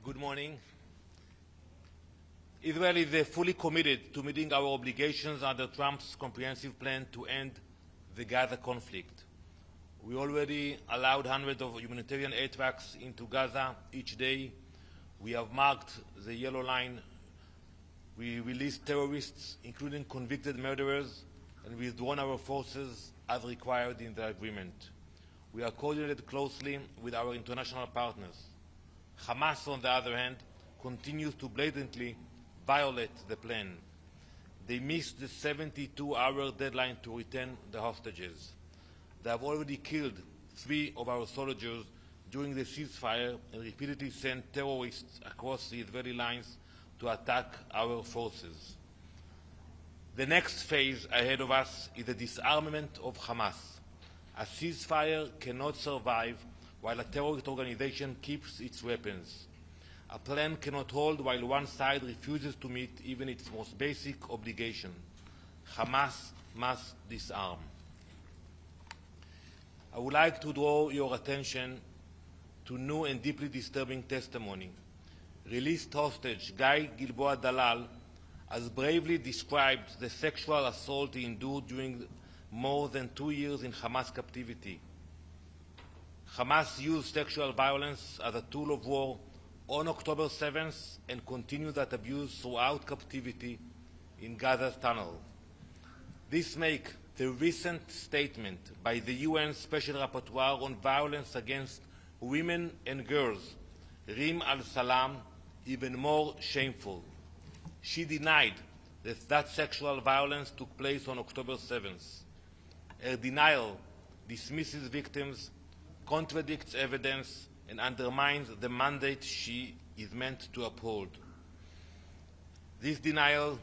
Good morning. Israel is fully committed to meeting our obligations under Trump's comprehensive plan to end the Gaza conflict. We already allowed hundreds of humanitarian aid trucks into Gaza each day. We have marked the yellow line. We released terrorists, including convicted murderers, and withdrawn our forces as required in the agreement. We are coordinated closely with our international partners. Hamas, on the other hand, continues to blatantly violate the plan. They missed the 72-hour deadline to return the hostages. They have already killed 3 of our soldiers during the ceasefire and repeatedly sent terrorists across the Israeli lines to attack our forces. The next phase ahead of us is the disarmament of Hamas. A ceasefire cannot survive while a terrorist organization keeps its weapons. A plan cannot hold while one side refuses to meet even its most basic obligation. Hamas must disarm. I would like to draw your attention to new and deeply disturbing testimony. Released hostage Guy Gilboa Dalal has bravely described the sexual assault he endured during more than 2 years in Hamas captivity. Hamas used sexual violence as a tool of war on October 7th and continued that abuse throughout captivity in Gaza's tunnel. This makes the recent statement by the UN Special Rapporteur on violence against women and girls, Rim al-Salam, even more shameful. She denied that sexual violence took place on October 7th. Her denial dismisses victims, contradicts evidence, and undermines the mandate she is meant to uphold. This denial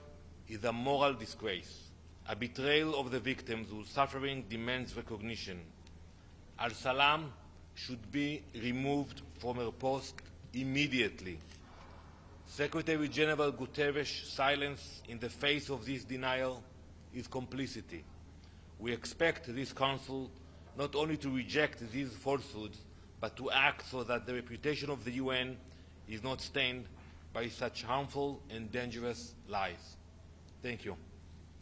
is a moral disgrace, a betrayal of the victims whose suffering demands recognition. Al-Salam should be removed from her post immediately. Secretary General Guterres' silence in the face of this denial is complicity. We expect this Council not only to reject these falsehoods, but to act so that the reputation of the UN is not stained by such harmful and dangerous lies. Thank you.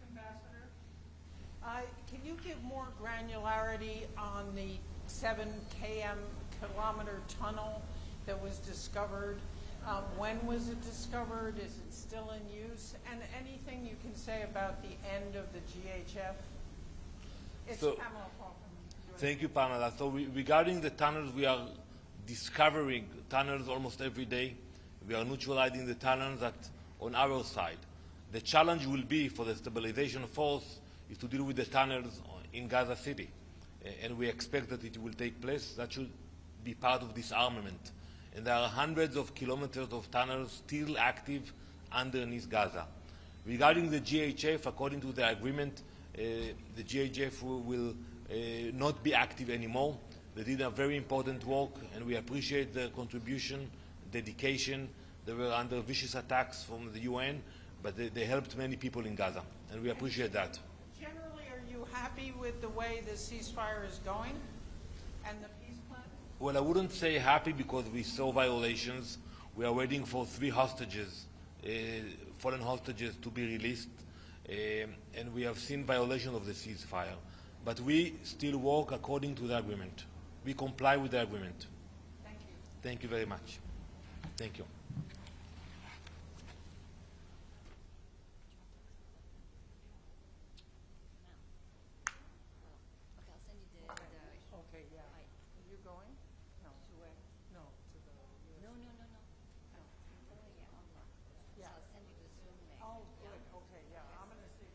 Ambassador, can you give more granularity on the 7 kilometer tunnel that was discovered? When was it discovered? Is it still in use? And anything you can say about the end of the GHF? It's Pamela Paul. Thank you, Pamela. So regarding the tunnels, we are discovering tunnels almost every day. We are neutralizing the tunnels on our side. The challenge will be for the stabilization force is to deal with the tunnels in Gaza City. And we expect that it will take place. That should be part of disarmament. And there are hundreds of kilometers of tunnels still active underneath Gaza. Regarding the GHF, according to the agreement, the GHF will not be active anymore. They did a very important work, and we appreciate their contribution, dedication. They were under vicious attacks from the UN, but they helped many people in Gaza, and we appreciate that. Generally, are you happy with the way the ceasefire is going and the peace plan? Well, I wouldn't say happy because we saw violations. We are waiting for 3 hostages, fallen hostages, to be released, and we have seen violation of the ceasefire. But we still work according to the agreement. We comply with the agreement. Thank you. Thank you very much. Thank you. Okay, yeah. Are you going? No. To where? No, to the US. No. Yeah. So I'll send you the Zoom link. Oh, good. Okay, yeah. I'm going to see.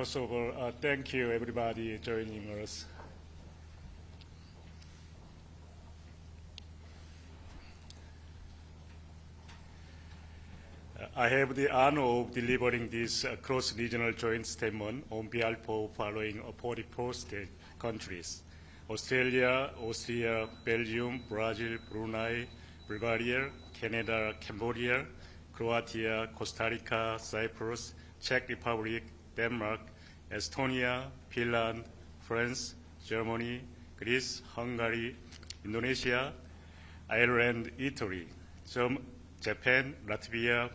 First of all, thank you everybody joining us. I have the honor of delivering this cross-regional joint statement on behalf of following 44 state countries: Australia, Austria, Belgium, Brazil, Brunei, Bulgaria, Canada, Cambodia, Croatia, Costa Rica, Cyprus, Czech Republic, Denmark, Estonia, Finland, France, Germany, Greece, Hungary, Indonesia, Ireland, Italy, Japan, Latvia,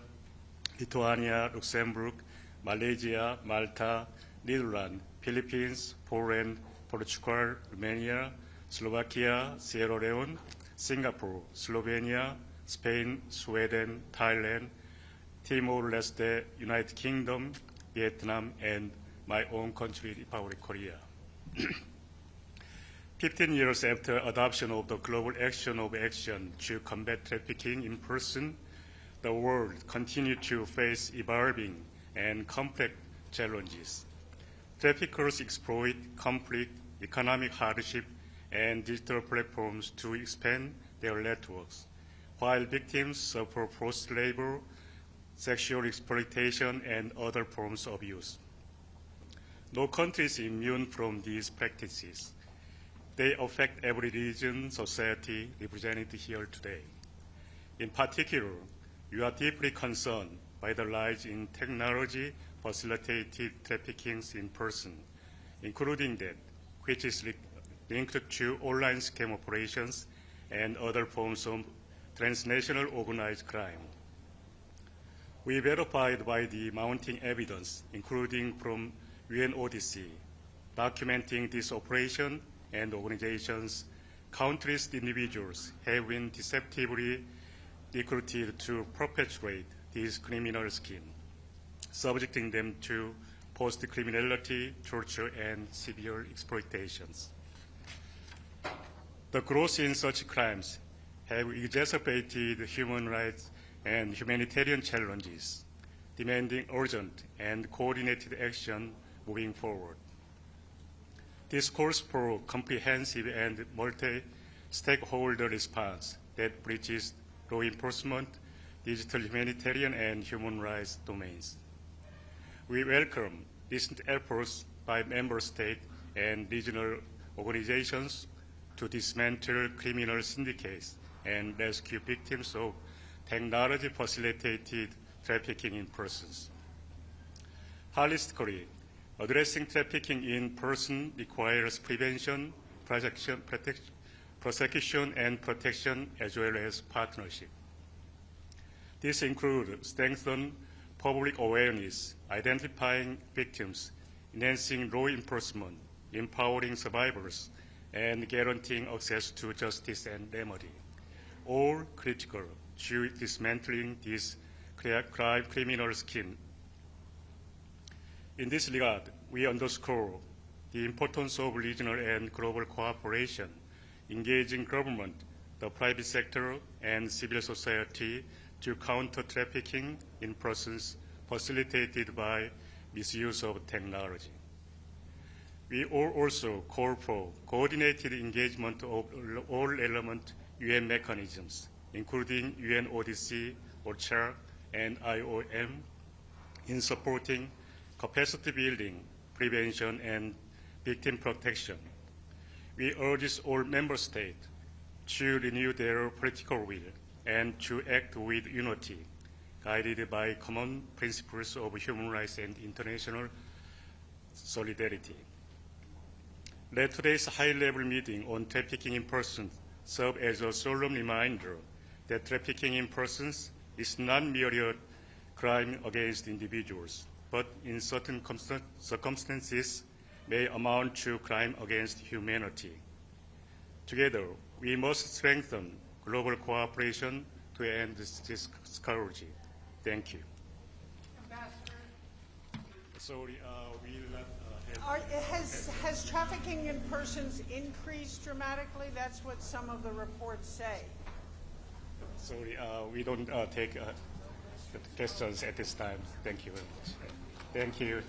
Lithuania, Luxembourg, Malaysia, Malta, Netherlands, Philippines, Poland, Portugal, Romania, Slovakia, Sierra Leone, Singapore, Slovenia, Spain, Sweden, Thailand, Timor-Leste, United Kingdom, Vietnam, and my own country, Republic Korea. 15 years after adoption of the Global Action of Action to combat trafficking in person, the world continues to face evolving and complex challenges. Traffickers exploit conflict, economic hardship, and digital platforms to expand their networks, while victims suffer forced labor, sexual exploitation, and other forms of abuse. No country is immune from these practices. They affect every region, society represented here today. In particular, we are deeply concerned by the rise in technology-facilitated trafficking in person, including that which is linked to online scam operations and other forms of transnational organized crime. We verified by the mounting evidence, including from UNODC, documenting this operation and organizations, countless individuals have been deceptively recruited to perpetrate this criminal scheme, subjecting them to post-criminality, torture, and severe exploitations. The growth in such crimes have exacerbated human rights and humanitarian challenges, demanding urgent and coordinated action moving forward. This calls for comprehensive and multi-stakeholder response that bridges law enforcement, digital humanitarian, and human rights domains. We welcome recent efforts by member states and regional organizations to dismantle criminal syndicates and rescue victims of technology-facilitated trafficking in persons. Holistically, addressing trafficking in person requires prevention, prosecution, and protection, as well as partnership. This includes strengthening public awareness, identifying victims, enhancing law enforcement, empowering survivors, and guaranteeing access to justice and remedy, all critical to dismantling this criminal scheme. In this regard, we underscore the importance of regional and global cooperation, engaging government, the private sector, and civil society to counter trafficking in persons facilitated by misuse of technology. We also call for coordinated engagement of all relevant UN mechanisms, including UNODC, OCHA, and IOM, in supporting capacity building, prevention, and victim protection. We urge all member states to renew their political will and to act with unity, guided by common principles of human rights and international solidarity. Let today's high-level meeting on trafficking in persons serve as a solemn reminder that trafficking in persons is not merely a crime against individuals, but in certain circumstances may amount to crime against humanity. Together, we must strengthen global cooperation to end this scourge. Thank you. Ambassador, Sorry, we'll not has trafficking in persons increased dramatically? That's what some of the reports say. Sorry, we don't take questions at this time. Thank you very much. Thank you.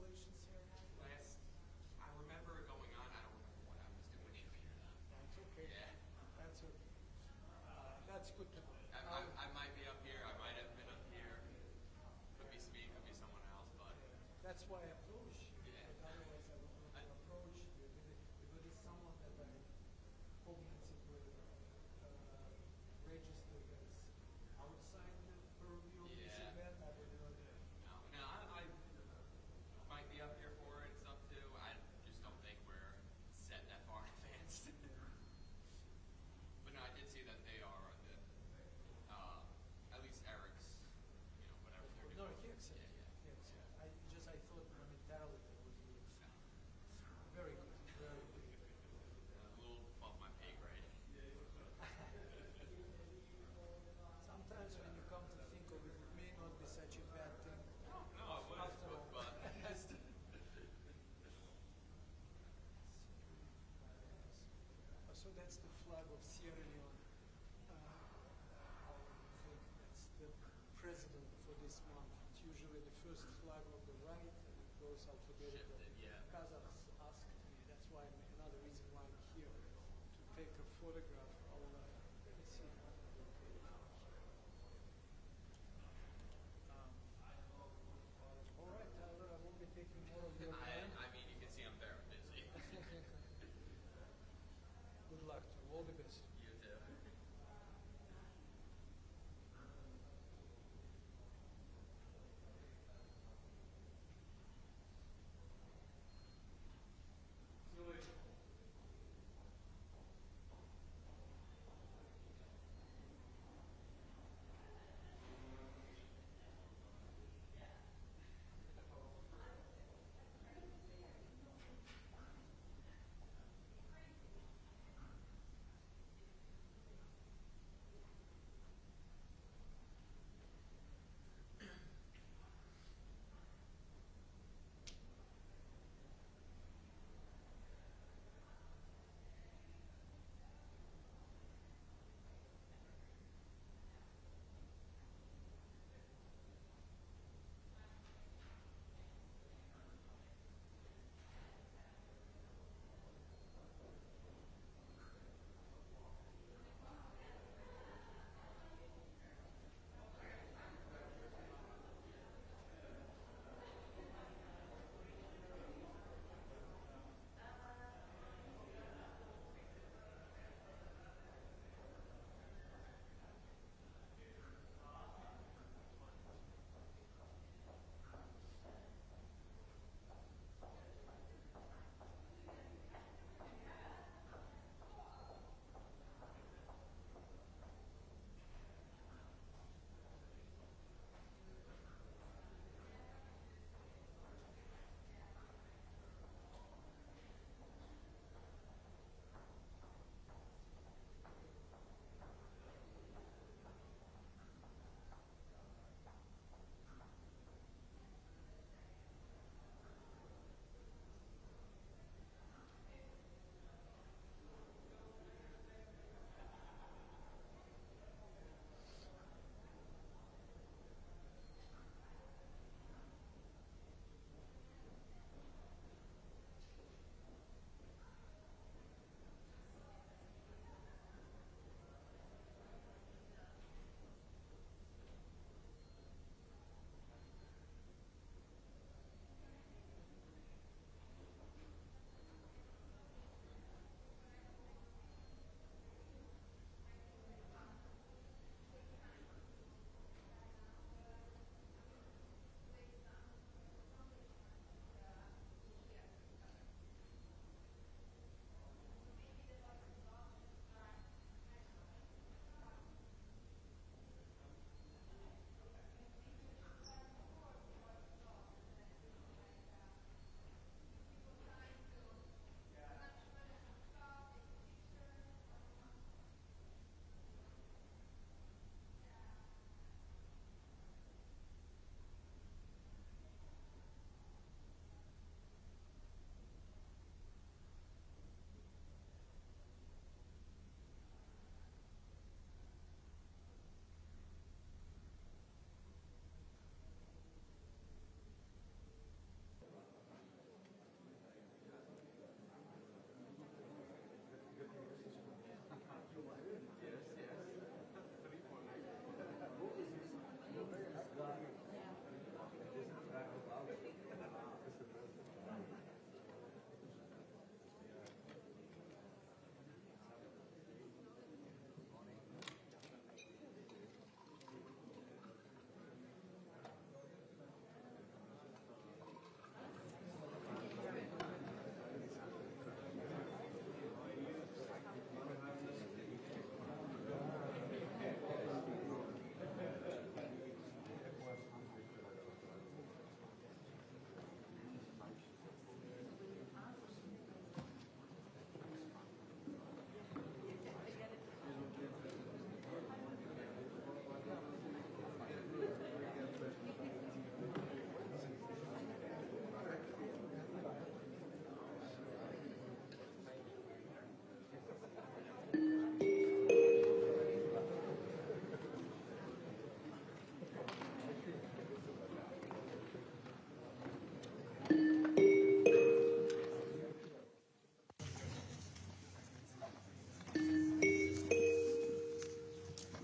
escalation ceremony? I remember it going on. I don't remember what I was doing up here though. That's okay. Yeah. That's okay. That's good to know. I might be up here. I might have been up here. Could be me. Could be someone else. But That's why I approach you. Yeah. But otherwise, I would not approach you. Because it's someone that I cognitively registered as outside the purview of this Yeah. event. I would not. no, I might be up here for it. It's up to. I just don't think we're set that far advanced. But no, I did see that they are on the. At least Eric's. Whatever they're doing. No, he accepted. Yeah. He accepted. I thought momentarily that was very good. Very good. A little above my pay grade. Sometimes when you come to think of it, it may not be such a bad thing. No, it was, After all. but So that's the flag of Sierra Leone. I think that's the president for this month. It's usually the first flag on the right, and it goes alphabetical. Shifted, yeah. Kazakhs asked me. That's why another reason why I'm here to take a photograph. Let me see. All right, Tyler. I won't be taking more of your time. I mean, you can see I'm very busy. Good luck to you. All the best. You too.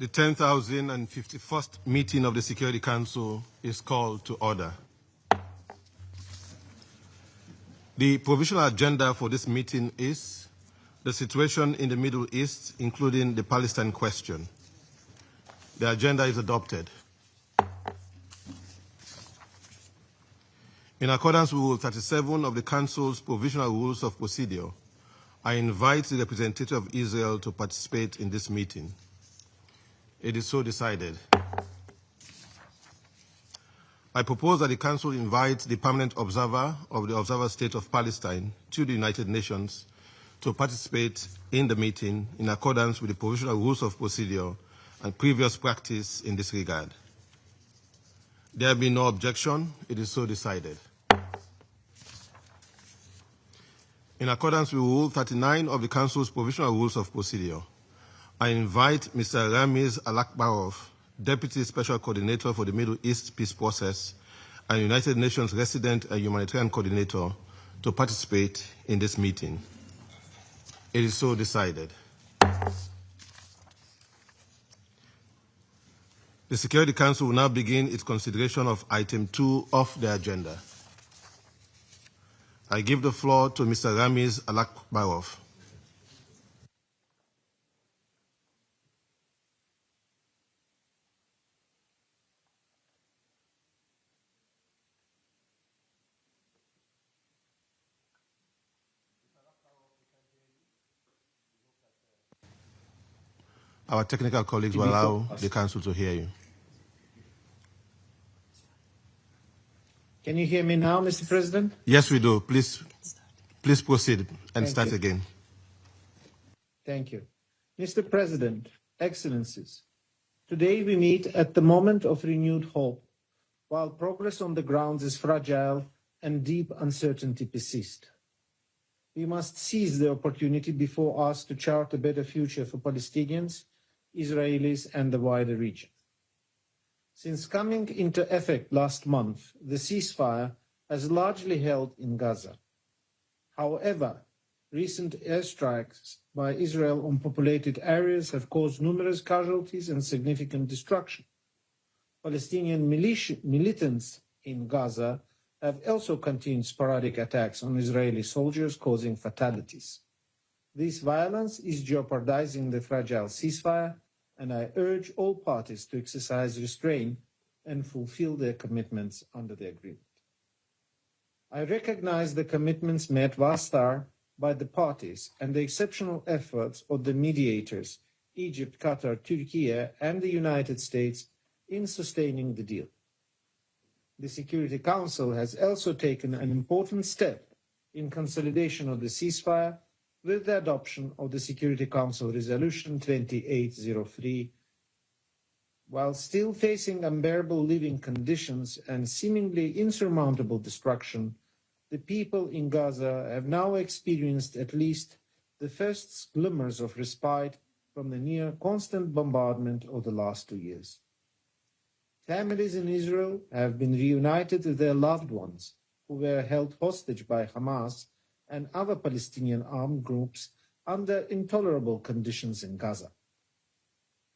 The 10,051st meeting of the Security Council is called to order. The provisional agenda for this meeting is the situation in the Middle East, including the Palestine question. The agenda is adopted. In accordance with Rule 37 of the Council's Provisional Rules of Procedure, I invite the representative of Israel to participate in this meeting. It is so decided. I propose that the Council invite the permanent observer of the Observer State of Palestine to the United Nations to participate in the meeting in accordance with the Provisional Rules of Procedure and previous practice in this regard. There being no objection, it is so decided. In accordance with Rule 39 of the Council's Provisional Rules of Procedure, I invite Mr. Ramiz Alakbarov, Deputy Special Coordinator for the Middle East Peace Process and United Nations Resident and Humanitarian Coordinator, to participate in this meeting. It is so decided. The Security Council will now begin its consideration of Item 2 of the agenda. I give the floor to Mr. Ramiz Alakbarov. Our technical colleagues will allow the Council to hear you. Can you hear me now, Mr. President? Yes, we do. Please proceed and start again. Thank you. Mr. President, Excellencies, today we meet at the moment of renewed hope, while progress on the ground is fragile and deep uncertainty persists. We must seize the opportunity before us to chart a better future for Palestinians, Israelis, and the wider region. Since coming into effect last month, the ceasefire has largely held in Gaza. However, recent airstrikes by Israel on populated areas have caused numerous casualties and significant destruction. Palestinian militants in Gaza have also continued sporadic attacks on Israeli soldiers, causing fatalities. This violence is jeopardizing the fragile ceasefire, and I urge all parties to exercise restraint and fulfill their commitments under the agreement. I recognize the commitments made thus far by the parties and the exceptional efforts of the mediators, Egypt, Qatar, Turkey, and the United States, in sustaining the deal. The Security Council has also taken an important step in consolidation of the ceasefire with the adoption of the Security Council Resolution 2803. While still facing unbearable living conditions and seemingly insurmountable destruction, the people in Gaza have now experienced at least the first glimmers of respite from the near constant bombardment of the last 2 years. Families in Israel have been reunited with their loved ones who were held hostage by Hamas and other Palestinian armed groups under intolerable conditions in Gaza.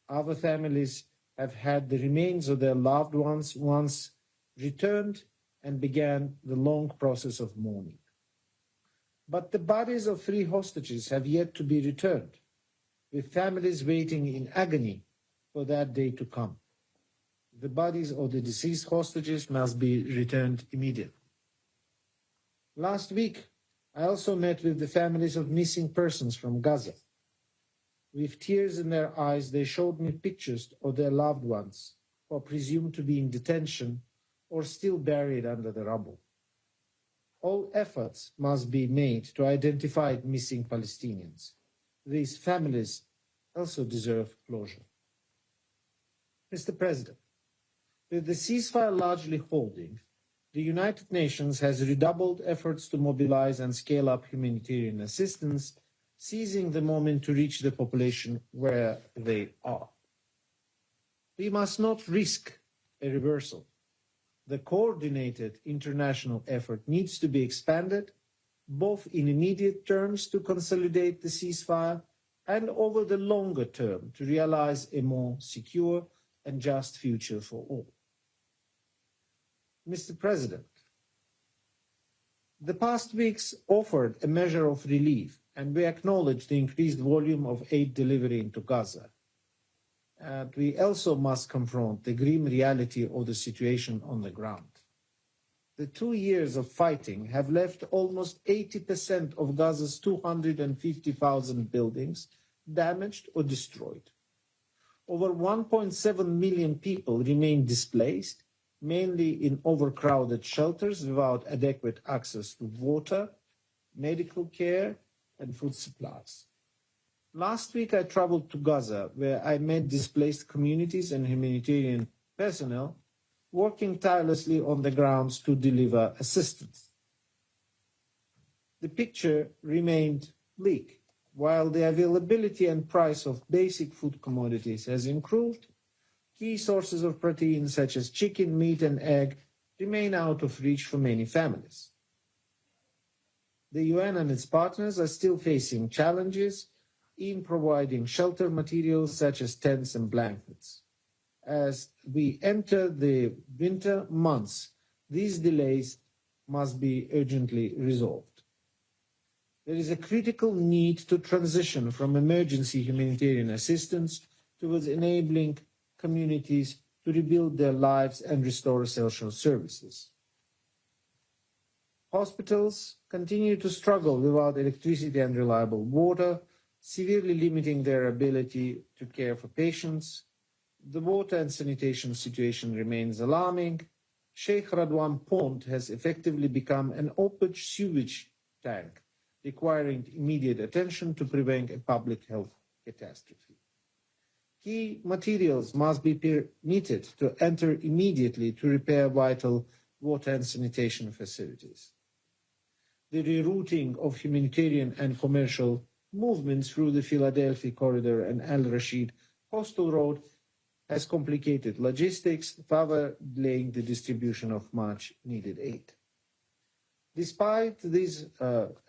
Other families have had the remains of their loved ones once returned and began the long process of mourning. But the bodies of 3 hostages have yet to be returned, with families waiting in agony for that day to come. The bodies of the deceased hostages must be returned immediately. Last week, I also met with the families of missing persons from Gaza. With tears in their eyes, they showed me pictures of their loved ones, who are presumed to be in detention or still buried under the rubble. All efforts must be made to identify missing Palestinians. These families also deserve closure. Mr. President, with the ceasefire largely holding, the United Nations has redoubled efforts to mobilize and scale up humanitarian assistance, seizing the moment to reach the population where they are. We must not risk a reversal. The coordinated international effort needs to be expanded, both in immediate terms to consolidate the ceasefire and over the longer term to realize a more secure and just future for all. Mr. President, the past weeks offered a measure of relief, and we acknowledge the increased volume of aid delivery into Gaza. We also must confront the grim reality of the situation on the ground. The 2 years of fighting have left almost 80% of Gaza's 250,000 buildings damaged or destroyed. Over 1.7 million people remain displaced, mainly in overcrowded shelters without adequate access to water, medical care, and food supplies. Last week, I traveled to Gaza, where I met displaced communities and humanitarian personnel working tirelessly on the grounds to deliver assistance. The picture remained bleak. While the availability and price of basic food commodities has improved, key sources of protein such as chicken, meat, and egg remain out of reach for many families. The UN and its partners are still facing challenges in providing shelter materials such as tents and blankets. As we enter the winter months, these delays must be urgently resolved. There is a critical need to transition from emergency humanitarian assistance towards enabling communities to rebuild their lives and restore essential services. Hospitals continue to struggle without electricity and reliable water, severely limiting their ability to care for patients. The water and sanitation situation remains alarming. Sheikh Radwan Pond has effectively become an open sewage tank, requiring immediate attention to prevent a public health catastrophe. Key materials must be permitted to enter immediately to repair vital water and sanitation facilities. The rerouting of humanitarian and commercial movements through the Philadelphia Corridor and Al Rashid Coastal Road has complicated logistics, further delaying the distribution of much needed aid. Despite these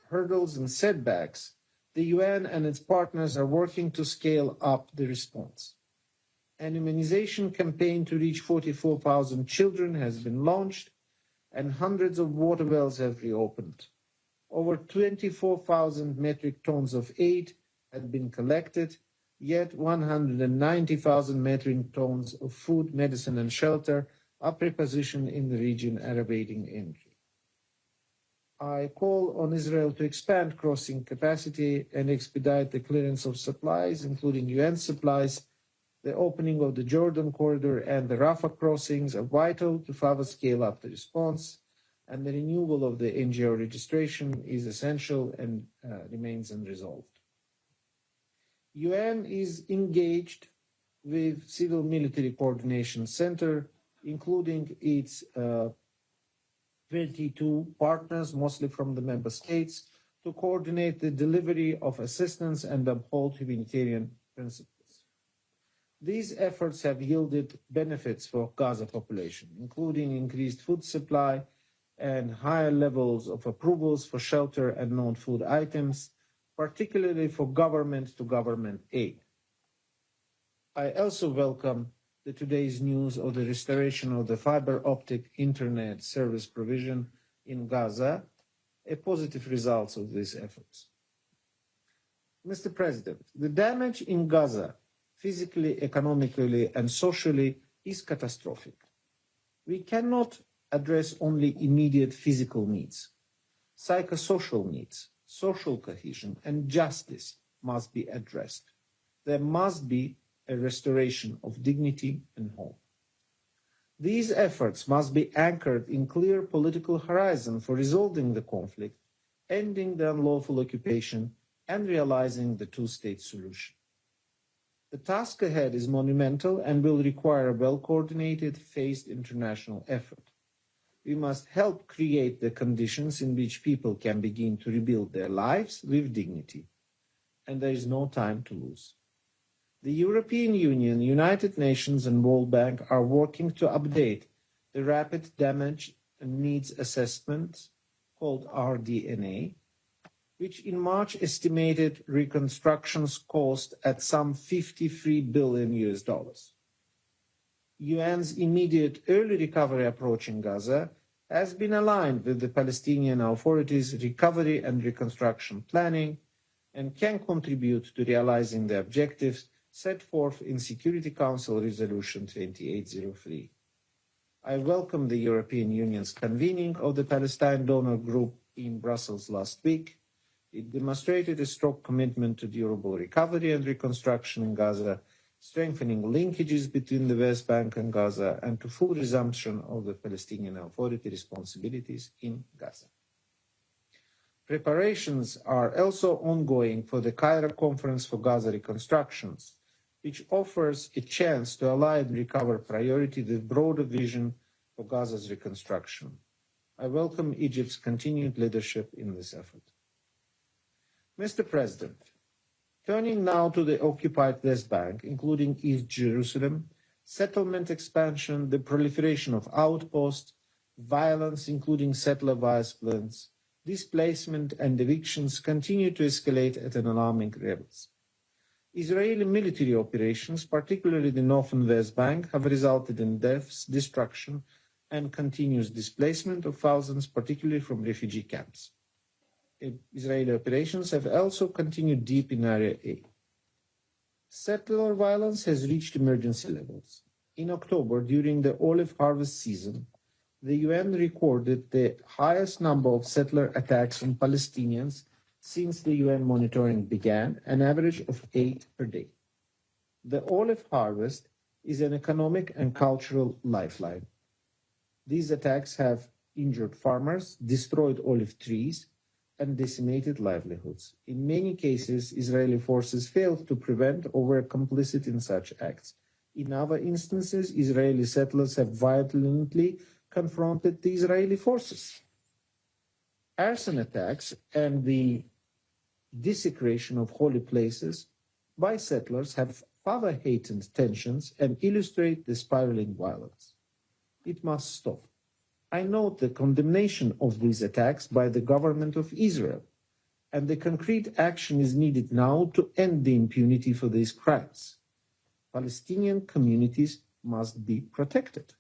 hurdles and setbacks, the UN and its partners are working to scale up the response. An immunization campaign to reach 44,000 children has been launched, and hundreds of water wells have reopened. Over 24,000 metric tons of aid had been collected, yet 190,000 metric tons of food, medicine, and shelter are prepositioned in the region and awaiting entry. I call on Israel to expand crossing capacity and expedite the clearance of supplies, including UN supplies. The opening of the Jordan corridor and the Rafah crossings are vital to further scale up the response, and the renewal of the NGO registration is essential and remains unresolved. UN is engaged with Civil Military Coordination Center, including its 22 partners, mostly from the member states, to coordinate the delivery of assistance and uphold humanitarian principles. These efforts have yielded benefits for Gaza population, including increased food supply and higher levels of approvals for shelter and non-food items, particularly for government-to-government aid. I also welcome today's news of the restoration of the fiber optic internet service provision in Gaza, a positive result of these efforts. Mr. President, the damage in Gaza, physically, economically, and socially, is catastrophic. We cannot address only immediate physical needs. Psychosocial needs, social cohesion, and justice must be addressed. There must be a restoration of dignity and hope. These efforts must be anchored in clear political horizon for resolving the conflict, ending the unlawful occupation, and realizing the two-state solution. The task ahead is monumental and will require a well-coordinated, phased international effort. We must help create the conditions in which people can begin to rebuild their lives with dignity, and there is no time to lose. The European Union, United Nations, and World Bank are working to update the Rapid Damage and Needs Assessment, called RDNA, which in March estimated reconstruction's cost at some $53 billion. UN's immediate early recovery approach in Gaza has been aligned with the Palestinian Authority's recovery and reconstruction planning and can contribute to realizing the objectives set forth in Security Council Resolution 2803. I welcome the European Union's convening of the Palestine Donor Group in Brussels last week. It demonstrated a strong commitment to durable recovery and reconstruction in Gaza, strengthening linkages between the West Bank and Gaza, and to full resumption of the Palestinian Authority responsibilities in Gaza. Preparations are also ongoing for the Cairo Conference for Gaza Reconstructions, which offers a chance to align recovery priority with broader vision for Gaza's reconstruction. I welcome Egypt's continued leadership in this effort. Mr. President, turning now to the occupied West Bank, including East Jerusalem, settlement expansion, the proliferation of outposts, violence, including settler violence, displacement and evictions continue to escalate at an alarming levels. Israeli military operations, particularly the North and West Bank, have resulted in deaths, destruction, and continuous displacement of thousands, particularly from refugee camps. Israeli operations have also continued deep in Area A. Settler violence has reached emergency levels. In October, during the olive harvest season, the UN recorded the highest number of settler attacks on Palestinians since the UN monitoring began, an average of 8 per day. The olive harvest is an economic and cultural lifeline. These attacks have injured farmers, destroyed olive trees, and decimated livelihoods. In many cases, Israeli forces failed to prevent or were complicit in such acts. In other instances, Israeli settlers have violently confronted the Israeli forces. Arson attacks and the desecration of holy places by settlers have further heightened tensions and illustrate the spiraling violence. It must stop. I note the condemnation of these attacks by the government of Israel, and the concrete action is needed now to end the impunity for these crimes. Palestinian communities must be protected.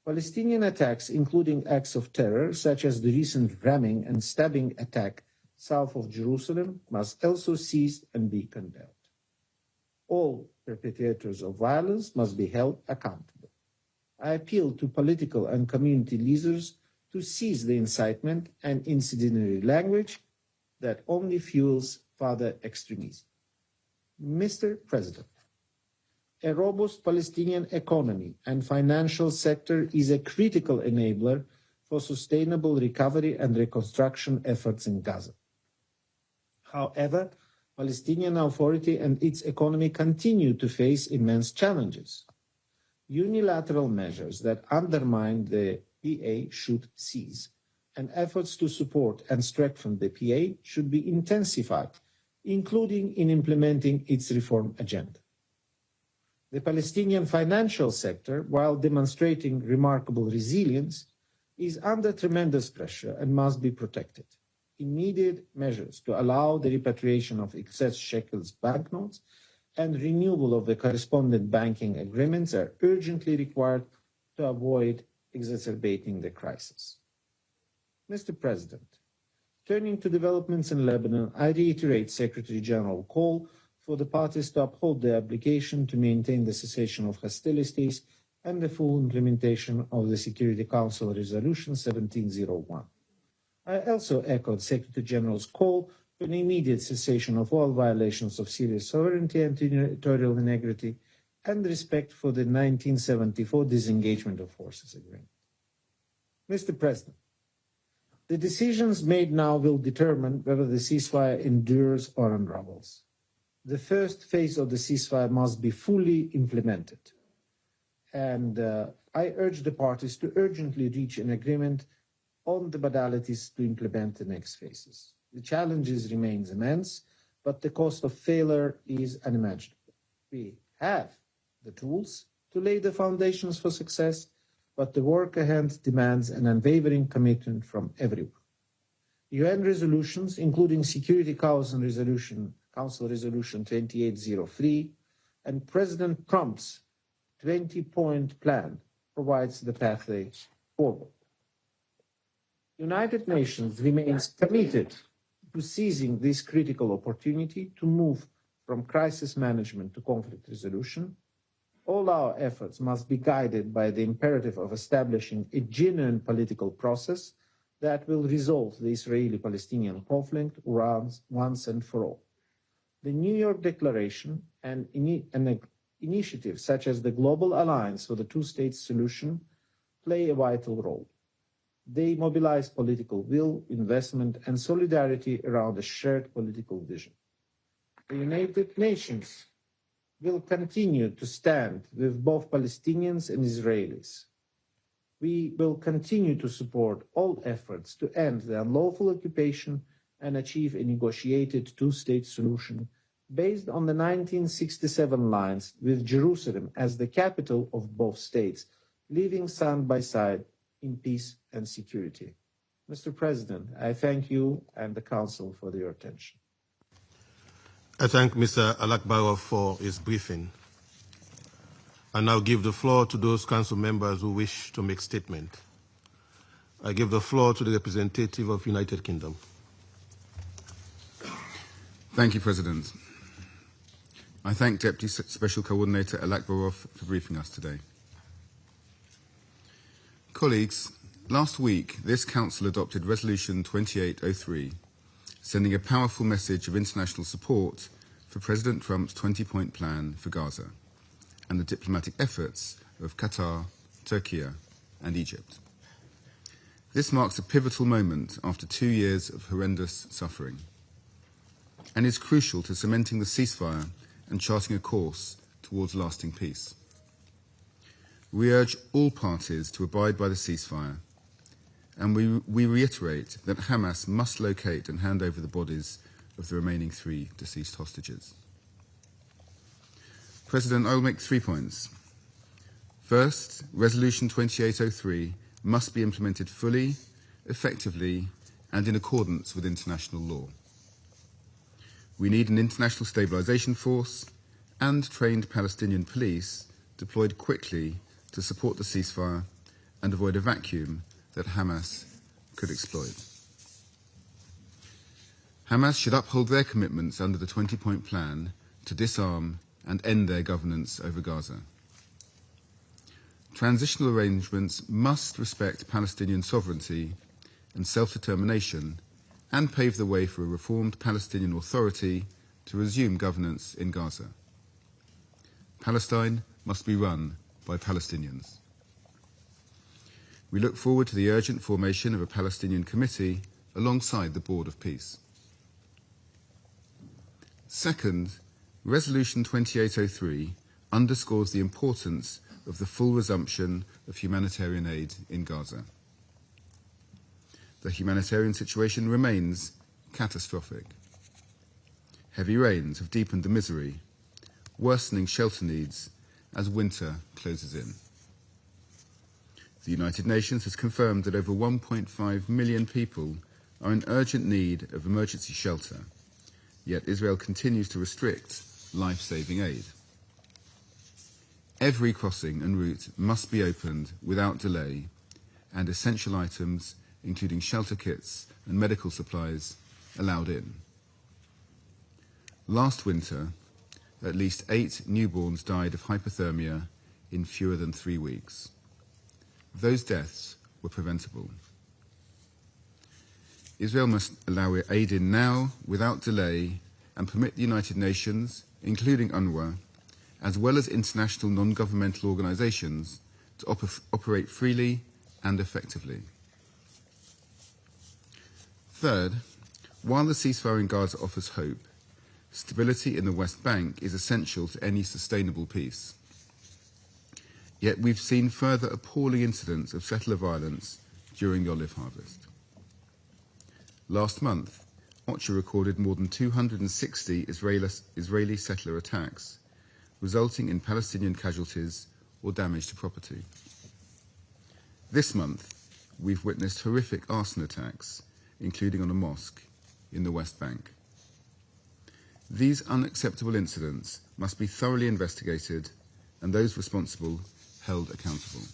Palestinian attacks, including acts of terror, such as the recent ramming and stabbing attack south of Jerusalem, must also cease and be condemned. All perpetrators of violence must be held accountable. I appeal to political and community leaders to cease the incitement and incendiary language that only fuels further extremism. Mr. President, a robust Palestinian economy and financial sector is a critical enabler for sustainable recovery and reconstruction efforts in Gaza. However, Palestinian Authority and its economy continue to face immense challenges. Unilateral measures that undermine the PA should cease, and efforts to support and strengthen the PA should be intensified, including in implementing its reform agenda. The Palestinian financial sector, while demonstrating remarkable resilience, is under tremendous pressure and must be protected. Immediate measures to allow the repatriation of excess shekels banknotes and renewal of the correspondent banking agreements are urgently required to avoid exacerbating the crisis. Mr. President, turning to developments in Lebanon, I reiterate Secretary General's call for the parties to uphold their obligation to maintain the cessation of hostilities and the full implementation of the Security Council Resolution 1701. I also echoed Secretary General's call for an immediate cessation of all violations of Syria's sovereignty and territorial integrity and respect for the 1974 Disengagement of Forces Agreement. Mr. President, the decisions made now will determine whether the ceasefire endures or unravels. The first phase of the ceasefire must be fully implemented, and I urge the parties to urgently reach an agreement on the modalities to implement the next phases. The challenges remain immense, but the cost of failure is unimaginable. We have the tools to lay the foundations for success, but the work ahead demands an unwavering commitment from everyone. UN resolutions, including Security Council Resolution 2803, and President Trump's 20-point plan provides the pathway forward. United Nations remains committed to seizing this critical opportunity to move from crisis management to conflict resolution. All our efforts must be guided by the imperative of establishing a genuine political process that will resolve the Israeli-Palestinian conflict once and for all. The New York Declaration and initiatives such as the Global Alliance for the Two-State Solution play a vital role. They mobilize political will, investment, and solidarity around a shared political vision. The United Nations will continue to stand with both Palestinians and Israelis. We will continue to support all efforts to end the unlawful occupation and achieve a negotiated two-state solution based on the 1967 lines, with Jerusalem as the capital of both states, living side by side in peace and security. Mr. President, I thank you and the Council for your attention. I thank Mr. Alakbarov for his briefing. I now give the floor to those Council members who wish to make statement. I give the floor to the representative of United Kingdom. Thank you, President. I thank Deputy Special Coordinator Alakbarov for briefing us today. Colleagues, last week this Council adopted Resolution 2803, sending a powerful message of international support for President Trump's 20-point plan for Gaza and the diplomatic efforts of Qatar, Turkey, and Egypt. This marks a pivotal moment after 2 years of horrendous suffering and is crucial to cementing the ceasefire and charting a course towards lasting peace. We urge all parties to abide by the ceasefire, and we reiterate that Hamas must locate and hand over the bodies of the remaining 3 deceased hostages. President, I will make 3 points. First, Resolution 2803 must be implemented fully, effectively, and in accordance with international law. We need an international stabilisation force and trained Palestinian police deployed quickly to support the ceasefire and avoid a vacuum that Hamas could exploit. Hamas should uphold their commitments under the 20-point plan to disarm and end their governance over Gaza. Transitional arrangements must respect Palestinian sovereignty and self-determination and pave the way for a reformed Palestinian Authority to resume governance in Gaza. Palestine must be run by Palestinians. We look forward to the urgent formation of a Palestinian committee alongside the Board of Peace. Second, Resolution 2803 underscores the importance of the full resumption of humanitarian aid in Gaza. The humanitarian situation remains catastrophic. Heavy rains have deepened the misery, worsening shelter needs as winter closes in. The United Nations has confirmed that over 1.5 million people are in urgent need of emergency shelter, yet Israel continues to restrict life-saving aid. Every crossing and route must be opened without delay, and essential items, including shelter kits and medical supplies, allowed in. Last winter, at least 8 newborns died of hypothermia in fewer than 3 weeks. Those deaths were preventable. Israel must allow aid in now, without delay, and permit the United Nations, including UNRWA, as well as international non-governmental organisations, to operate freely and effectively. Third, while the ceasefire in Gaza offers hope, stability in the West Bank is essential to any sustainable peace. Yet we've seen further appalling incidents of settler violence during the olive harvest. Last month, OCHA recorded more than 260 Israeli settler attacks, resulting in Palestinian casualties or damage to property. This month, we've witnessed horrific arson attacks including on a mosque in the West Bank. These unacceptable incidents must be thoroughly investigated and those responsible held accountable.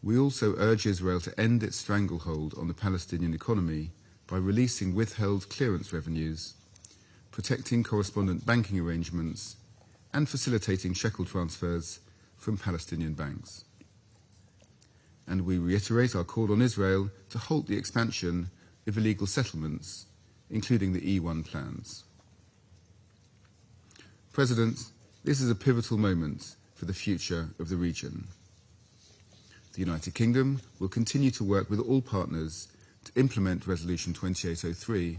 We also urge Israel to end its stranglehold on the Palestinian economy by releasing withheld clearance revenues, protecting correspondent banking arrangements, and facilitating shekel transfers from Palestinian banks. And we reiterate our call on Israel to halt the expansion of illegal settlements, including the E1 plans. President, this is a pivotal moment for the future of the region. The United Kingdom will continue to work with all partners to implement Resolution 2803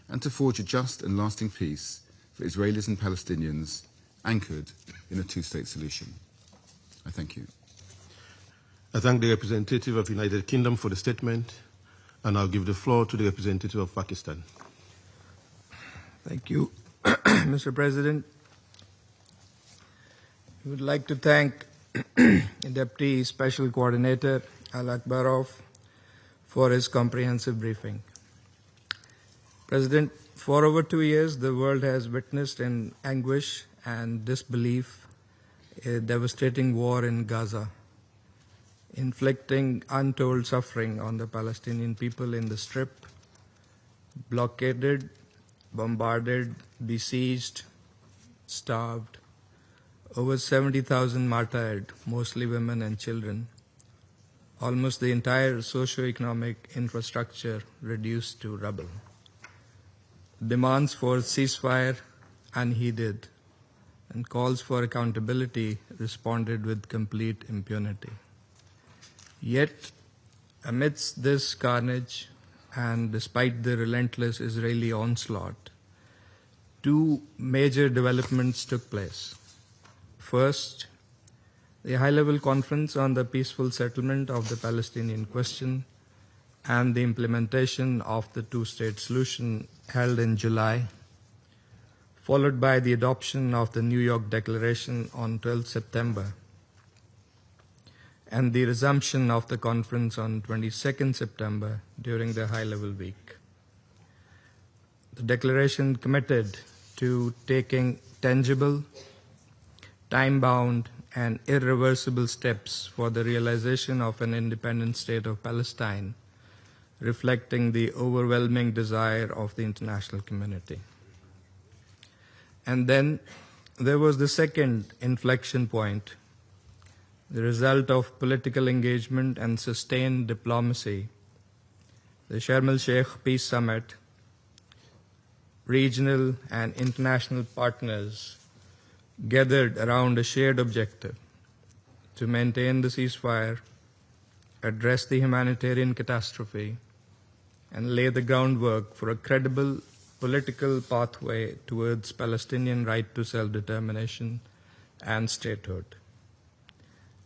and to forge a just and lasting peace for Israelis and Palestinians anchored in a two-state solution. I thank you. I thank the representative of the United Kingdom for the statement, and I'll give the floor to the representative of Pakistan. Thank you, Mr. President. I would like to thank Deputy Special Coordinator Al-Akbarov for his comprehensive briefing. President, for over 2 years, the world has witnessed in anguish and disbelief a devastating war in Gaza, inflicting untold suffering on the Palestinian people in the Strip, blockaded, bombarded, besieged, starved, over 70,000 martyred, mostly women and children, almost the entire socio-economic infrastructure reduced to rubble. Demands for ceasefire unheeded, and calls for accountability responded with complete impunity. Yet, amidst this carnage, and despite the relentless Israeli onslaught, two major developments took place. First, the high-level conference on the peaceful settlement of the Palestinian question and the implementation of the two-state solution held in July, followed by the adoption of the New York Declaration on 12 September, and the resumption of the conference on 22nd September during the high-level week. The declaration committed to taking tangible, time-bound, and irreversible steps for the realization of an independent state of Palestine, reflecting the overwhelming desire of the international community. And then there was the second inflection point, the result of political engagement and sustained diplomacy, the Sharm el-Sheikh Peace Summit. Regional and international partners gathered around a shared objective to maintain the ceasefire, address the humanitarian catastrophe, and lay the groundwork for a credible political pathway towards Palestinian right to self-determination and statehood.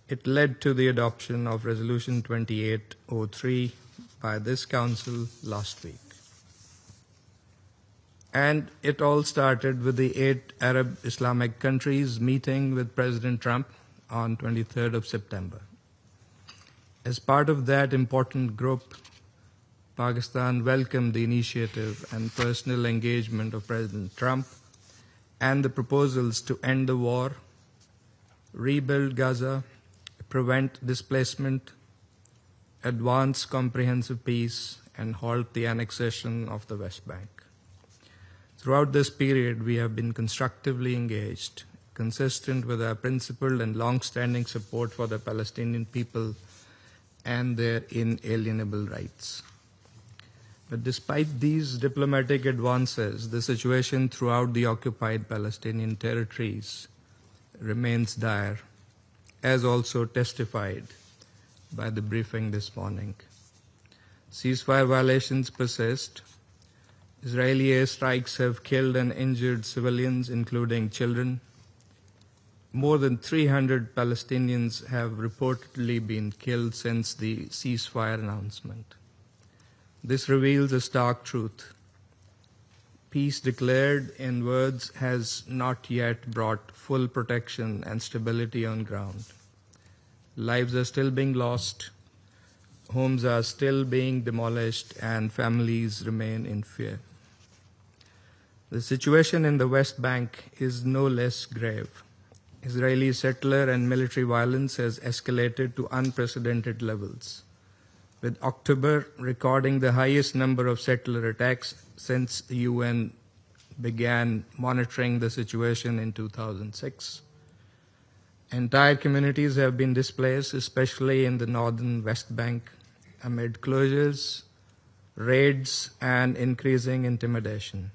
It led to the adoption of Resolution 2803 by this Council last week. And it all started with the 8 Arab Islamic countries meeting with President Trump on 23rd of September. As part of that important group, Pakistan welcomed the initiative and personal engagement of President Trump and the proposals to end the war, rebuild Gaza, prevent displacement, advance comprehensive peace, and halt the annexation of the West Bank. Throughout this period, we have been constructively engaged, consistent with our principled and long-standing support for the Palestinian people and their inalienable rights. But despite these diplomatic advances, the situation throughout the occupied Palestinian territories remains dire, as also testified by the briefing this morning. Ceasefire violations persist. Israeli airstrikes have killed and injured civilians, including children. More than 300 Palestinians have reportedly been killed since the ceasefire announcement. This reveals a stark truth. Peace declared in words has not yet brought full protection and stability on ground. Lives are still being lost. homes are still being demolished and families remain in fear. The situation in the West Bank is no less grave. Israeli settler and military violence has escalated to unprecedented levels, with October recording the highest number of settler attacks since the UN began monitoring the situation in 2006. Entire communities have been displaced, especially in the northern West Bank, amid closures, raids, and increasing intimidation.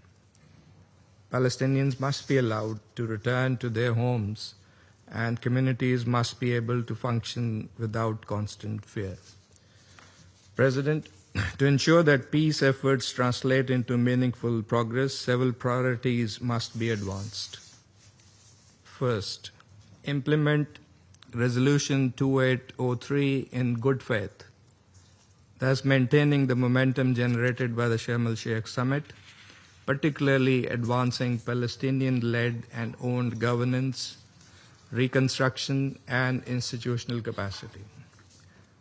Palestinians must be allowed to return to their homes, and communities must be able to function without constant fear. President, to ensure that peace efforts translate into meaningful progress, several priorities must be advanced. First, implement Resolution 2803 in good faith, thus maintaining the momentum generated by the Sharm el-Sheikh summit, particularly advancing Palestinian-led and owned governance, reconstruction, and institutional capacity.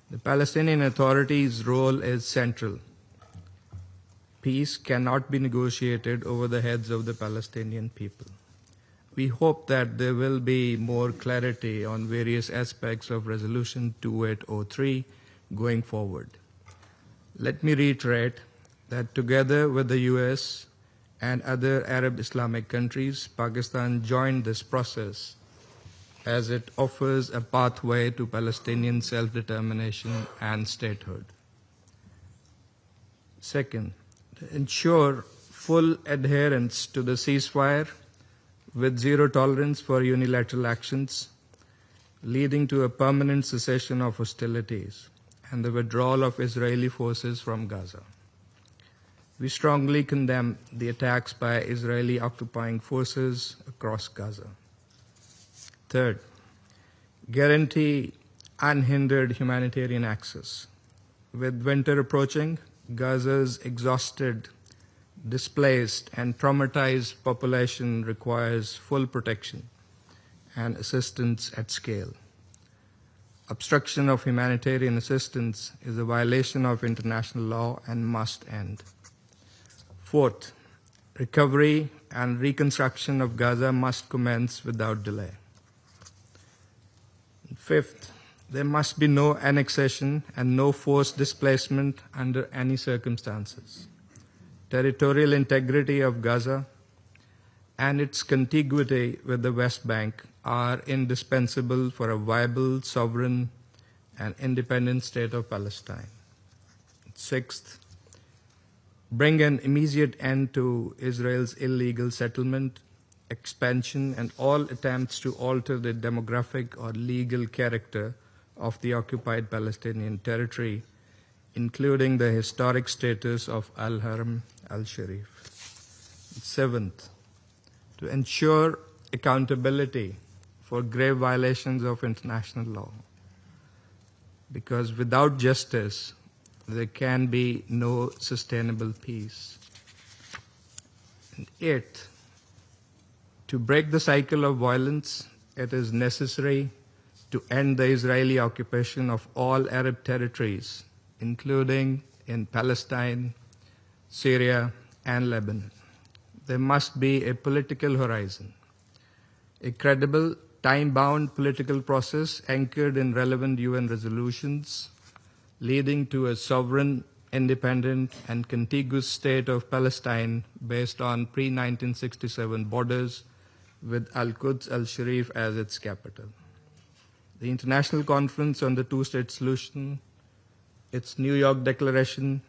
The Palestinian Authority's role is central. Peace cannot be negotiated over the heads of the Palestinian people. We hope that there will be more clarity on various aspects of Resolution 2803 going forward. Let me reiterate that together with the US and other Arab Islamic countries, Pakistan joined this process as it offers a pathway to Palestinian self-determination and statehood. Second, to ensure full adherence to the ceasefire with zero tolerance for unilateral actions, leading to a permanent cessation of hostilities and the withdrawal of Israeli forces from Gaza. We strongly condemn the attacks by Israeli occupying forces across Gaza. Third, guarantee unhindered humanitarian access. With winter approaching, Gaza's exhausted, displaced, and traumatized population requires full protection and assistance at scale. Obstruction of humanitarian assistance is a violation of international law and must end. Fourth, recovery and reconstruction of Gaza must commence without delay. Fifth, there must be no annexation and no forced displacement under any circumstances. Territorial integrity of Gaza and its contiguity with the West Bank are indispensable for a viable, sovereign, and independent state of Palestine. Sixth, bring an immediate end to Israel's illegal settlement, expansion, and all attempts to alter the demographic or legal character of the occupied Palestinian territory, including the historic status of Al-Haram al-Sharif. Seventh, to ensure accountability for grave violations of international law, because without justice, there can be no sustainable peace. And eighth, to break the cycle of violence, it is necessary to end the Israeli occupation of all Arab territories, including in Palestine, Syria, and Lebanon. There must be a political horizon, a credible, time-bound political process anchored in relevant UN resolutions, leading to a sovereign, independent, and contiguous state of Palestine based on pre-1967 borders with Al-Quds al-Sharif as its capital. The International Conference on the Two-State Solution, its New York Declaration,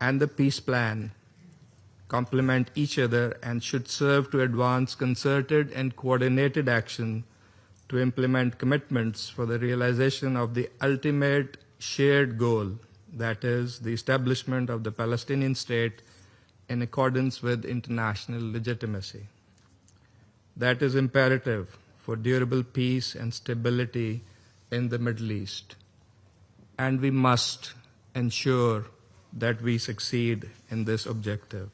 and the Peace Plan complement each other and should serve to advance concerted and coordinated action to implement commitments for the realization of the ultimate shared goal, that is, the establishment of the Palestinian state in accordance with international legitimacy. That is imperative for durable peace and stability in the Middle East. And we must ensure that we succeed in this objective.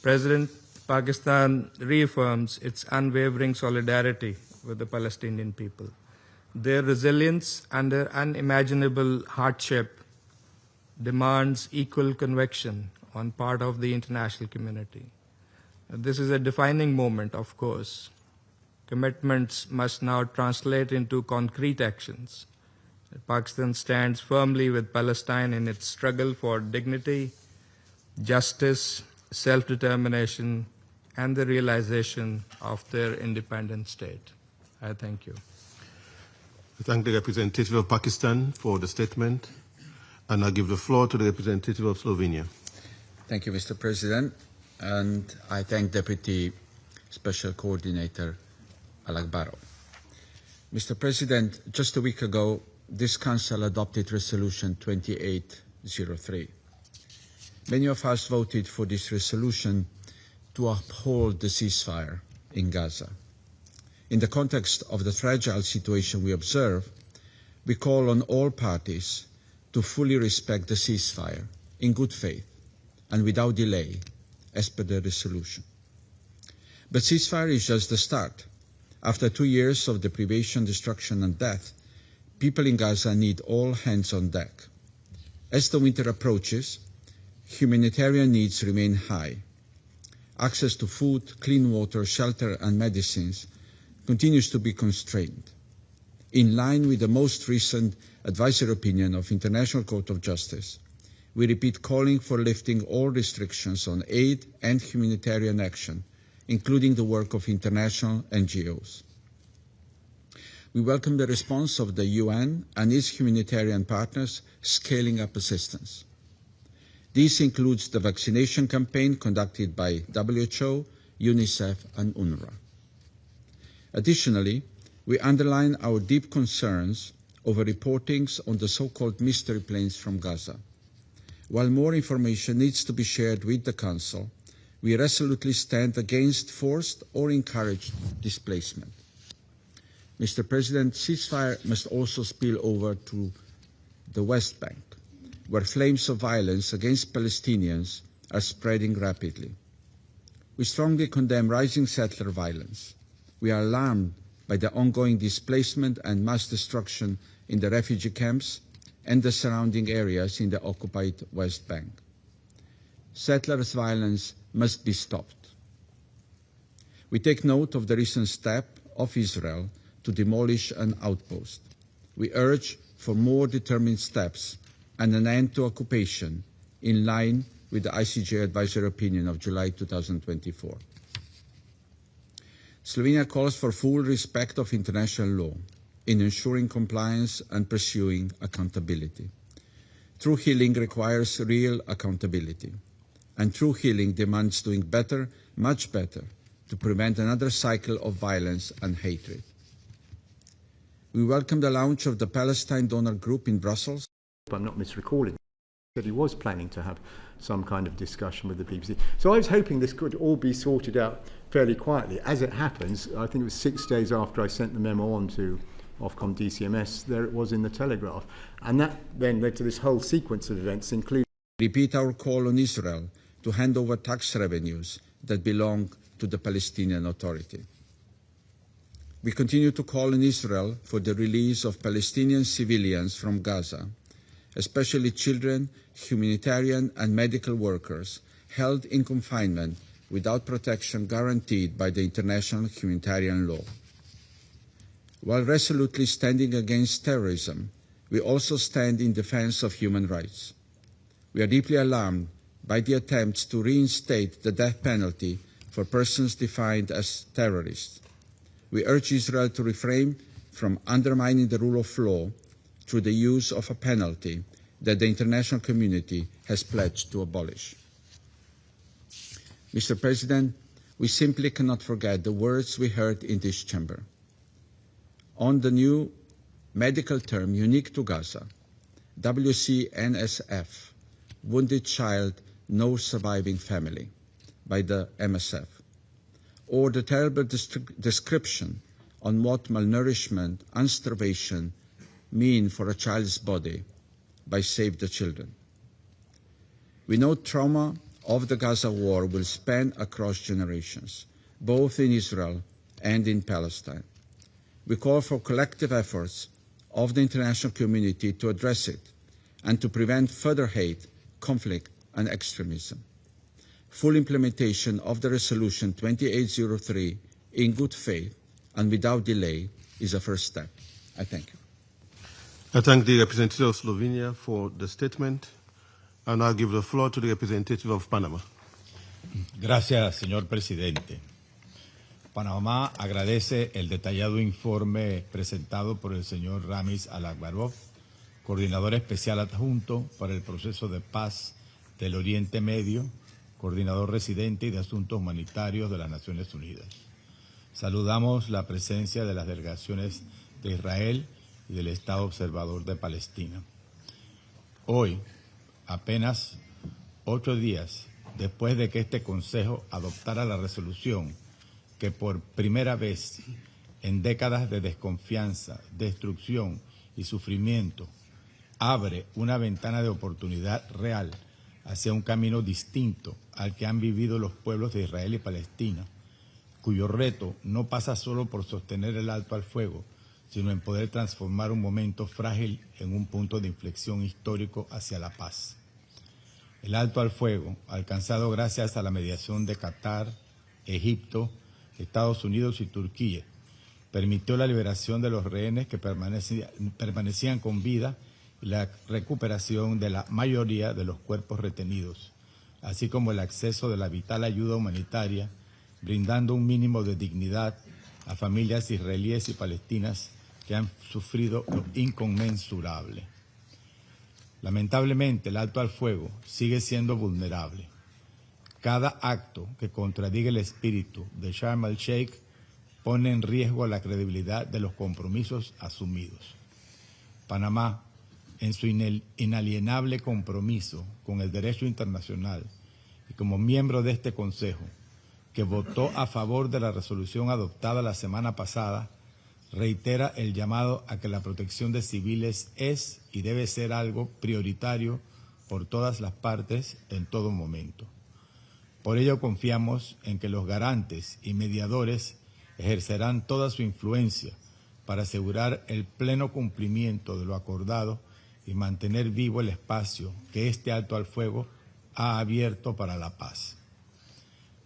President, Pakistan reaffirms its unwavering solidarity with the Palestinian people. Their resilience under unimaginable hardship demands equal conviction on part of the international community. This is a defining moment, of course. Commitments must now translate into concrete actions. Pakistan stands firmly with Palestine in its struggle for dignity, justice, self-determination, and the realization of their independent state. I thank you. I thank the representative of Pakistan for the statement, and I give the floor to the representative of Slovenia. Thank you, Mr. President, and I thank Deputy Special Coordinator Alakbarov. Mr. President, just a week ago, this Council adopted Resolution 2803. Many of us voted for this resolution to uphold the ceasefire in Gaza. In the context of the fragile situation we observe, we call on all parties to fully respect the ceasefire in good faith and without delay, as per the resolution. But ceasefire is just the start. After 2 years of deprivation, destruction and death, people in Gaza need all hands on deck. As the winter approaches, humanitarian needs remain high. Access to food, clean water, shelter and medicines continues to be constrained. In line with the most recent advisory opinion of International Court of Justice, we repeat calling for lifting all restrictions on aid and humanitarian action, including the work of international NGOs. We welcome the response of the UN and its humanitarian partners scaling up assistance. This includes the vaccination campaign conducted by WHO, UNICEF and UNRWA. Additionally, we underline our deep concerns over reportings on the so-called mystery planes from Gaza. While more information needs to be shared with the Council, we resolutely stand against forced or encouraged displacement. Mr. President, ceasefire must also spill over to the West Bank, where flames of violence against Palestinians are spreading rapidly. We strongly condemn rising settler violence. We are alarmed by the ongoing displacement and mass destruction in the refugee camps and the surrounding areas in the occupied West Bank. Settlers' violence must be stopped. We take note of the recent step of Israel to demolish an outpost. We urge for more determined steps and an end to occupation in line with the ICJ advisory opinion of July 2024. Slovenia calls for full respect of international law in ensuring compliance and pursuing accountability. True healing requires real accountability, and true healing demands doing better, much better, to prevent another cycle of violence and hatred. We welcome the launch of the Palestine Donor Group in Brussels. I'm not misrecalling that he was planning to have some kind of discussion with the BBC. So I was hoping this could all be sorted out fairly quietly. As it happens, I think it was 6 days after I sent the memo on to Ofcom DCMS, there it was in the Telegraph. And that then led to this whole sequence of events, including... Repeat our call on Israel to hand over tax revenues that belong to the Palestinian Authority. We continue to call on Israel for the release of Palestinian civilians from Gaza, especially children, humanitarian and medical workers held in confinement without protection guaranteed by the international humanitarian law. While resolutely standing against terrorism, we also stand in defense of human rights. We are deeply alarmed by the attempts to reinstate the death penalty for persons defined as terrorists. We urge Israel to refrain from undermining the rule of law through the use of a penalty that the international community has pledged to abolish. Mr. President, we simply cannot forget the words we heard in this chamber. On the new medical term unique to Gaza, WCNSF, Wounded Child, No Surviving Family, by the MSF, or the terrible description on what malnourishment and starvation mean for a child's body by Save the Children. We know trauma of the Gaza war will span across generations, both in Israel and in Palestine. we call for collective efforts of the international community to address it and to prevent further hate, conflict, and extremism. Full implementation of the Resolution 2803 in good faith and without delay is a first step. I thank you. I thank the representative of Slovenia for the statement, and I'll give the floor to the representative of Panama. Gracias, señor presidente. Panamá agradece el detallado informe presentado por el señor Ramiz Alakbarov, coordinador especial adjunto para el proceso de paz del Oriente Medio, coordinador residente y de asuntos humanitarios de las Naciones Unidas. Saludamos la presencia de las delegaciones de Israel y del Estado Observador de Palestina. Hoy, apenas 8 días después de que este Consejo adoptara la resolución que por primera vez en décadas de desconfianza, destrucción y sufrimiento abre una ventana de oportunidad real hacia un camino distinto al que han vivido los pueblos de Israel y Palestina, cuyo reto no pasa solo por sostener el alto al fuego, sino en poder transformar un momento frágil en un punto de inflexión histórico hacia la paz. El alto al fuego, alcanzado gracias a la mediación de Qatar, Egipto, Estados Unidos y Turquía, permitió la liberación de los rehenes que permanecían con vida y la recuperación de la mayoría de los cuerpos retenidos, así como el acceso de la vital ayuda humanitaria, brindando un mínimo de dignidad a familias israelíes y palestinas que han sufrido lo inconmensurable. Lamentablemente, el alto al fuego sigue siendo vulnerable. Cada acto que contradiga el espíritu de Sharm el-Sheikh pone en riesgo la credibilidad de los compromisos asumidos. Panamá, en su inalienable compromiso con el derecho internacional y como miembro de este Consejo, que votó a favor de la resolución adoptada la semana pasada, reitera el llamado a que la protección de civiles es y debe ser algo prioritario por todas las partes en todo momento. Por ello confiamos en que los garantes y mediadores ejercerán toda su influencia para asegurar el pleno cumplimiento de lo acordado y mantener vivo el espacio que este alto al fuego ha abierto para la paz.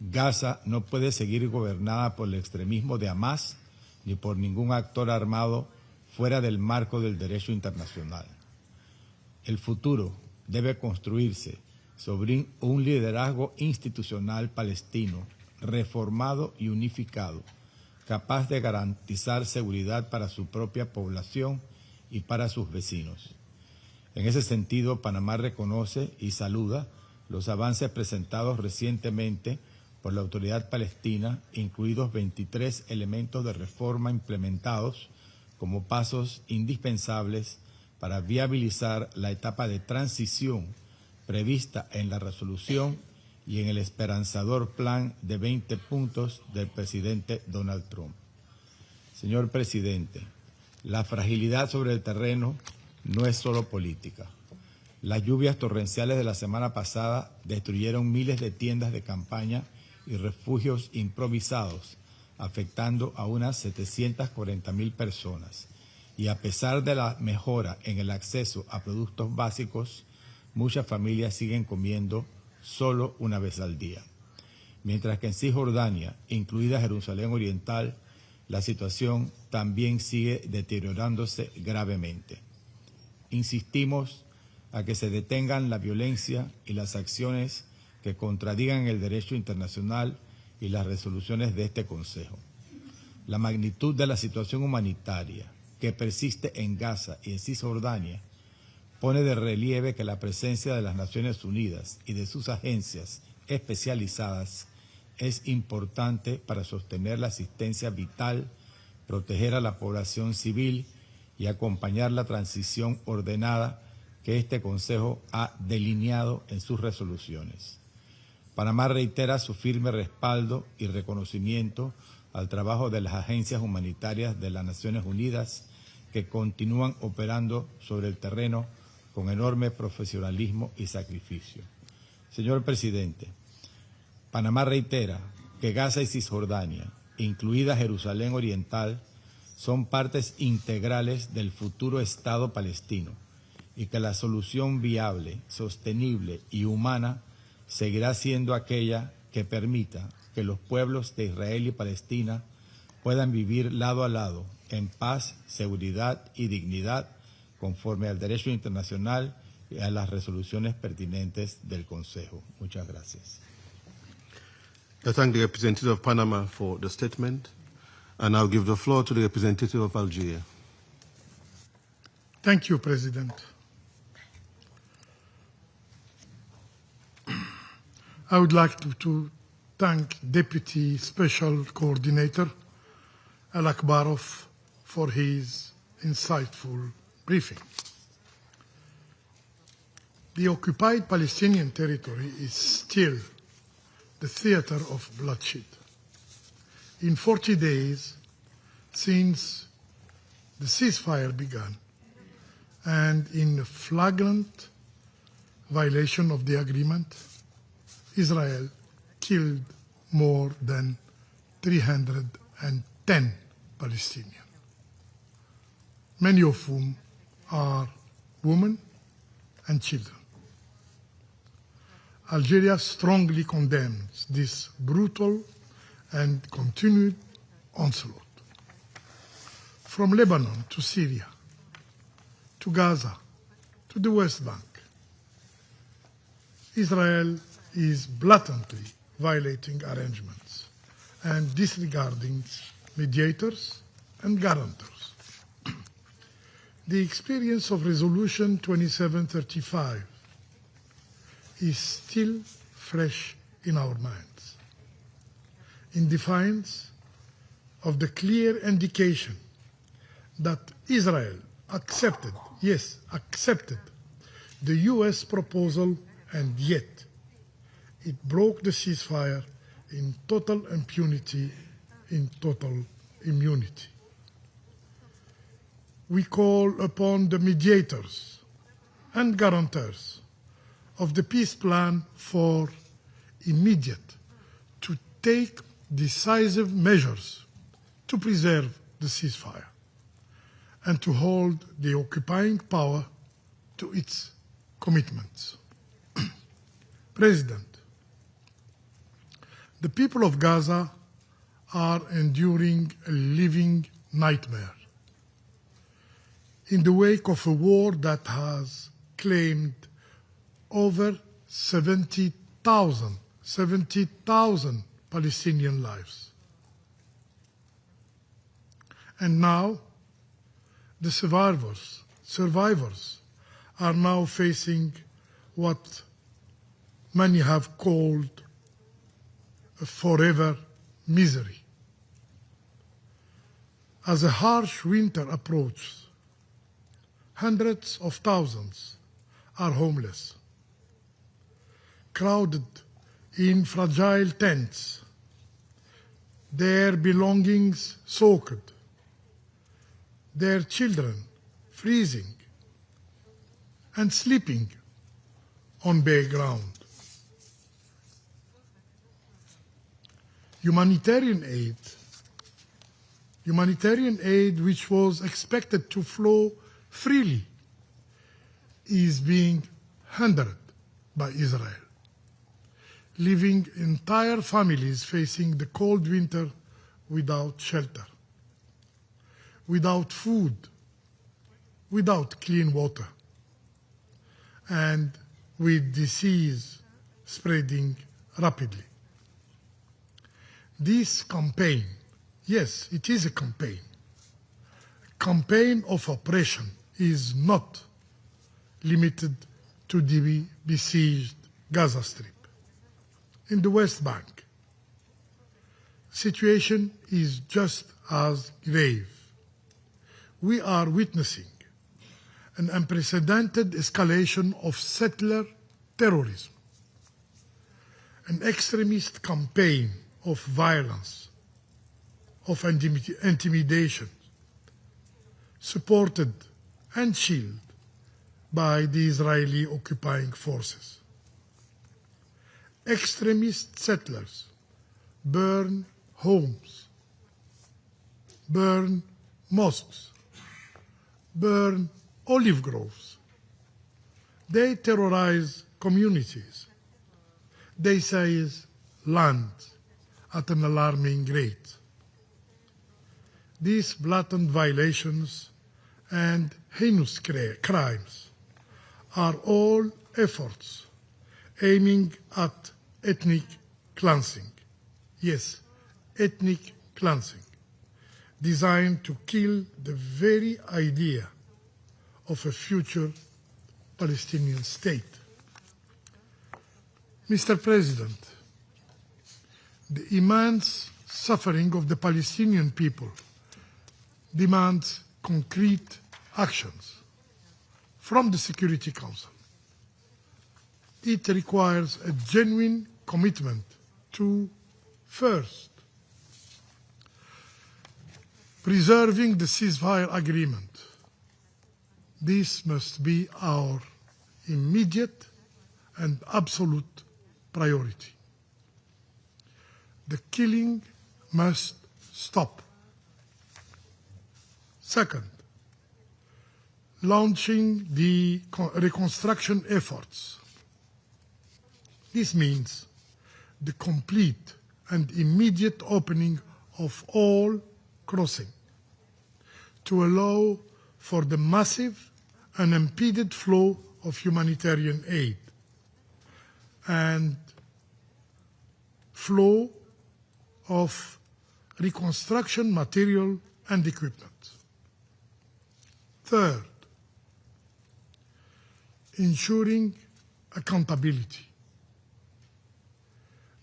Gaza no puede seguir gobernada por el extremismo de Hamás ni por ningún actor armado fuera del marco del derecho internacional. El futuro debe construirse sobre un liderazgo institucional palestino reformado y unificado, capaz de garantizar seguridad para su propia población y para sus vecinos. En ese sentido, Panamá reconoce y saluda los avances presentados recientemente por la autoridad palestina, incluidos 23 elementos de reforma implementados como pasos indispensables para viabilizar la etapa de transición prevista en la resolución y en el esperanzador plan de 20 puntos del presidente Donald Trump. Señor presidente, la fragilidad sobre el terreno no es solo política. Las lluvias torrenciales de la semana pasada destruyeron miles de tiendas de campaña y refugios improvisados, afectando a unas 740.000 personas. Y a pesar de la mejora en el acceso a productos básicos, muchas familias siguen comiendo solo una vez al día. Mientras que en Cisjordania, incluida Jerusalén Oriental, la situación también sigue deteriorándose gravemente. Insistimos a que se detengan la violencia y las acciones que contradigan el derecho internacional y las resoluciones de este Consejo. La magnitud de la situación humanitaria que persiste en Gaza y en Cisjordania pone de relieve que la presencia de las Naciones Unidas y de sus agencias especializadas es importante para sostener la asistencia vital, proteger a la población civil y acompañar la transición ordenada que este Consejo ha delineado en sus resoluciones. Panamá reitera su firme respaldo y reconocimiento al trabajo de las agencias humanitarias de las Naciones Unidas que continúan operando sobre el terreno con enorme profesionalismo y sacrificio. Señor presidente, Panamá reitera que Gaza y Cisjordania, incluida Jerusalén Oriental, son partes integrales del futuro Estado palestino y que la solución viable, sostenible y humana seguirá siendo aquella que permita que los pueblos de Israel y Palestina puedan vivir lado a lado en paz, seguridad y dignidad conforme al derecho internacional y a las resoluciones pertinentes del Consejo. Muchas gracias. I thank the representative of Panama for the statement, and I'll give the floor to the representative of Algeria. Thank you, President. I would like to thank Deputy Special Coordinator Al-Akbarov for his insightful briefing. The occupied Palestinian territory is still the theater of bloodshed. In 40 days since the ceasefire began, and in flagrant violation of the agreement, Israel killed more than 310 Palestinians, many of whom are women and children. Algeria strongly condemns this brutal and continued onslaught. From Lebanon to Syria, to Gaza, to the West Bank, Israel is blatantly violating arrangements and disregarding mediators and guarantors. The experience of Resolution 2735 is still fresh in our minds, in defiance of the clear indication that Israel accepted, yes, accepted the U.S. proposal, and yet it broke the ceasefire in total impunity, in total immunity. We call upon the mediators and guarantors of the peace plan for immediate to take decisive measures to preserve the ceasefire and to hold the occupying power to its commitments. President, the people of Gaza are enduring a living nightmare in the wake of a war that has claimed over 70,000 Palestinian lives. And now the survivors are now facing what many have called a forever misery. As a harsh winter approaches, hundreds of thousands are homeless, crowded in fragile tents, their belongings soaked, their children freezing and sleeping on bare ground. Humanitarian aid, which was expected to flow freely, is being hindered by Israel, leaving entire families facing the cold winter without shelter, without food, without clean water, and with disease spreading rapidly. This campaign, yes, it is a campaign of oppression, is not limited to the besieged Gaza Strip. In the West Bank, situation is just as grave. We are witnessing an unprecedented escalation of settler terrorism, an extremist campaign of violence, of intimidation, supported and shielded by the Israeli occupying forces. Extremist settlers burn homes, burn mosques, burn olive groves. They terrorize communities. They seize land at an alarming rate. These blatant violations and heinous crimes are all efforts aiming at ethnic cleansing. Yes, ethnic cleansing, designed to kill the very idea of a future Palestinian state. Mr. President, the immense suffering of the Palestinian people demands concrete actions from the Security Council. It requires a genuine commitment to, first, preserving the ceasefire agreement. This must be our immediate and absolute priority. The killing must stop. Second, launching the reconstruction efforts. This means the complete and immediate opening of all crossings to allow for the massive, unimpeded flow of humanitarian aid and flow of reconstruction material and equipment. Third, ensuring accountability.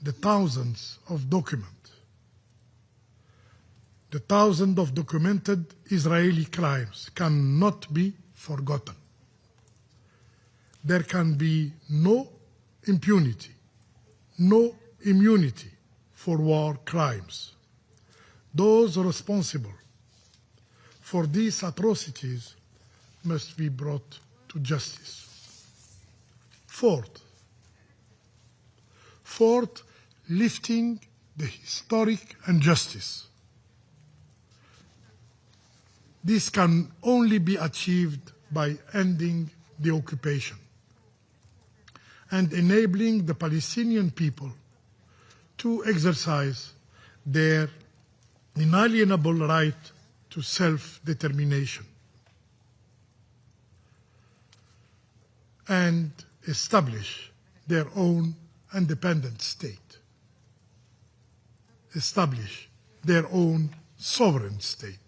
The thousands of documented Israeli crimes cannot be forgotten. There can be no impunity, no immunity for war crimes. Those responsible for these atrocities must be brought to justice. Fourth, lifting the historic injustice. This can only be achieved by ending the occupation and enabling the Palestinian people to exercise their inalienable right to self-determination and establish their own independent state, establish their own sovereign state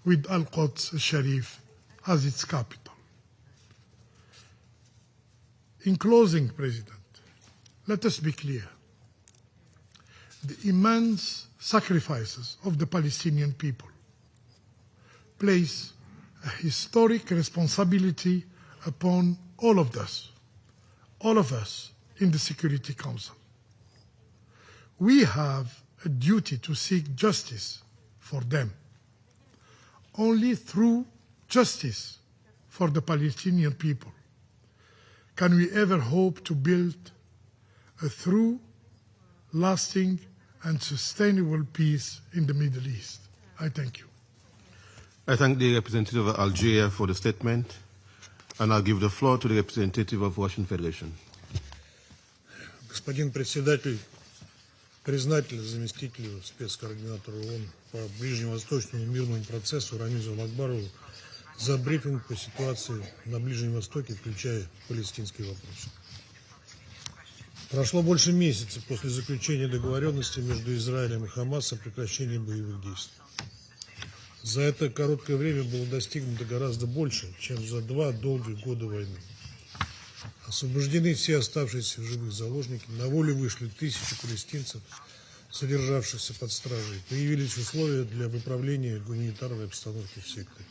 with Al-Quds al-Sharif as its capital. In closing, President, let us be clear. The immense sacrifices of the Palestinian people place a historic responsibility upon all of us in the Security Council. We have a duty to seek justice for them. Only through justice for the Palestinian people can we ever hope to build a true, lasting, and sustainable peace in the Middle East. I thank you. I thank the representative of Algeria for the statement, and I'll give the floor to the representative of Russian Federation. Господин председатель, признателен заместителю спецкоординатора ООН по ближневосточному мирному процессу Рамизу Алакбарову за брифинг по ситуации на Ближнем Востоке, включая палестинский вопрос. Прошло больше месяца после заключения договоренности между Израилем и Хамас о прекращении боевых действий. За это короткое время было достигнуто гораздо больше, чем за 2 долгих года войны. Освобождены все оставшиеся в живых заложники, на волю вышли тысячи палестинцев, содержавшихся под стражей. Появились условия для выправления гуманитарной обстановки в секторе.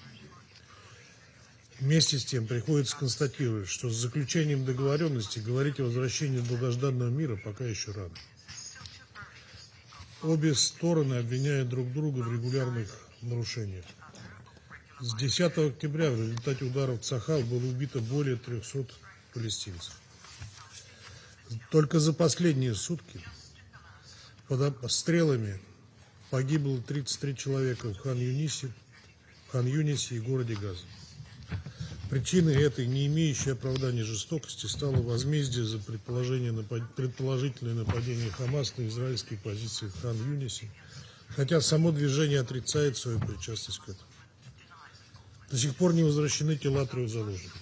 Вместе с тем приходится констатировать, что с заключением договоренности говорить о возвращении долгожданного мира пока еще рано. Обе стороны обвиняют друг друга в регулярных нарушениях. С 10 октября в результате ударов Цахал было убито более 300 палестинцев. Только за последние сутки под обстрелами погибло 33 человека в Хан-Юнисе, Хан-Юнисе и городе Газа. Причиной этой не имеющей оправдания жестокости стало возмездие за предположительное нападение Хамас на израильские позиции в Хан-Юнисе, хотя само движение отрицает свою причастность к этому. До сих пор не возвращены тела 3 заложников.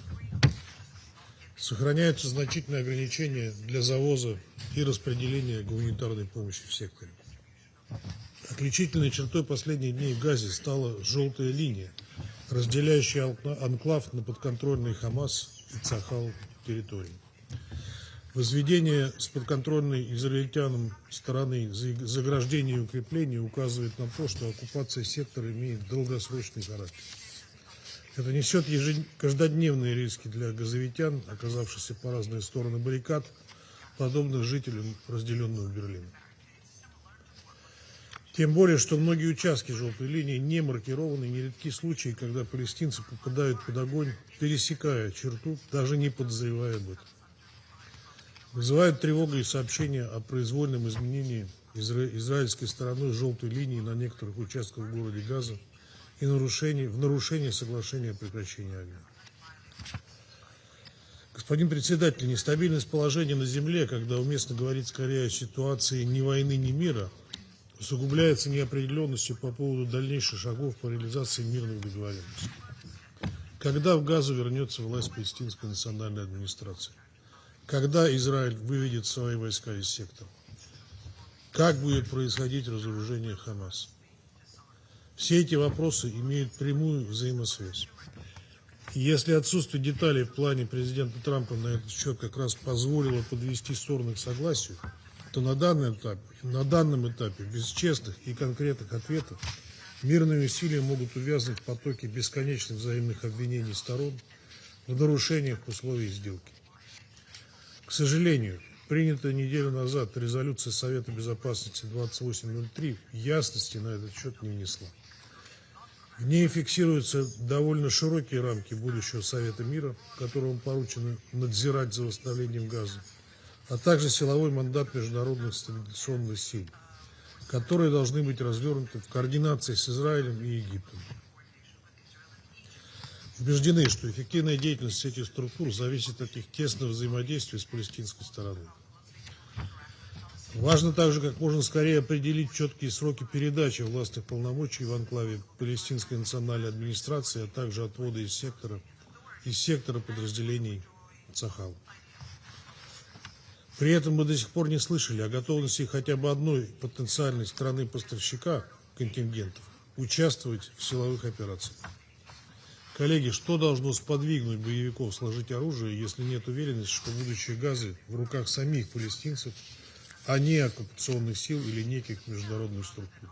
Сохраняются значительные ограничения для завоза и распределения гуманитарной помощи в секторе. Отличительной чертой последних дней в Газе стала желтая линия, разделяющая анклав на подконтрольный Хамас и Цахал территории. Возведение с подконтрольной израильтянам стороны заграждения и укрепления указывает на то, что оккупация сектора имеет долгосрочный характер. Это несет каждодневные риски для газовитян, оказавшихся по разные стороны баррикад, подобно жителям разделенного Берлина. Тем более, что многие участки желтой линии не маркированы, нередки случаи, когда палестинцы попадают под огонь, пересекая черту, даже не подозревая об этом. Вызывают тревогу и сообщения о произвольном изменении израильской стороной желтой линии на некоторых участках в городе Газа и в нарушении соглашения о прекращении огня. Господин председатель, нестабильность положения на земле, когда уместно говорить скорее о ситуации ни войны, ни мира, усугубляется неопределенностью по поводу дальнейших шагов по реализации мирных договоренностей. Когда в Газу вернется власть палестинской национальной администрации? Когда Израиль выведет свои войска из сектора? Как будет происходить разоружение Хамас? Все эти вопросы имеют прямую взаимосвязь. И если отсутствие деталей в плане президента Трампа на этот счет как раз позволило подвести стороны к согласию, то на данном этапе без честных и конкретных ответов мирные усилия могут увязнуть в потоке бесконечных взаимных обвинений сторон в нарушениях условий сделки. К сожалению, принятая неделю назад резолюция Совета Безопасности 2803 ясности на этот счет не внесла. В ней фиксируются довольно широкие рамки будущего Совета мира, которому поручено надзирать за восстановлением Газа, а также силовой мандат международных стабилизационных сил, которые должны быть развернуты в координации с Израилем и Египтом. Убеждены, что эффективная деятельность этих структур зависит от их тесного взаимодействия с палестинской стороной. Важно также как можно скорее определить четкие сроки передачи властных полномочий в анклаве палестинской национальной администрации, а также отвода из сектора подразделений Цахал. При этом мы до сих пор не слышали о готовности хотя бы одной потенциальной страны-поставщика контингентов участвовать в силовых операциях. Коллеги, что должно сподвигнуть боевиков сложить оружие, если нет уверенности, что будущее Газы в руках самих палестинцев, а не оккупационных сил или неких международных структур?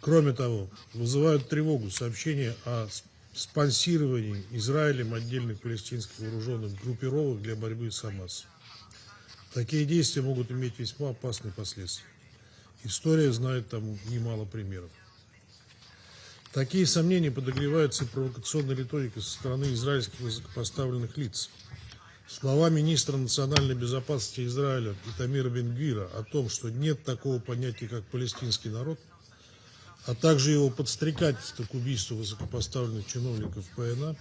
Кроме того, вызывают тревогу сообщения о спонсировании Израилем отдельных палестинских вооруженных группировок для борьбы с Хамас. Такие действия могут иметь весьма опасные последствия. История знает тому немало примеров. Такие сомнения подогреваются провокационной риторикой со стороны израильских высокопоставленных лиц. Слова министра национальной безопасности Израиля Итамира Бен-Гвира о том, что нет такого понятия, как палестинский народ, а также его подстрекательство к убийству высокопоставленных чиновников ПНА,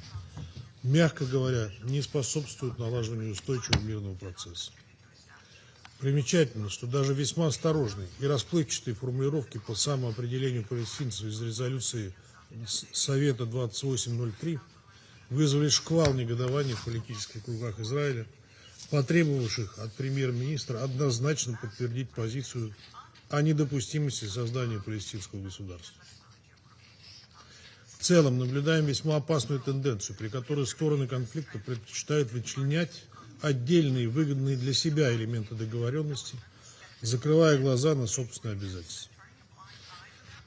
мягко говоря, не способствуют налаживанию устойчивого мирного процесса. Примечательно, что даже весьма осторожные и расплывчатые формулировки по самоопределению палестинцев из резолюции Совета 2803 вызвали шквал негодования в политических кругах Израиля, потребовавших от премьер-министра однозначно подтвердить позицию о недопустимости создания палестинского государства. В целом наблюдаем весьма опасную тенденцию, при которой стороны конфликта предпочитают вычленять отдельные выгодные для себя элементы договоренности, закрывая глаза на собственные обязательства.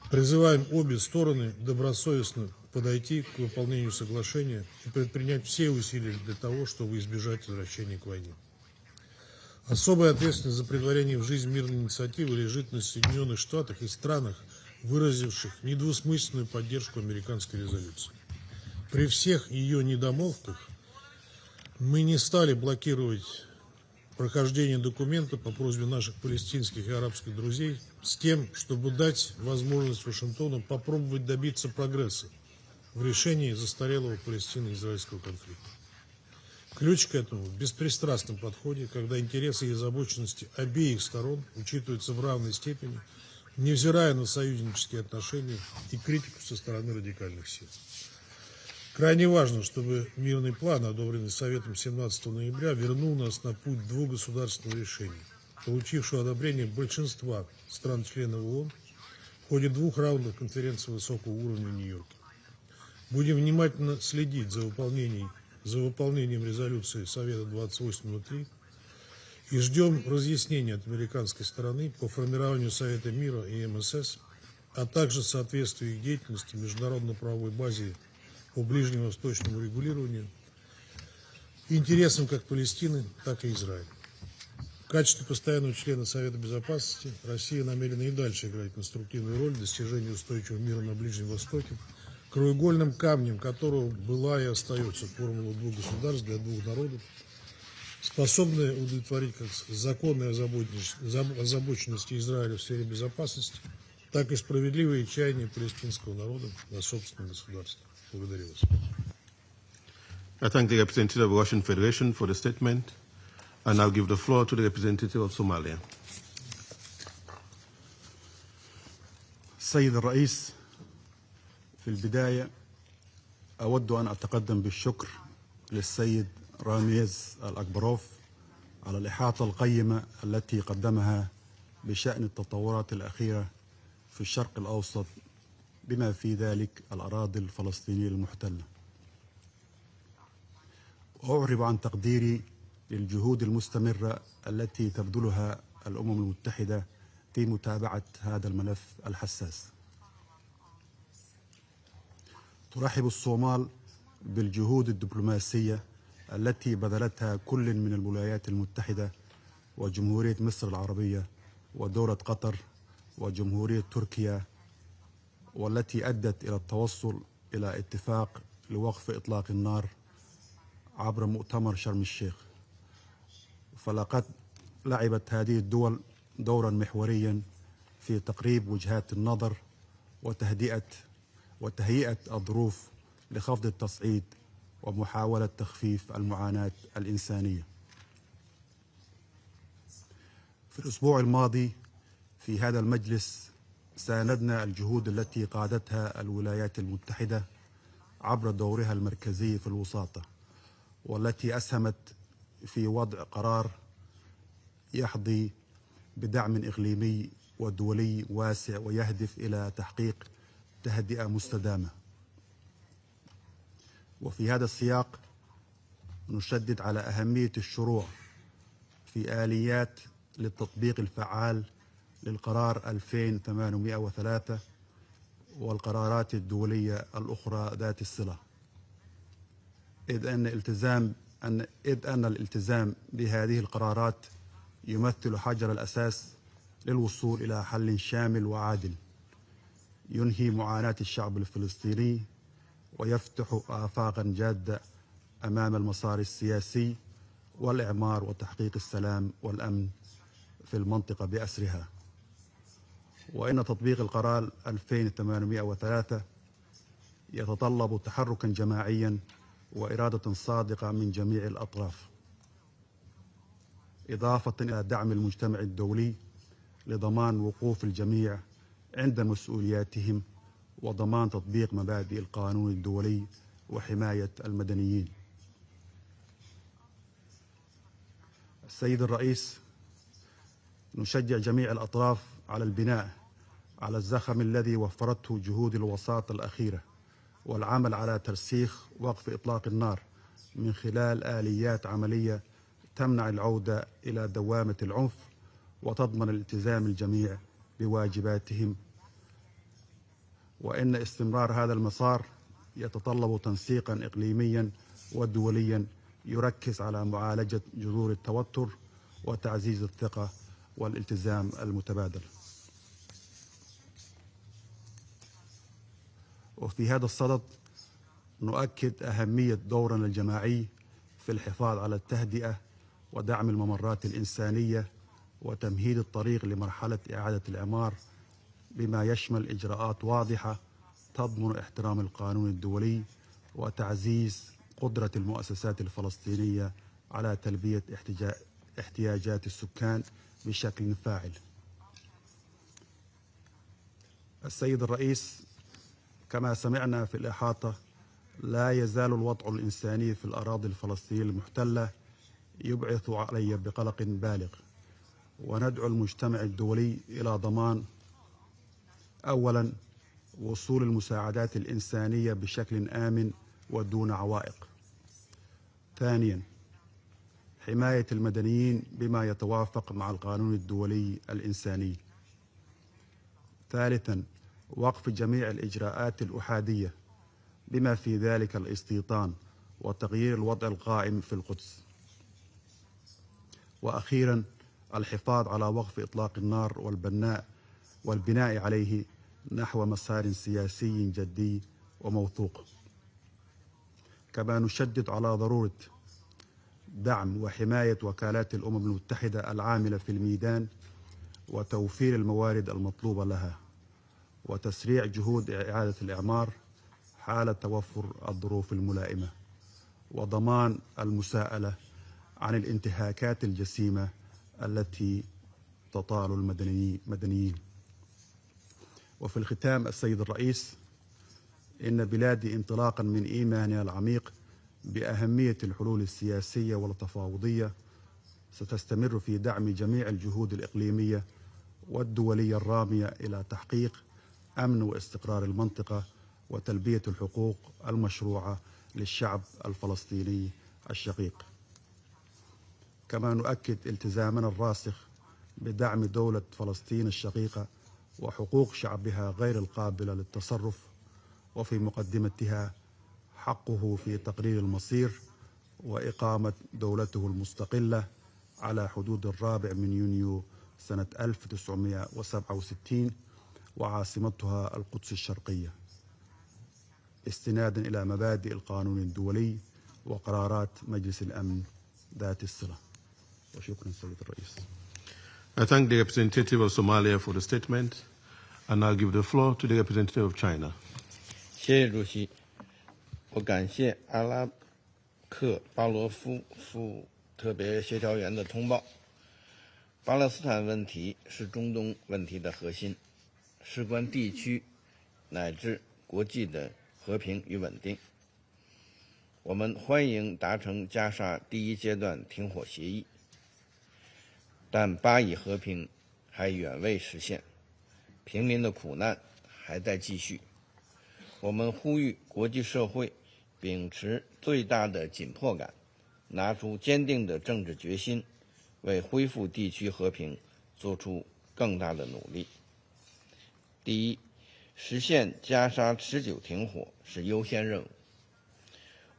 Призываем обе стороны добросовестно подойти к выполнению соглашения и предпринять все усилия для того, чтобы избежать возвращения к войне. Особая ответственность за претворение в жизнь мирной инициативы лежит на Соединенных Штатах и странах, выразивших недвусмысленную поддержку американской резолюции. При всех ее недомолвках мы не стали блокировать прохождение документа по просьбе наших палестинских и арабских друзей с тем, чтобы дать возможность Вашингтону попробовать добиться прогресса в решении застарелого палестино-израильского конфликта. Ключ к этому в беспристрастном подходе, когда интересы и озабоченности обеих сторон учитываются в равной степени, невзирая на союзнические отношения и критику со стороны радикальных сил. Крайне важно, чтобы мирный план, одобренный Советом 17 ноября, вернул нас на путь двугосударственного решения, получившего одобрение большинства стран-членов ООН в ходе 2 раундов конференции высокого уровня в Нью-Йорке. Будем внимательно следить за выполнением резолюции Совета 2803 и ждем разъяснения от американской стороны по формированию Совета мира и МСС, а также соответствию их деятельности международно-правовой базе по ближневосточному регулированию интересам как Палестины, так и Израиля. В качестве постоянного члена Совета Безопасности Россия намерена и дальше играть конструктивную роль в достижении устойчивого мира на Ближнем Востоке, краеугольным камнем которого была и остается формула 2 государств для 2 народов, способная удовлетворить как законные озабоченности Израиля в сфере безопасности, так и справедливые чаяния палестинского народа на собственном государстве. Благодарю вас. I thank the representative of the Russian Federation for the statement, and I'll give the floor to the representative of Somalia. السيد الرئيس، في البداية أود أن أتقدم بالشكر للسيد راميز الأكبروف على الإحاطة القيمة التي قدمها بشأن التطورات الأخيرة في الشرق الأوسط بما في ذلك الأراضي الفلسطينية المحتلة. وأعرب عن تقديري للجهود المستمرة التي تبذلها الأمم المتحدة في متابعة هذا الملف الحساس. ترحب الصومال بالجهود الدبلوماسية التي بذلتها كل من الولايات المتحدة وجمهورية مصر العربية ودولة قطر وجمهورية تركيا، والتي أدت إلى التوصل إلى اتفاق لوقف إطلاق النار عبر مؤتمر شرم الشيخ. فلقد لعبت هذه الدول دورا محوريا في تقريب وجهات النظر وتهيئة الظروف لخفض التصعيد ومحاولة تخفيف المعاناة الإنسانية. في الأسبوع الماضي في هذا المجلس ساندنا الجهود التي قادتها الولايات المتحدة عبر دورها المركزي في الوساطة، والتي أسهمت في وضع قرار يحظي بدعم إقليمي ودولي واسع ويهدف إلى تحقيق تهدئة مستدامة. وفي هذا السياق نشدد على أهمية الشروع في آليات للتطبيق الفعال للقرار 2803 والقرارات الدولية الأخرى ذات الصلة، إذ أن الالتزام بهذه القرارات يمثل حجر الأساس للوصول إلى حل شامل وعادل ينهي معاناة الشعب الفلسطيني ويفتح آفاقا جادة أمام المسار السياسي والإعمار وتحقيق السلام والأمن في المنطقة بأسرها. وإن تطبيق القرار 2803 يتطلب تحركا جماعيا وإرادة صادقة من جميع الأطراف، إضافة إلى دعم المجتمع الدولي لضمان وقوف الجميع عند مسؤولياتهم وضمان تطبيق مبادئ القانون الدولي وحماية المدنيين. السيد الرئيس، نشجع جميع الأطراف على البناء على الزخم الذي وفرته جهود الوساطة الأخيرة والعمل على ترسيخ وقف إطلاق النار من خلال آليات عملية تمنع العودة إلى دوامة العنف وتضمن الالتزام الجميع بواجباتهم. وإن استمرار هذا المسار يتطلب تنسيقا إقليميا ودوليا يركز على معالجة جذور التوتر وتعزيز الثقة والالتزام المتبادل. وفي هذا الصدد نؤكد أهمية دورنا الجماعي في الحفاظ على التهدئة ودعم الممرات الإنسانية وتمهيد الطريق لمرحلة إعادة الإعمار بما يشمل إجراءات واضحة تضمن احترام القانون الدولي وتعزيز قدرة المؤسسات الفلسطينية على تلبية احتياجات السكان بشكل فاعل. السيد الرئيس، كما سمعنا في الإحاطة، لا يزال الوضع الإنساني في الأراضي الفلسطينية المحتلة يبعث علي بقلق بالغ، وندعو المجتمع الدولي إلى ضمان أولا وصول المساعدات الإنسانية بشكل آمن ودون عوائق. ثانيا حماية المدنيين بما يتوافق مع القانون الدولي الإنساني. ثالثا وقف جميع الإجراءات الأحادية بما في ذلك الاستيطان وتغيير الوضع القائم في القدس. وأخيرا الحفاظ على وقف إطلاق النار والبناء عليه نحو مسار سياسي جدي وموثوق. كما نشدد على ضرورة دعم وحماية وكالات الأمم المتحدة العاملة في الميدان وتوفير الموارد المطلوبة لها، وتسريع جهود إعادة الإعمار حال توفر الظروف الملائمة، وضمان المساءلة عن الانتهاكات الجسيمة التي تطال المدنيين. وفي الختام السيد الرئيس، إن بلادي انطلاقا من إيمانها العميق بأهمية الحلول السياسية والتفاوضية ستستمر في دعم جميع الجهود الإقليمية والدولية الرامية إلى تحقيق أمن واستقرار المنطقة وتلبية الحقوق المشروعة للشعب الفلسطيني الشقيق. كما نؤكد التزامنا الراسخ بدعم دولة فلسطين الشقيقة وحقوق شعبها غير القابلة للتصرف، وفي مقدمتها حقه في تقرير المصير وإقامة دولته المستقلة على حدود 4 يونيو سنة 1967 وعاصمتها القدس الشرقية، استنادا إلى مبادئ القانون الدولي وقرارات مجلس الأمن ذات الصلة. وشكرا سيد الرئيس. I thank the representative of Somalia for the statement, and I'll give the floor to the representative of China. 谢谢主席，我感谢阿拉克巴罗夫副特别协调员的通报。巴勒斯坦问题是中东问题的核心，事关地区乃至国际的和平与稳定。我们欢迎达成加沙第一阶段停火协议，但巴以和平还远未实现，平民的苦难还在继续。我们呼吁国际社会秉持最大的紧迫感，拿出坚定的政治决心，为恢复地区和平做出更大的努力。第一，实现加沙持久停火是优先任务。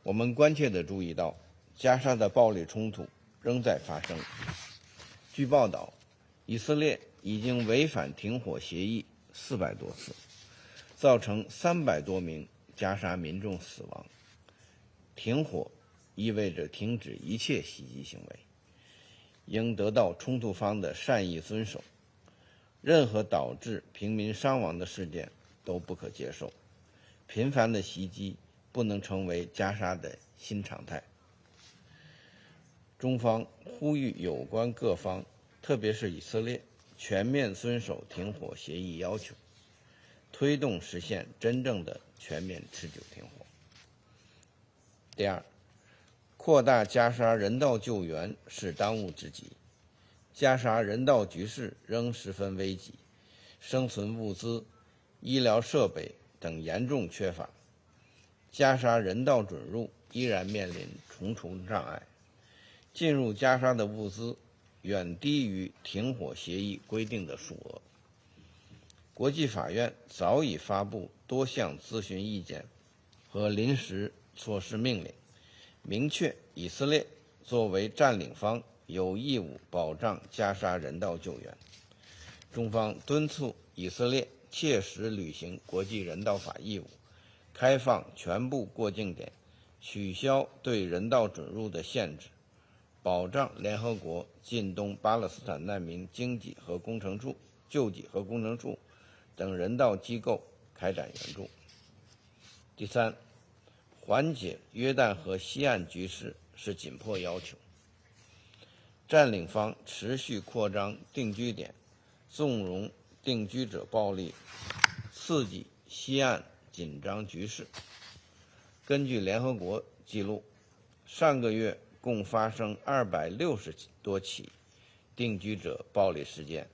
我们关切地注意到，加沙的暴力冲突仍在发生。据报道，以色列已经违反停火协议400多次，造成300多名加沙民众死亡。停火意味着停止一切袭击行为，应得到冲突方的善意遵守。任何导致平民伤亡的事件都不可接受，频繁的袭击不能成为加沙的新常态。中方呼吁有关各方，特别是以色列，全面遵守停火协议要求，推动实现真正的全面持久停火。第二，扩大加沙人道救援是当务之急。加沙人道局势仍十分危急，生存物资、医疗设备等严重缺乏，加沙人道准入依然面临重重障碍。进入加沙的物资远低于停火协议规定的数额。国际法院早已发布多项咨询意见和临时措施命令，明确以色列作为占领方有义务保障加沙人道救援。中方敦促以色列切实履行国际人道法义务，开放全部过境点，取消对人道准入的限制，保障联合国近东巴勒斯坦难民经济和工程处、救济和工程处等人道机构开展援助。第三，缓解约旦河西岸局势是紧迫要求。占领方持续扩张定居点，纵容定居者暴力，刺激西岸紧张局势。根据联合国记录，上个月共发生260多起定居者暴力事件，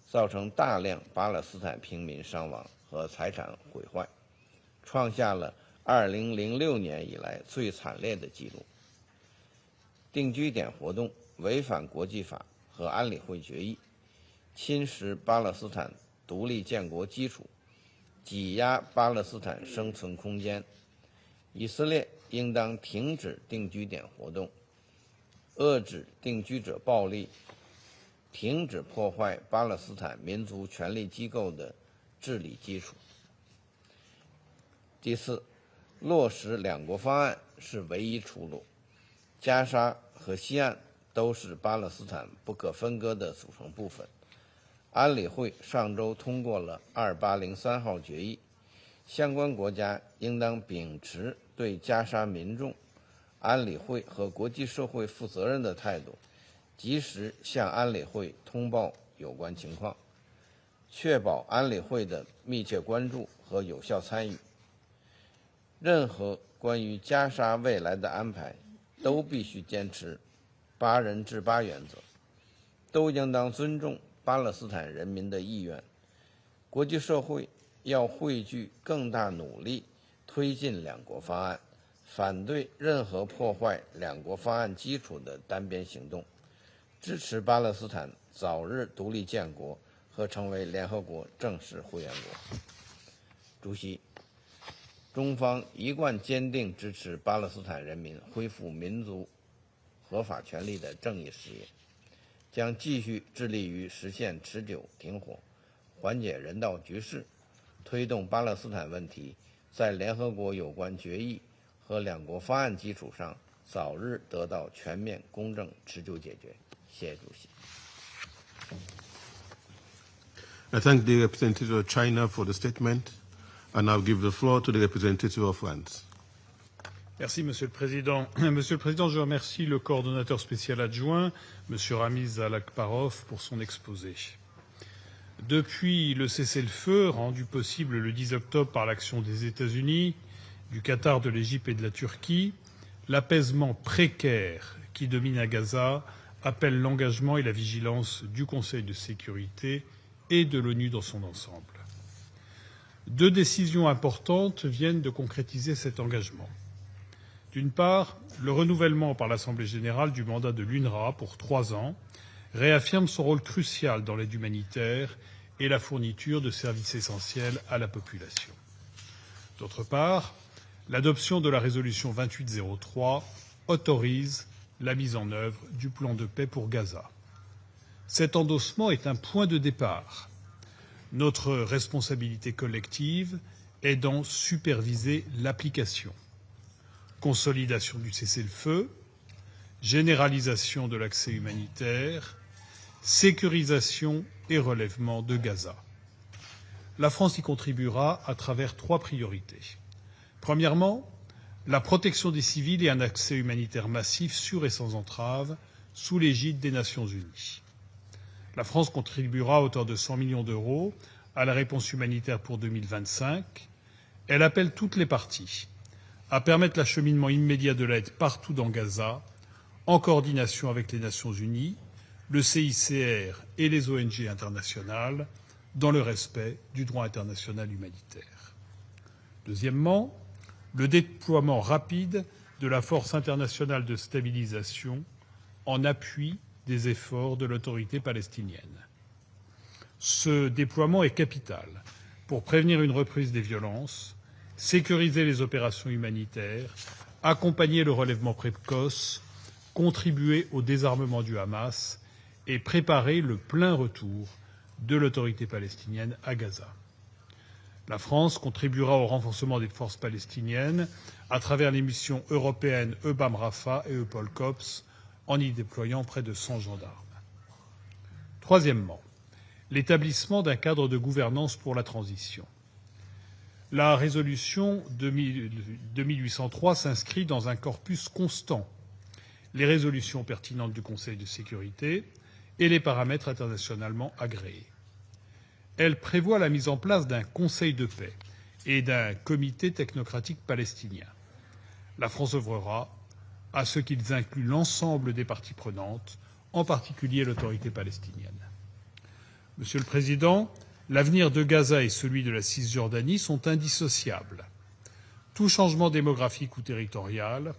造成大量巴勒斯坦平民伤亡和财产毁坏，创下了2006年以来最惨烈的记录。定居点活动违反国际法和安理会决议，侵蚀巴勒斯坦独立建国基础，挤压巴勒斯坦生存空间。以色列应当停止定居点活动，遏制定居者暴力，停止破坏巴勒斯坦民族权力机构的治理基础。第四，落实两国方案是唯一出路。加沙和西岸都是巴勒斯坦不可分割的组成部分。安理会上周通过了2803号决议，相关国家应当秉持对加沙民众、安理会和国际社会负责任的态度，及时向安理会通报有关情况，确保安理会的密切关注和有效参与。任何关于加沙未来的安排都必须坚持8人制8原则，都应当尊重巴勒斯坦人民的意愿。国际社会要汇聚更大努力推进两国方案，反对任何破坏两国方案基础的单边行动，支持巴勒斯坦早日独立建国和成为联合国正式会员国。主席，中方一贯坚定支持巴勒斯坦人民恢复民族合法权利的正义事业，将继续致力于实现持久停火，缓解人道局势，推动巴勒斯坦问题在联合国有关决议和两国方案基础上早日得到全面、公正、持久解决。谢谢主席。I thank the representative of China for the statement, and I'll give the floor to the representative of France. Merci, Monsieur le Président. Monsieur le Président, je remercie le coordonnateur spécial adjoint, Monsieur Ramiz Alakbarov, pour son exposé. Depuis le cessez-le-feu, rendu possible le 10 octobre par l'action des États-Unis, du Qatar, de l'Égypte et de la Turquie, l'apaisement précaire qui domine à Gaza appelle l'engagement et la vigilance du Conseil de sécurité et de l'ONU dans son ensemble. 2 décisions importantes viennent de concrétiser cet engagement. D'une part, le renouvellement par l'Assemblée générale du mandat de l'UNRWA pour 3 ans réaffirme son rôle crucial dans l'aide humanitaire et la fourniture de services essentiels à la population. D'autre part, l'adoption de la résolution 2803 autorise la mise en œuvre du plan de paix pour Gaza. Cet endossement est un point de départ. Notre responsabilité collective est d'en superviser l'application. Consolidation du cessez-le-feu, généralisation de l'accès humanitaire, sécurisation et relèvement de Gaza. La France y contribuera à travers 3 priorités. Premièrement, la protection des civils et un accès humanitaire massif, sûr et sans entrave, sous l'égide des Nations unies. La France contribuera à hauteur de 100 millions d'euros à la réponse humanitaire pour 2025. Elle appelle toutes les parties à permettre l'acheminement immédiat de l'aide partout dans Gaza, en coordination avec les Nations unies, le CICR et les ONG internationales, dans le respect du droit international humanitaire. Deuxièmement, le déploiement rapide de la force internationale de stabilisation en appui des efforts de l'autorité palestinienne. Ce déploiement est capital pour prévenir une reprise des violences, sécuriser les opérations humanitaires, accompagner le relèvement précoce, contribuer au désarmement du Hamas et préparer le plein retour de l'autorité palestinienne à Gaza. La France contribuera au renforcement des forces palestiniennes à travers les missions européennes EUBAM Rafah et EUPOL COPS, en y déployant près de 100 gendarmes. Troisièmement, l'établissement d'un cadre de gouvernance pour la transition. La résolution 2803 s'inscrit dans un corpus constant, les résolutions pertinentes du Conseil de sécurité et les paramètres internationalement agréés. Elle prévoit la mise en place d'un Conseil de paix et d'un comité technocratique palestinien. La France œuvrera à ce qu'ils incluent l'ensemble des parties prenantes, en particulier l'autorité palestinienne. Monsieur le Président, l'avenir de Gaza et celui de la Cisjordanie sont indissociables. Tout changement démographique ou territorial,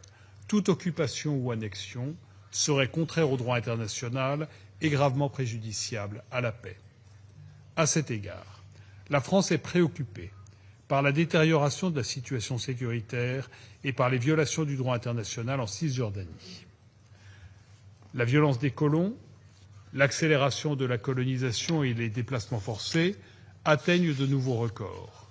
toute occupation ou annexion serait contraire au droit international et gravement préjudiciable à la paix. À cet égard, la France est préoccupée par la détérioration de la situation sécuritaire et par les violations du droit international en Cisjordanie. La violence des colons, l'accélération de la colonisation et les déplacements forcés atteignent de nouveaux records.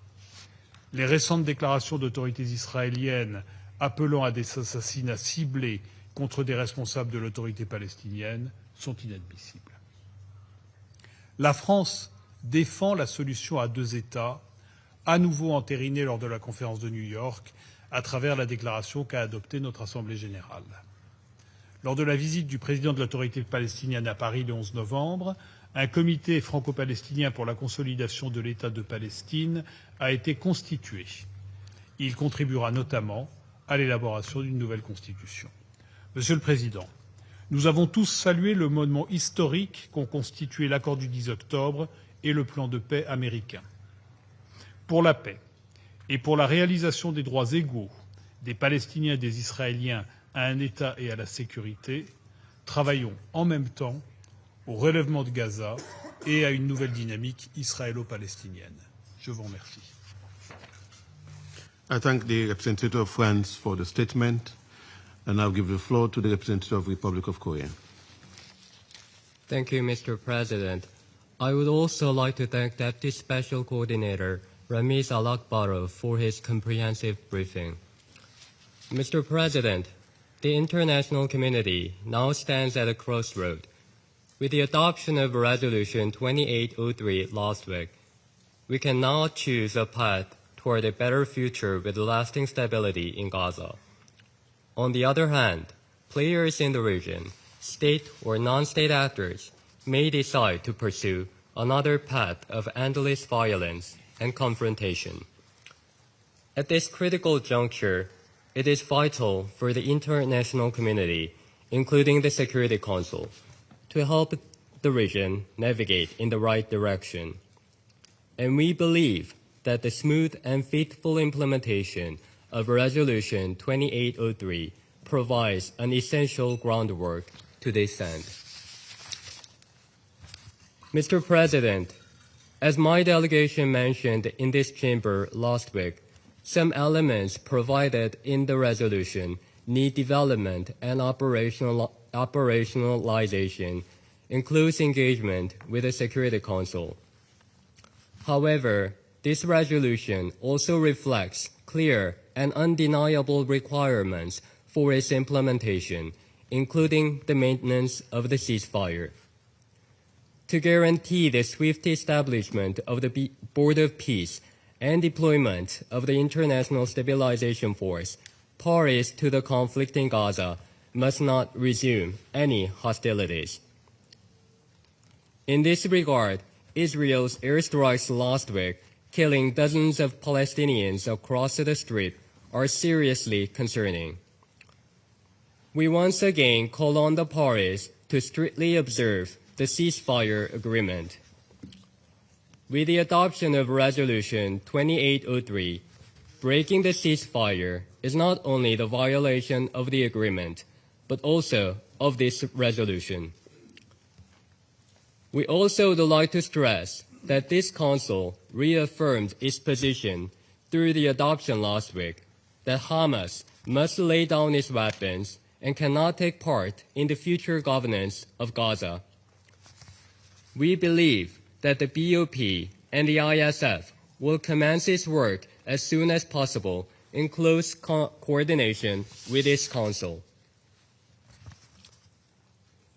Les récentes déclarations d'autorités israéliennes appelant à des assassinats ciblés contre des responsables de l'autorité palestinienne sont inadmissibles. La France défend la solution à deux États, à nouveau entérinée lors de la conférence de New York, à travers la déclaration qu'a adoptée notre Assemblée générale. Lors de la visite du président de l'autorité palestinienne à Paris le 11 novembre, un comité franco-palestinien pour la consolidation de l'État de Palestine a été constitué. Il contribuera notamment à l'élaboration d'une nouvelle constitution. Monsieur le Président, nous avons tous salué le moment historique qu'ont constitué l'accord du 10 octobre et le plan de paix américain. Pour la paix et pour la réalisation des droits égaux des Palestiniens et des Israéliens à un État et à la sécurité, travaillons en même temps au relèvement de Gaza et à une nouvelle dynamique israélo-palestinienne. Je vous remercie. I thank the representative of France for the statement, and I'll give the floor to the representative of the Republic of Korea. Thank you, Mr. President. I would also like to thank Deputy Special Coordinator Ramiz Alakbarov for his comprehensive briefing. Mr. President, the international community now stands at a crossroad. With the adoption of Resolution 2803 last week, we can now choose a path toward a better future with lasting stability in Gaza. On the other hand, players in the region, state or non-state actors, may decide to pursue another path of endless violence and confrontation. At this critical juncture, it is vital for the international community, including the Security Council, to help the region navigate in the right direction. And we believe that the smooth and faithful implementation of Resolution 2803 provides an essential groundwork to this end. Mr. President, as my delegation mentioned in this chamber last week, some elements provided in the resolution need development and operationalization, includes engagement with the Security Council. However, this resolution also reflects clear and undeniable requirements for its implementation, including the maintenance of the ceasefire. To guarantee the swift establishment of the Board of Peace and deployment of the International Stabilization Force, parties to the conflict in Gaza must not resume any hostilities. In this regard, Israel's airstrikes last week, killing dozens of Palestinians across the Strip, are seriously concerning. We once again call on the parties to strictly observe the ceasefire agreement. With the adoption of Resolution 2803, breaking the ceasefire is not only the violation of the agreement, but also of this resolution. We also would like to stress that this Council reaffirmed its position through the adoption last week that Hamas must lay down its weapons and cannot take part in the future governance of Gaza. We believe that the BOP and the ISF will commence its work as soon as possible in close coordination with this Council.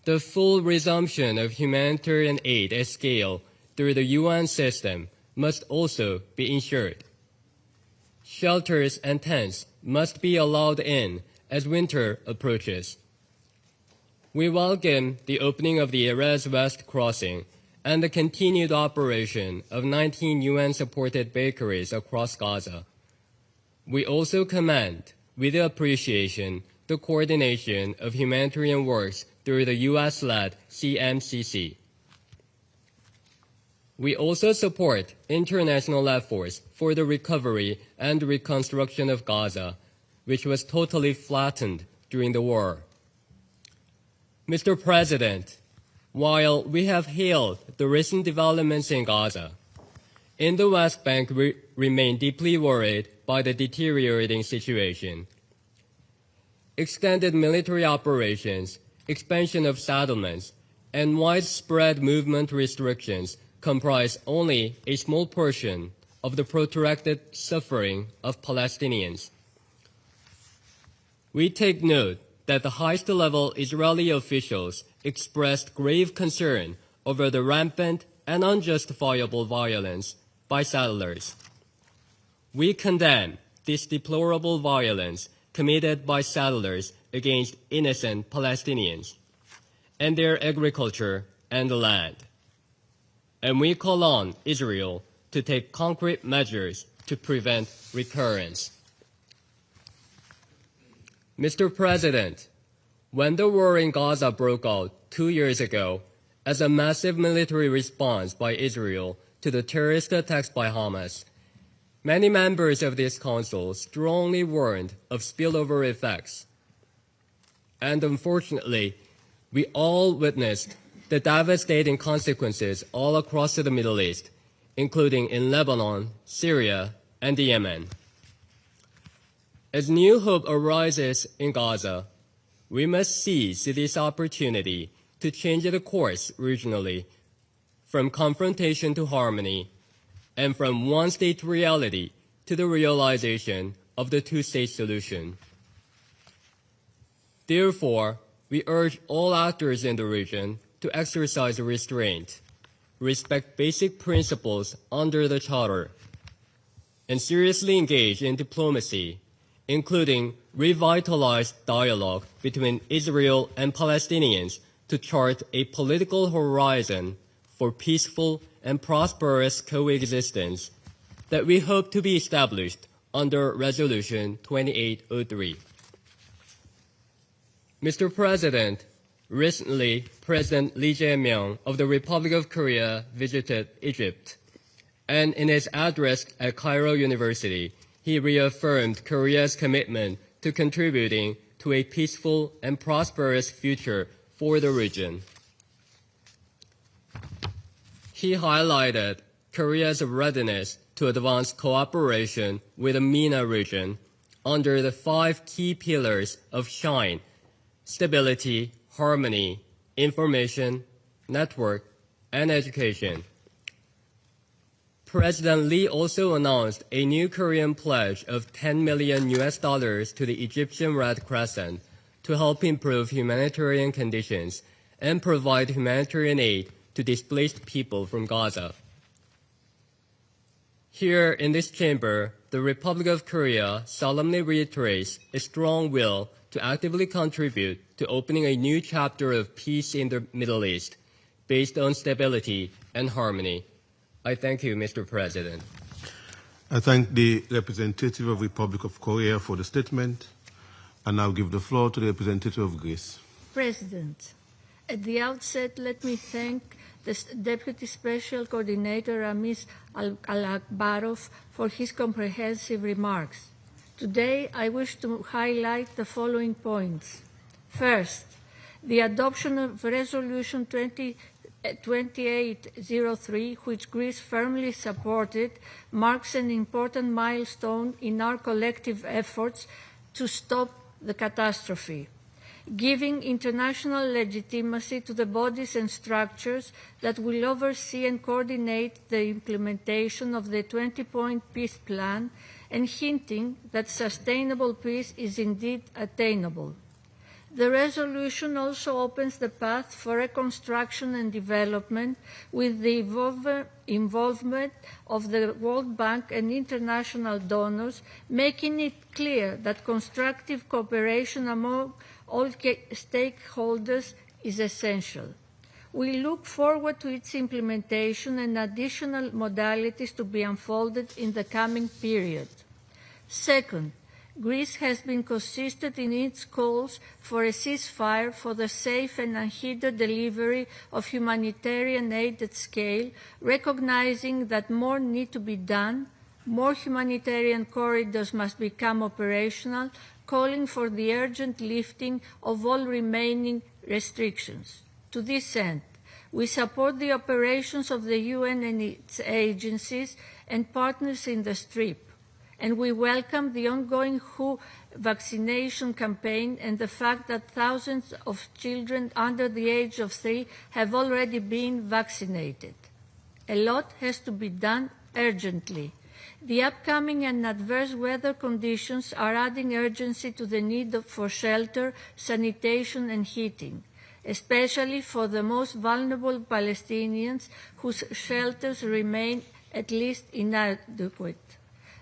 The full resumption of humanitarian aid at scale through the UN system must also be ensured. shelters and tents must be allowed in as winter approaches. We welcome the opening of the Erez West Crossing and the continued operation of 19 UN-supported bakeries across Gaza. We also commend, with appreciation, the coordination of humanitarian works through the U.S.-led CMCC. We also support international efforts for the recovery and reconstruction of Gaza, which was totally flattened during the war. Mr. President, while we have hailed the recent developments in Gaza, in the West Bank we remain deeply worried by the deteriorating situation. Extended military operations, expansion of settlements, and widespread movement restrictions comprise only a small portion of the protracted suffering of Palestinians. We take note that the highest-level Israeli officials expressed grave concern over the rampant and unjustifiable violence by settlers. We condemn this deplorable violence committed by settlers against innocent Palestinians and their agriculture and land. And we call on Israel to take concrete measures to prevent recurrence. Mr. President, when the war in Gaza broke out 2 years ago as a massive military response by Israel to the terrorist attacks by Hamas, many members of this council strongly warned of spillover effects. And unfortunately, we all witnessed the devastating consequences all across the Middle East, including in Lebanon, Syria, and Yemen. As new hope arises in Gaza, we must seize this opportunity to change the course regionally from confrontation to harmony and from one-state reality to the realization of the two-state solution. Therefore, we urge all actors in the region to exercise restraint, respect basic principles under the Charter, and seriously engage in diplomacy, including revitalized dialogue between Israel and Palestinians to chart a political horizon for peaceful and prosperous coexistence that we hope to be established under Resolution 2803. Mr. President, recently President Lee Jae-myung of the Republic of Korea visited Egypt, and in his address at Cairo University, he reaffirmed Korea's commitment to contributing to a peaceful and prosperous future for the region. He highlighted Korea's readiness to advance cooperation with the MENA region under the 5 key pillars of SHINE: stability, harmony, information, network, and education. President Lee also announced a new Korean pledge of $10 million to the Egyptian Red Crescent to help improve humanitarian conditions and provide humanitarian aid to displaced people from Gaza. Here in this chamber, the Republic of Korea solemnly reiterates a strong will to actively contribute to opening a new chapter of peace in the Middle East based on stability and harmony. I thank you, Mr. President. I thank the representative of the Republic of Korea for the statement, and now give the floor to the representative of Greece. President, at the outset, let me thank the Deputy Special Coordinator Ramis Alakbarov for his comprehensive remarks. Today, I wish to highlight the following points. First, the adoption of Resolution 2803, which Greece firmly supported, marks an important milestone in our collective efforts to stop the catastrophe, giving international legitimacy to the bodies and structures that will oversee and coordinate the implementation of the 20-point peace plan, and hinting that sustainable peace is indeed attainable. The resolution also opens the path for reconstruction and development with the involvement of the World Bank and international donors, making it clear that constructive cooperation among all stakeholders is essential. We look forward to its implementation and additional modalities to be unfolded in the coming period. Second, Greece has been consistent in its calls for a ceasefire for the safe and unhindered delivery of humanitarian aid at scale, recognizing that more needs to be done, more humanitarian corridors must become operational, calling for the urgent lifting of all remaining restrictions. To this end, we support the operations of the UN and its agencies and partners in the Strip, and we welcome the ongoing WHO vaccination campaign and the fact that thousands of children under the age of 3 have already been vaccinated. A lot has to be done urgently. The upcoming and adverse weather conditions are adding urgency to the need for shelter, sanitation, and heating, especially for the most vulnerable Palestinians whose shelters remain at least inadequate.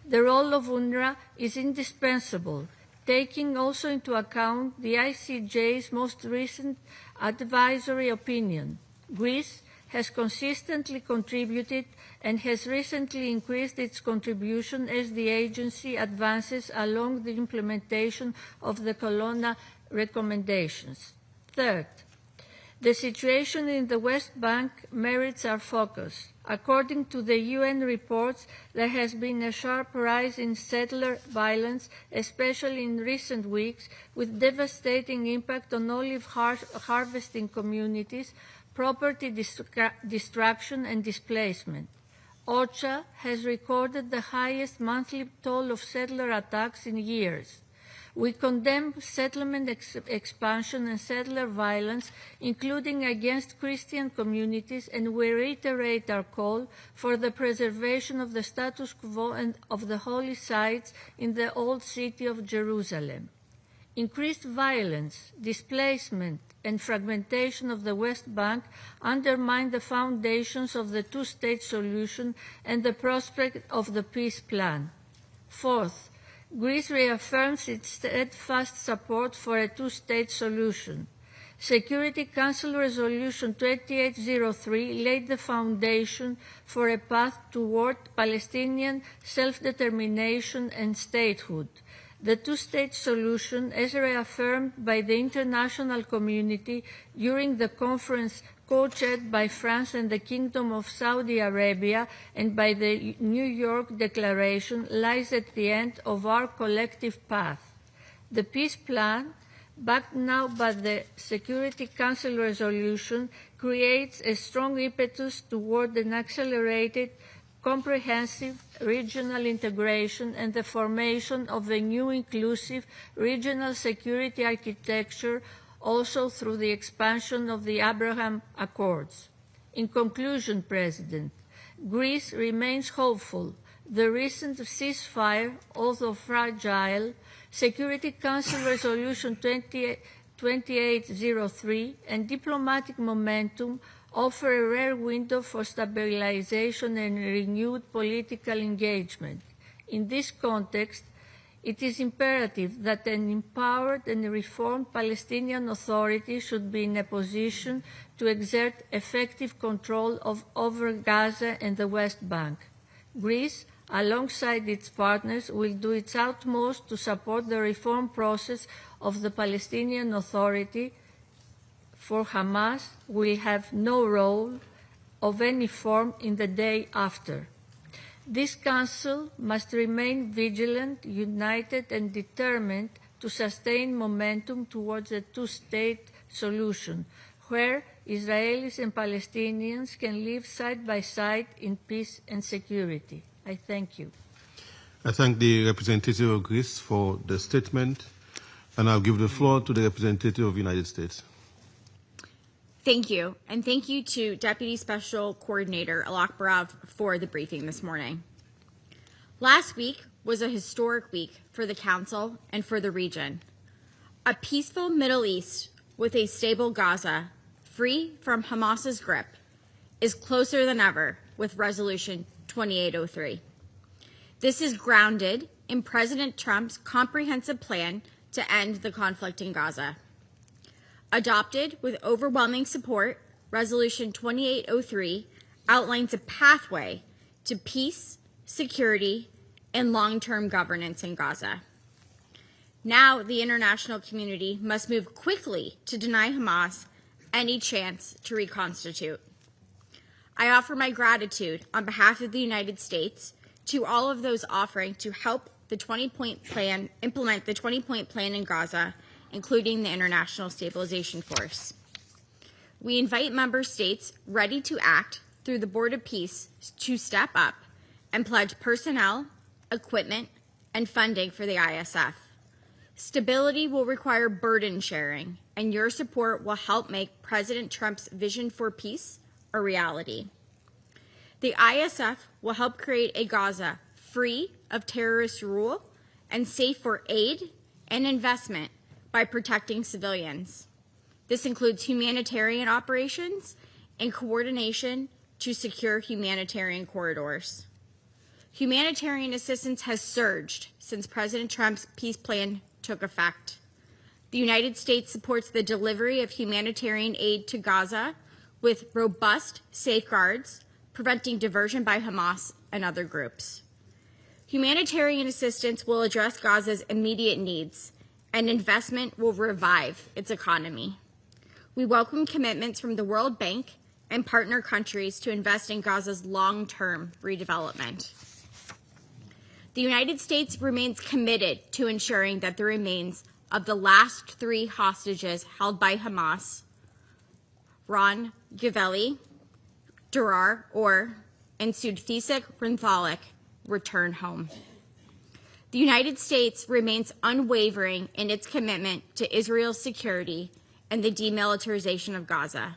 The role of UNRWA is indispensable, taking also into account the ICJ's most recent advisory opinion. Greece has consistently contributed and has recently increased its contribution as the agency advances along the implementation of the Kelowna recommendations. Third, the situation in the West Bank merits our focus. According to the UN reports, there has been a sharp rise in settler violence, especially in recent weeks, with devastating impact on olive harvesting communities, property destruction and displacement. OCHA has recorded the highest monthly toll of settler attacks in years. We condemn settlement expansion and settler violence, including against Christian communities, and we reiterate our call for the preservation of the status quo and of the holy sites in the old city of Jerusalem. Increased violence, displacement, and fragmentation of the West Bank undermine the foundations of the two-state solution and the prospect of the peace plan. Fourth, Greece reaffirms its steadfast support for a two-state solution. Security Council Resolution 2803 laid the foundation for a path toward Palestinian self-determination and statehood. The two-state solution, as reaffirmed by the international community during the conference co-chaired by France and the Kingdom of Saudi Arabia and by the New York Declaration, lies at the end of our collective path. The peace plan, backed now by the Security Council resolution, creates a strong impetus toward an accelerated, comprehensive regional integration and the formation of a new inclusive regional security architecture, also through the expansion of the Abraham Accords. In conclusion, President, Greece remains hopeful. The recent ceasefire, although fragile, Security Council Resolution 2803 and diplomatic momentum offer a rare window for stabilization and renewed political engagement. In this context, it is imperative that an empowered and reformed Palestinian Authority should be in a position to exert effective control over Gaza and the West Bank. Greece, alongside its partners, will do its utmost to support the reform process of the Palestinian Authority, for Hamas will have no role of any form in the day after. This Council must remain vigilant, united, and determined to sustain momentum towards a two-state solution, where Israelis and Palestinians can live side by side in peace and security. I thank you. I thank the representative of Greece for the statement, and I'll give the floor to the representative of the United States. Thank you, and thank you to Deputy Special Coordinator Alakbarov for the briefing this morning. Last week was a historic week for the Council and for the region. A peaceful Middle East with a stable Gaza, free from Hamas's grip, is closer than ever with Resolution 2803. This is grounded in President Trump's comprehensive plan to end the conflict in Gaza. Adopted with overwhelming support, Resolution 2803 outlines a pathway to peace, security, and long-term governance in Gaza. Now the international community must move quickly to deny Hamas any chance to reconstitute. I offer my gratitude on behalf of the United States to all of those offering to help the 20-point plan, implement the 20-point plan in Gaza, including the International Stabilization Force. We invite member states ready to act through the Board of Peace to step up and pledge personnel, equipment, and funding for the ISF. Stability will require burden sharing, and your support will help make President Trump's vision for peace a reality. The ISF will help create a Gaza free of terrorist rule and safe for aid and investment by protecting civilians. This includes humanitarian operations and coordination to secure humanitarian corridors. Humanitarian assistance has surged since President Trump's peace plan took effect. The United States supports the delivery of humanitarian aid to Gaza with robust safeguards, preventing diversion by Hamas and other groups. Humanitarian assistance will address Gaza's immediate needs, and investment will revive its economy. We welcome commitments from the World Bank and partner countries to invest in Gaza's long-term redevelopment. The United States remains committed to ensuring that the remains of the last 3 hostages held by Hamas, Ron Giveli, Durar Or, and Sudfisik Rinthalik, return home. The United States remains unwavering in its commitment to Israel's security and the demilitarization of Gaza.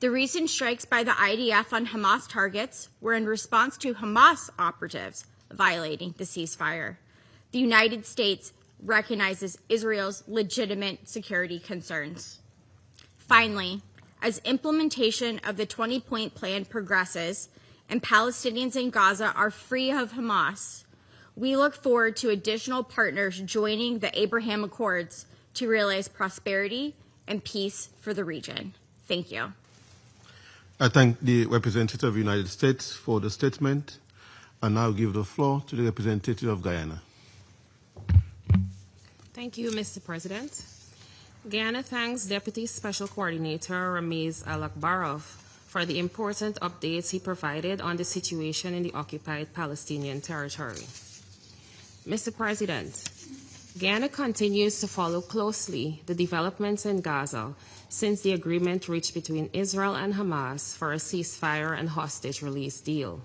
The recent strikes by the IDF on Hamas targets were in response to Hamas operatives violating the ceasefire. The United States recognizes Israel's legitimate security concerns. Finally, as implementation of the 20-point plan progresses and Palestinians in Gaza are free of Hamas, we look forward to additional partners joining the Abraham Accords to realize prosperity and peace for the region. Thank you. I thank the representative of the United States for the statement. I now give the floor to the representative of Guyana. Thank you, Mr. President. Guyana thanks Deputy Special Coordinator Ramiz Alakbarov for the important updates he provided on the situation in the occupied Palestinian territory. Mr. President, Guyana continues to follow closely the developments in Gaza since the agreement reached between Israel and Hamas for a ceasefire and hostage release deal.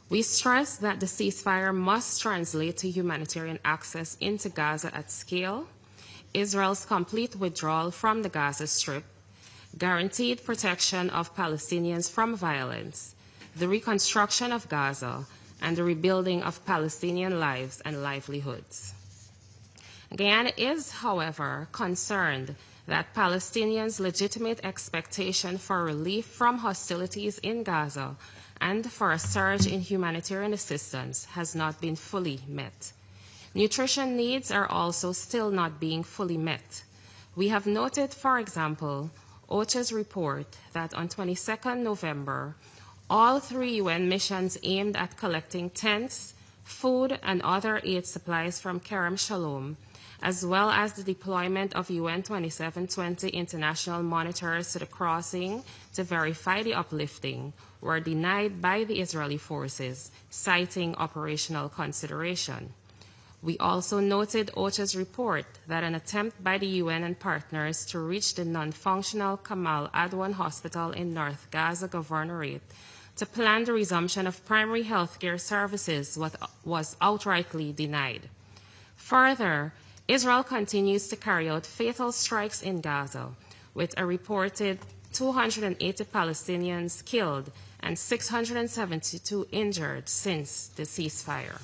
We stress that the ceasefire must translate to humanitarian access into Gaza at scale, Israel's complete withdrawal from the Gaza Strip, guaranteed protection of Palestinians from violence, the reconstruction of Gaza, and the rebuilding of Palestinian lives and livelihoods. Guyana is, however, concerned that Palestinians' legitimate expectation for relief from hostilities in Gaza and for a surge in humanitarian assistance has not been fully met. Nutrition needs are also still not being fully met. We have noted, for example, OCHA's report that on 22nd November, all 3 UN missions aimed at collecting tents, food, and other aid supplies from Kerem Shalom, as well as the deployment of UN 2720 international monitors to the crossing to verify the uplifting, were denied by the Israeli forces, citing operational consideration. We also noted OCHA's report that an attempt by the UN and partners to reach the non-functional Kamal Adwan Hospital in North Gaza Governorate to plan the resumption of primary health care services was outrightly denied. Further, Israel continues to carry out fatal strikes in Gaza, with a reported 280 Palestinians killed and 672 injured since the ceasefire.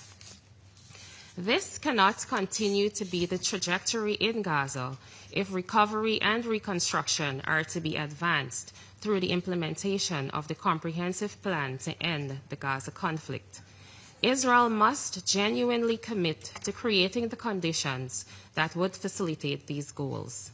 This cannot continue to be the trajectory in Gaza if recovery and reconstruction are to be advanced through the implementation of the comprehensive plan to end the Gaza conflict. Israel must genuinely commit to creating the conditions that would facilitate these goals.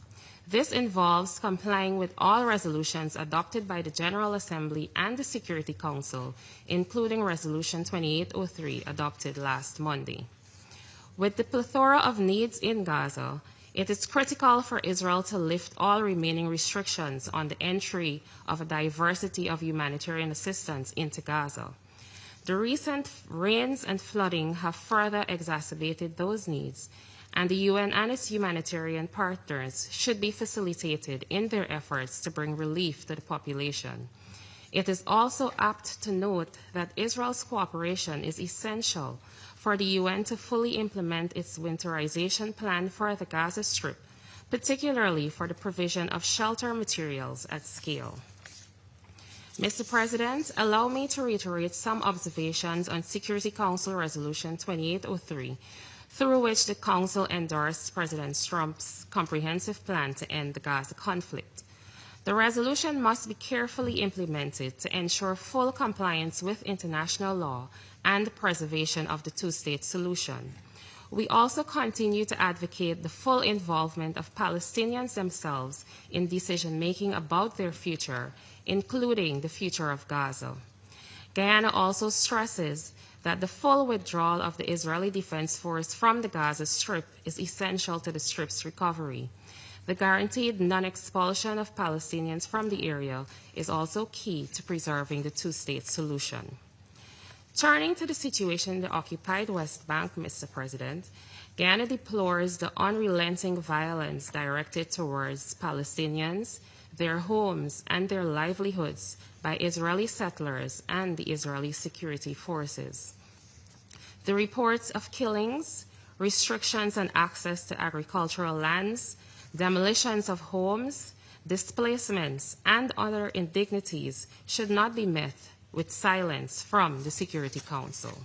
This involves complying with all resolutions adopted by the General Assembly and the Security Council, including Resolution 2803 adopted last Monday. With the plethora of needs in Gaza, it is critical for Israel to lift all remaining restrictions on the entry of a diversity of humanitarian assistance into Gaza. The recent rains and flooding have further exacerbated those needs, and the UN and its humanitarian partners should be facilitated in their efforts to bring relief to the population. It is also apt to note that Israel's cooperation is essential for the UN to fully implement its winterization plan for the Gaza Strip, particularly for the provision of shelter materials at scale. Mr. President, allow me to reiterate some observations on Security Council Resolution 2803, through which the Council endorsed President Trump's comprehensive plan to end the Gaza conflict. The resolution must be carefully implemented to ensure full compliance with international law and the preservation of the two-state solution. We also continue to advocate the full involvement of Palestinians themselves in decision-making about their future, including the future of Gaza. Guyana also stresses that the full withdrawal of the Israeli Defense Force from the Gaza Strip is essential to the Strip's recovery. The guaranteed non-expulsion of Palestinians from the area is also key to preserving the two-state solution. Turning to the situation in the occupied West Bank, Mr. President, Guyana deplores the unrelenting violence directed towards Palestinians, their homes, and their livelihoods by Israeli settlers and the Israeli security forces. The reports of killings, restrictions on access to agricultural lands, demolitions of homes, displacements, and other indignities should not be met with silence from the Security Council.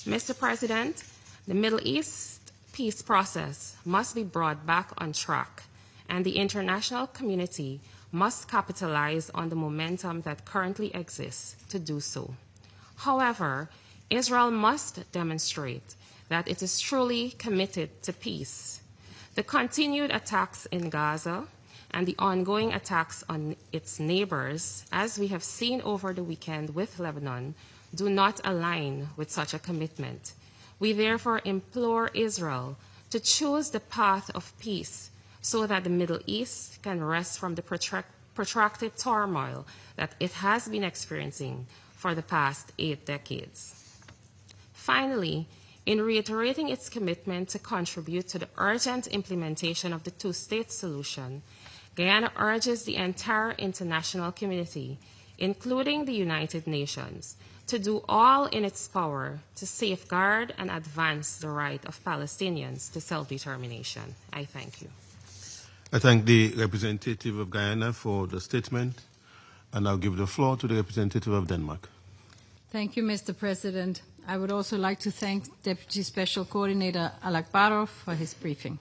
Mr. President, the Middle East peace process must be brought back on track, and the international community must capitalize on the momentum that currently exists to do so. However, Israel must demonstrate that it is truly committed to peace. The continued attacks in Gaza and the ongoing attacks on its neighbors, as we have seen over the weekend with Lebanon, do not align with such a commitment. We therefore implore Israel to choose the path of peace so that the Middle East can rest from the protracted turmoil that it has been experiencing for the past 8 decades. Finally, in reiterating its commitment to contribute to the urgent implementation of the two-state solution, Guyana urges the entire international community, including the United Nations, to do all in its power to safeguard and advance the right of Palestinians to self-determination. I thank you. I thank the representative of Guyana for the statement, and I'll give the floor to the representative of Denmark. Thank you, Mr. President. I would also like to thank Deputy Special Coordinator Alakbarov for his briefing.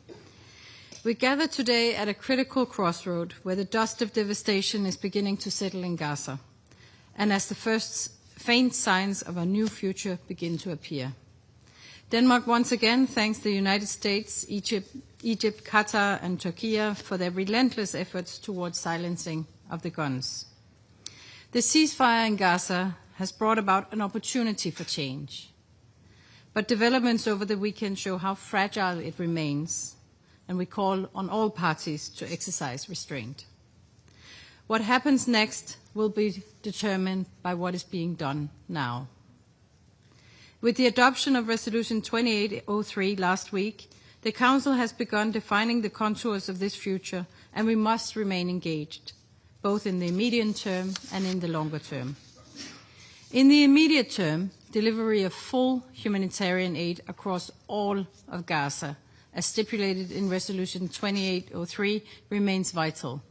We gather today at a critical crossroad where the dust of devastation is beginning to settle in Gaza, and as the first faint signs of a new future begin to appear. Denmark once again thanks the United States, Egypt, Qatar, and Turkey for their relentless efforts towards silencing of the guns. The ceasefire in Gaza has brought about an opportunity for change, but developments over the weekend show how fragile it remains, and we call on all parties to exercise restraint. What happens next will be determined by what is being done now. With the adoption of Resolution 2803 last week, the Council has begun defining the contours of this future, and we must remain engaged, both in the immediate term and in the longer term. In the immediate term, delivery of full humanitarian aid across all of Gaza, as stipulated in Resolution 2803, remains vital.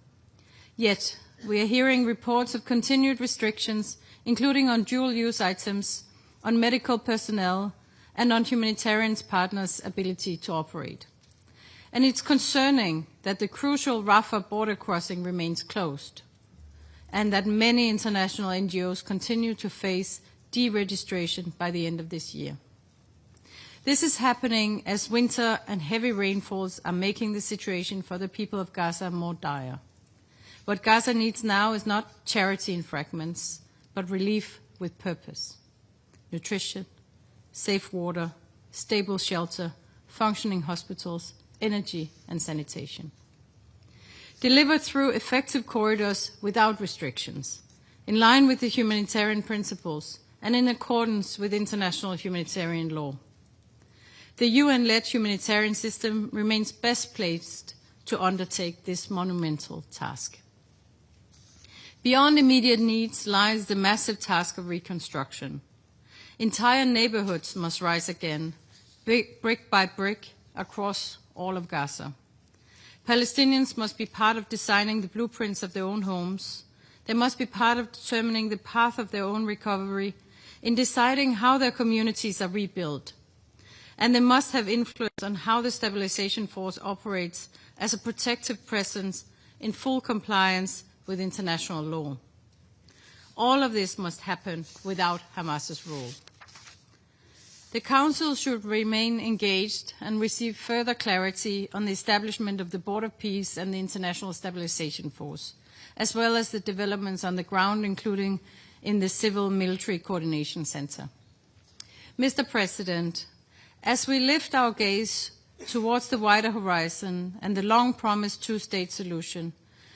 Yet, we are hearing reports of continued restrictions, including on dual-use items, on medical personnel, and on humanitarian partners' ability to operate. And it's concerning that the crucial Rafah border crossing remains closed, and that many international NGOs continue to face deregistration by the end of this year. This is happening as winter and heavy rainfalls are making the situation for the people of Gaza more dire. What Gaza needs now is not charity in fragments, but relief with purpose. Nutrition, safe water, stable shelter, functioning hospitals, energy and sanitation. Delivered through effective corridors without restrictions, in line with the humanitarian principles and in accordance with international humanitarian law. The UN-led humanitarian system remains best placed to undertake this monumental task. Beyond immediate needs lies the massive task of reconstruction. Entire neighborhoods must rise again, brick by brick, across all of Gaza. Palestinians must be part of designing the blueprints of their own homes. They must be part of determining the path of their own recovery, in deciding how their communities are rebuilt. And they must have influence on how the stabilization force operates as a protective presence in full compliance with international law. All of this must happen without Hamas's rule. The Council should remain engaged and receive further clarity on the establishment of the Board of Peace and the International Stabilization Force, as well as the developments on the ground, including in the Civil Military Coordination Center. Mr. President, as we lift our gaze towards the wider horizon and the long-promised two-state solution,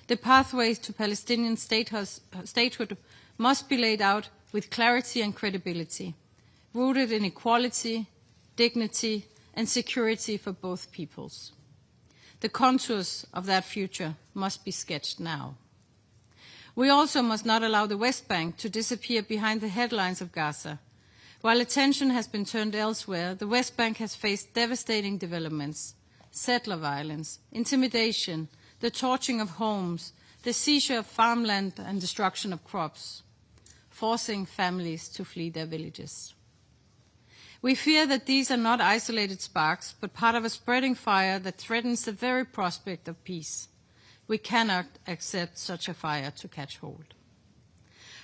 the pathways to Palestinian statehood must be laid out with clarity and credibility, rooted in equality, dignity, and security for both peoples. The contours of that future must be sketched now. We also must not allow the West Bank to disappear behind the headlines of Gaza. While attention has been turned elsewhere, the West Bank has faced devastating developments: settler violence, intimidation, the torching of homes, the seizure of farmland and destruction of crops, forcing families to flee their villages. We fear that these are not isolated sparks, but part of a spreading fire that threatens the very prospect of peace. We cannot accept such a fire to catch hold.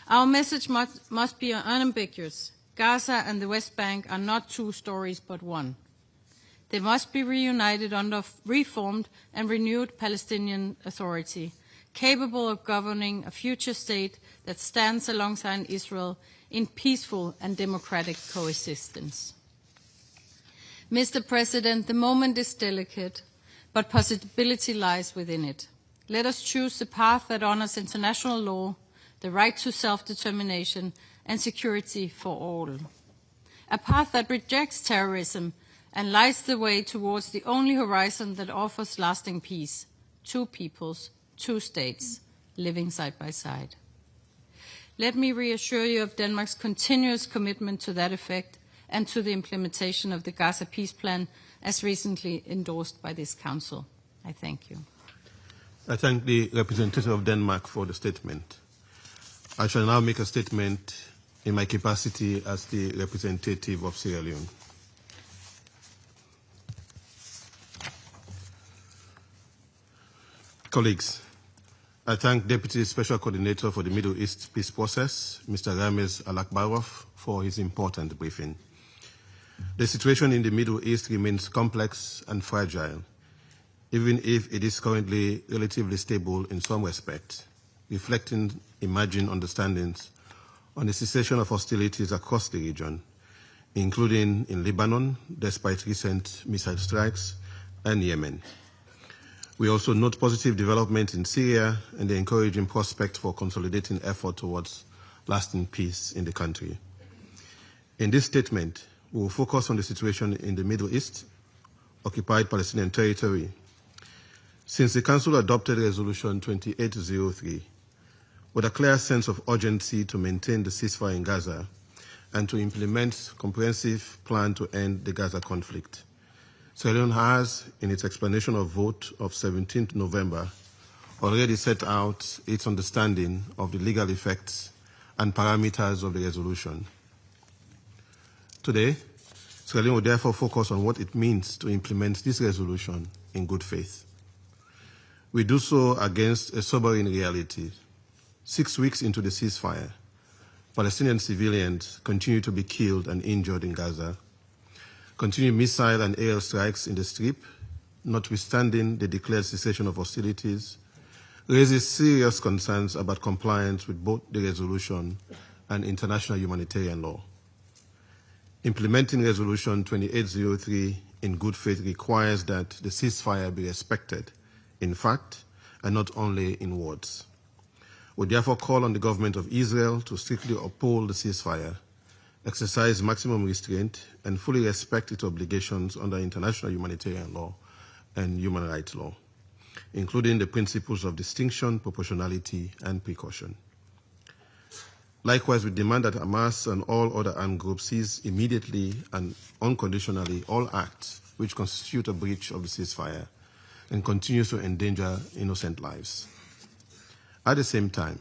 Our message must be unambiguous. Gaza and the West Bank are not two stories but one. They must be reunited under reformed and renewed Palestinian Authority, capable of governing a future state that stands alongside Israel in peaceful and democratic coexistence. Mr. President, the moment is delicate, but possibility lies within it. Let us choose the path that honors international law, the right to self-determination, and security for all. A path that rejects terrorism and lights the way towards the only horizon that offers lasting peace: two peoples, two states, living side by side. Let me reassure you of Denmark's continuous commitment to that effect and to the implementation of the Gaza Peace Plan as recently endorsed by this Council. I thank you. I thank the representative of Denmark for the statement. I shall now make a statement in my capacity as the representative of Sierra Leone. Colleagues, I thank Deputy Special Coordinator for the Middle East Peace Process, Mr. Ramiz Alakbarov, for his important briefing. The situation in the Middle East remains complex and fragile, even if it is currently relatively stable in some respects, reflecting emerging understandings on the cessation of hostilities across the region, including in Lebanon, despite recent missile strikes, and Yemen. We also note positive development in Syria and the encouraging prospect for consolidating effort towards lasting peace in the country. In this statement, we will focus on the situation in the Middle East, occupied Palestinian territory. Since the Council adopted Resolution 2803, with a clear sense of urgency to maintain the ceasefire in Gaza and to implement a comprehensive plan to end the Gaza conflict, Sierra Leone has, in its explanation of vote of 17th November, already set out its understanding of the legal effects and parameters of the resolution. Today, Sierra Leone will therefore focus on what it means to implement this resolution in good faith. We do so against a sobering reality. 6 weeks into the ceasefire, Palestinian civilians continue to be killed and injured in Gaza. Continued missile and air strikes in the Strip, notwithstanding the declared cessation of hostilities, raises serious concerns about compliance with both the resolution and international humanitarian law. Implementing Resolution 2803 in good faith requires that the ceasefire be respected in fact and not only in words. We therefore call on the government of Israel to strictly uphold the ceasefire, exercise maximum restraint, and fully respect its obligations under international humanitarian law and human rights law, including the principles of distinction, proportionality, and precaution. Likewise, we demand that Hamas and all other armed groups cease immediately and unconditionally all acts which constitute a breach of the ceasefire and continues to endanger innocent lives. At the same time,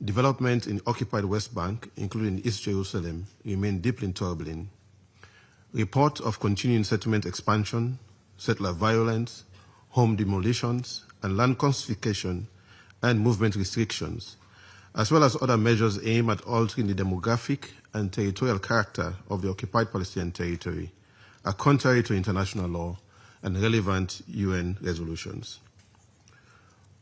development in occupied West Bank, including East Jerusalem, remain deeply troubling. Reports of continuing settlement expansion, settler violence, home demolitions, and land confiscation and movement restrictions, as well as other measures aimed at altering the demographic and territorial character of the occupied Palestinian territory, are contrary to international law and relevant UN resolutions.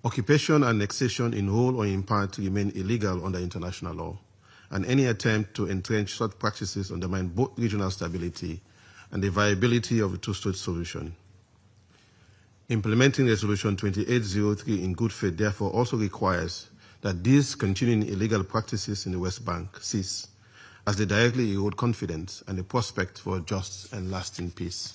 Occupation and annexation in whole or in part remain illegal under international law, and any attempt to entrench such practices undermine both regional stability and the viability of a two-state solution. Implementing Resolution 2803 in good faith therefore also requires that these continuing illegal practices in the West Bank cease, as they directly erode confidence and the prospect for a just and lasting peace.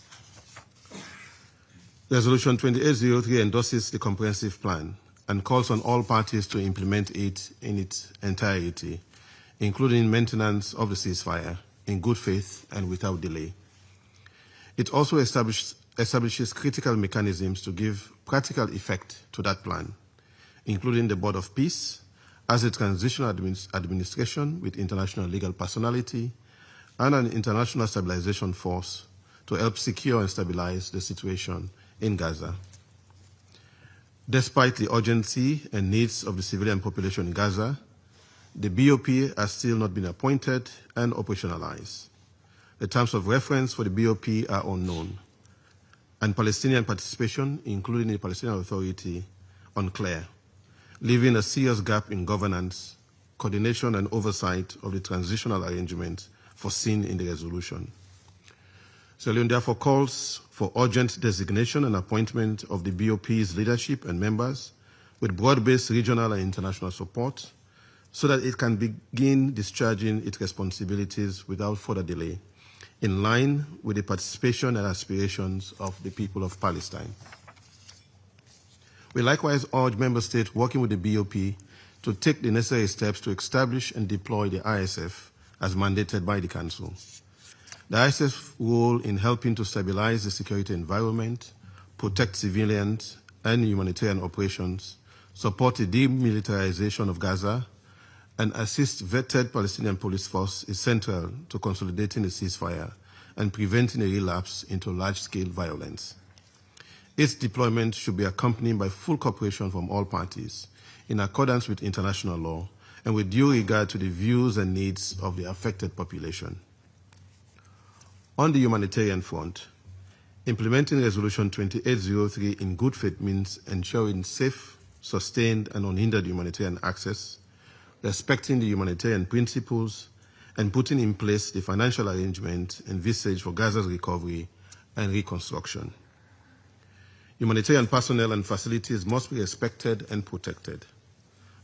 Resolution 2803 endorses the comprehensive plan and calls on all parties to implement it in its entirety, including maintenance of the ceasefire in good faith and without delay. It also establishes critical mechanisms to give practical effect to that plan, including the Board of Peace as a transitional administration with international legal personality and an international stabilization force to help secure and stabilize the situation in Gaza. Despite the urgency and needs of the civilian population in Gaza, the BOP has still not been appointed and operationalized. The terms of reference for the BOP are unknown, and Palestinian participation, including the Palestinian Authority, unclear, leaving a serious gap in governance, coordination, and oversight of the transitional arrangement foreseen in the resolution. Sierra Leone therefore calls for urgent designation and appointment of the BOP's leadership and members with broad-based regional and international support so that it can begin discharging its responsibilities without further delay, in line with the participation and aspirations of the people of Palestine. We likewise urge Member States working with the BOP to take the necessary steps to establish and deploy the ISF as mandated by the Council. The ISF's role in helping to stabilize the security environment, protect civilians and humanitarian operations, support the demilitarization of Gaza, and assist vetted Palestinian police force is central to consolidating the ceasefire and preventing a relapse into large-scale violence. Its deployment should be accompanied by full cooperation from all parties in accordance with international law and with due regard to the views and needs of the affected population. On the humanitarian front, implementing Resolution 2803 in good faith means ensuring safe, sustained, and unhindered humanitarian access, respecting the humanitarian principles, and putting in place the financial arrangement envisaged for Gaza's recovery and reconstruction. Humanitarian personnel and facilities must be respected and protected.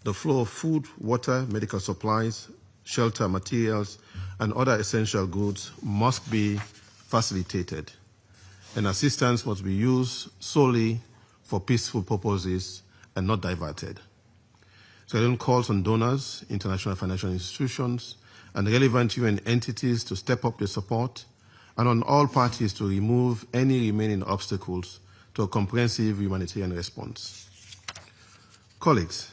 The flow of food, water, medical supplies, shelter materials, and other essential goods must be facilitated, and assistance must be used solely for peaceful purposes and not diverted. Sierra Leone calls on donors, international financial institutions, and relevant UN entities to step up their support, and on all parties to remove any remaining obstacles to a comprehensive humanitarian response. Colleagues,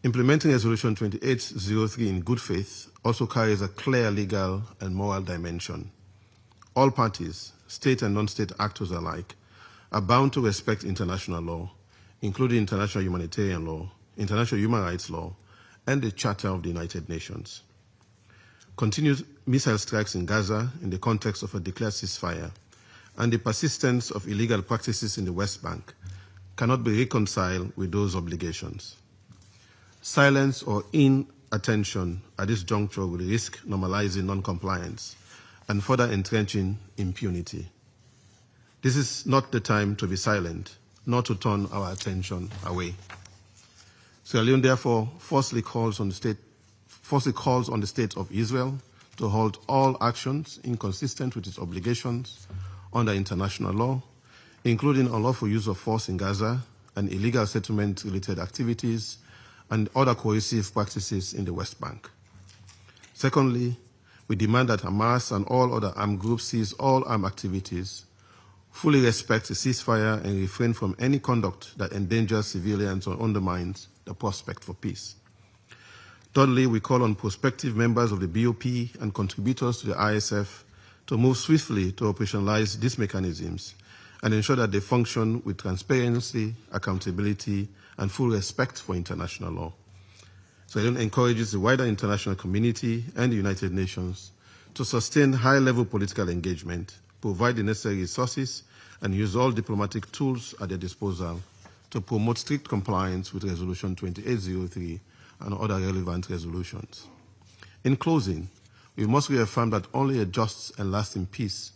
implementing Resolution 2803 in good faith also carries a clear legal and moral dimension. all parties, state and non-state actors alike, are bound to respect international law, including international humanitarian law, international human rights law, and the Charter of the United Nations. Continued missile strikes in Gaza in the context of a declared ceasefire and the persistence of illegal practices in the West Bank cannot be reconciled with those obligations. Silence or inattention at this juncture will risk normalizing non-compliance and further entrenching impunity. This is not the time to be silent, nor to turn our attention away. Sierra Leone therefore falsely calls on the State of Israel to halt all actions inconsistent with its obligations under international law, including unlawful use of force in Gaza and illegal settlement-related activities and other coercive practices in the West Bank. Secondly, we demand that Hamas and all other armed groups cease all armed activities, fully respect the ceasefire, and refrain from any conduct that endangers civilians or undermines the prospect for peace. Thirdly, we call on prospective members of the BOP and contributors to the ISF to move swiftly to operationalize these mechanisms and ensure that they function with transparency, accountability, and full respect for international law. So it encourages the wider international community and the United Nations to sustain high-level political engagement, provide the necessary resources, and use all diplomatic tools at their disposal to promote strict compliance with Resolution 2803 and other relevant resolutions. In closing, we must reaffirm that only a just and lasting peace,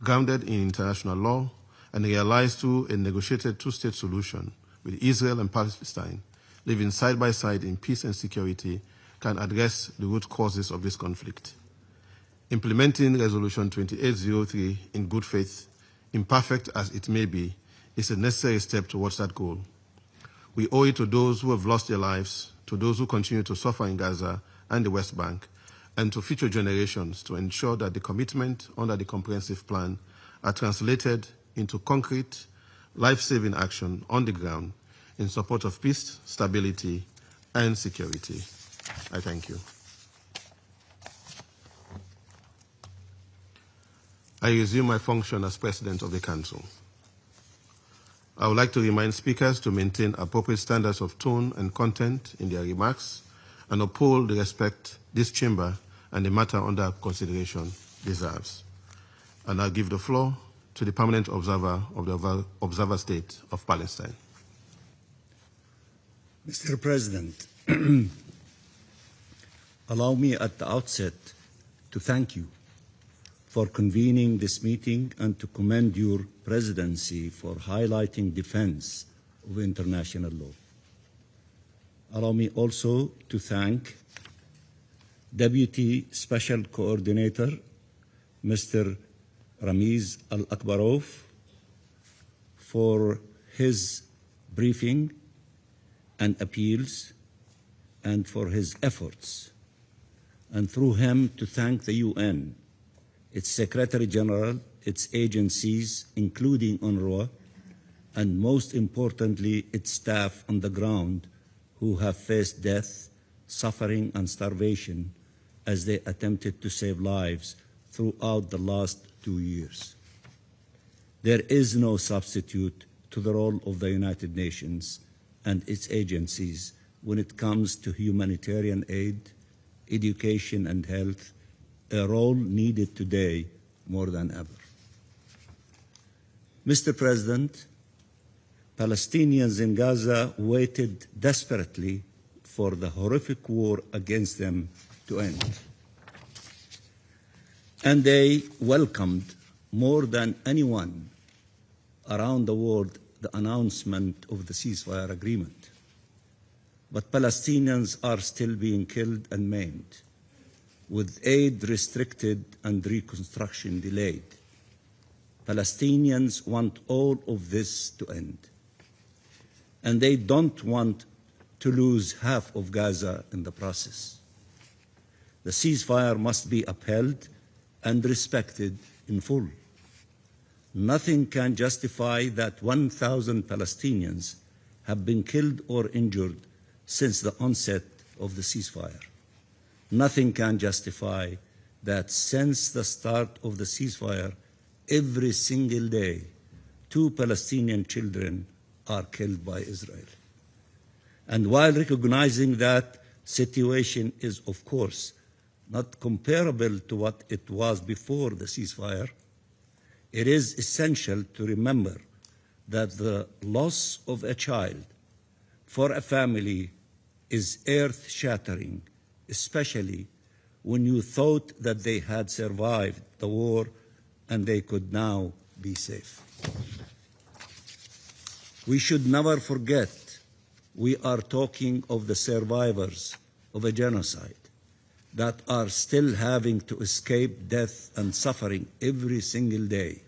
grounded in international law and realized through a negotiated two-state solution with Israel and Palestine, living side by side in peace and security, can address the root causes of this conflict. Implementing Resolution 2803 in good faith, imperfect as it may be, is a necessary step towards that goal. We owe it to those who have lost their lives, to those who continue to suffer in Gaza and the West Bank, and to future generations to ensure that the commitment under the comprehensive plan are translated into concrete, life-saving action on the ground in support of peace, stability, and security. I thank you. I resume my function as President of the Council. I would like to remind speakers to maintain appropriate standards of tone and content in their remarks and uphold the respect this chamber and the matter under consideration deserves. And I'll give the floor to the permanent observer of the Observer State of Palestine. Mr. President, allow me at the outset to thank you for convening this meeting and to commend your presidency for highlighting defense of international law. Allow me also to thank Deputy Special Coordinator, Mr. Ramiz Al-Akbarov, for his briefing and appeals and for his efforts, and through him to thank the UN, its Secretary General, its agencies, including UNRWA, and most importantly, its staff on the ground who have faced death, suffering, and starvation as they attempted to save lives throughout the last 2 years. There is no substitute to the role of the United Nations and its agencies when it comes to humanitarian aid, education, and health, a role needed today more than ever. Mr. President, Palestinians in Gaza waited desperately for the horrific war against them to end. And they welcomed more than anyone around the world the announcement of the ceasefire agreement. But Palestinians are still being killed and maimed, with aid restricted and reconstruction delayed. Palestinians want all of this to end. And they don't want to lose half of Gaza in the process. The ceasefire must be upheld and respected in full. Nothing can justify that 1,000 Palestinians have been killed or injured since the onset of the ceasefire. Nothing can justify that since the start of the ceasefire every single day, 2 Palestinian children are killed by Israel. And while recognizing that situation is, of course, not comparable to what it was before the ceasefire, it is essential to remember that the loss of a child for a family is earth-shattering, especially when you thought that they had survived the war and they could now be safe. We should never forget we are talking of the survivors of a genocide that are still having to escape death and suffering every single day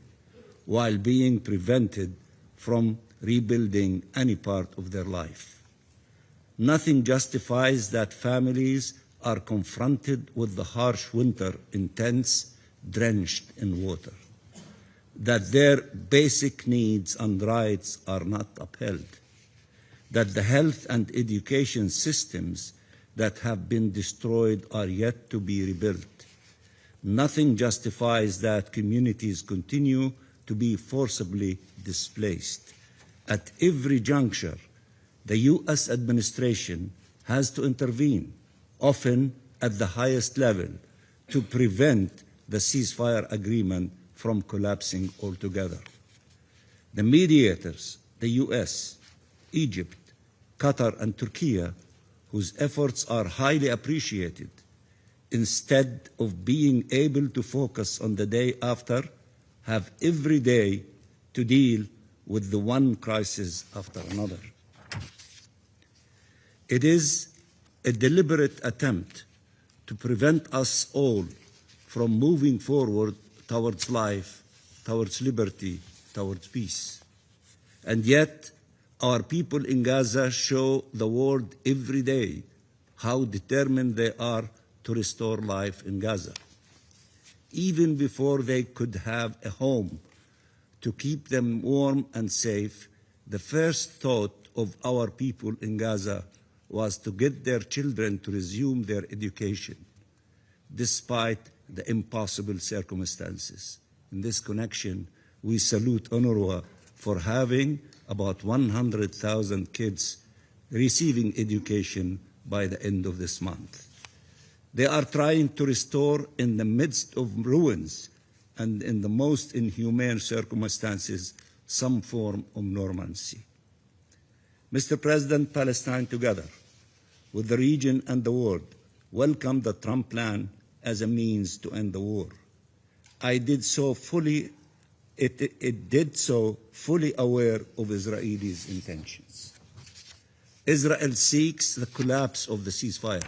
while being prevented from rebuilding any part of their life. Nothing justifies that families are confronted with the harsh winter in tents drenched in water, that their basic needs and rights are not upheld, that the health and education systems that have been destroyed are yet to be rebuilt. Nothing justifies that communities continue to be forcibly displaced. At every juncture, the U.S. administration has to intervene, often at the highest level, to prevent the ceasefire agreement from collapsing altogether. The mediators, the U.S., Egypt, Qatar, and Turkey, whose efforts are highly appreciated, instead of being able to focus on the day after, have every day to deal with the one crisis after another. It is a deliberate attempt to prevent us all from moving forward towards life, towards liberty, towards peace. And yet, our people in Gaza show the world every day how determined they are to restore life in Gaza. Even before they could have a home to keep them warm and safe, the first thought of our people in Gaza was to get their children to resume their education, despite the impossible circumstances. In this connection, we salute UNRWA for having about 100,000 kids receiving education by the end of this month. They are trying to restore, in the midst of ruins and in the most inhumane circumstances, some form of normalcy. Mr. President, Palestine together with the region and the world welcomed the Trump plan as a means to end the war. It did so fully aware of Israelis' intentions. Israel seeks the collapse of the ceasefire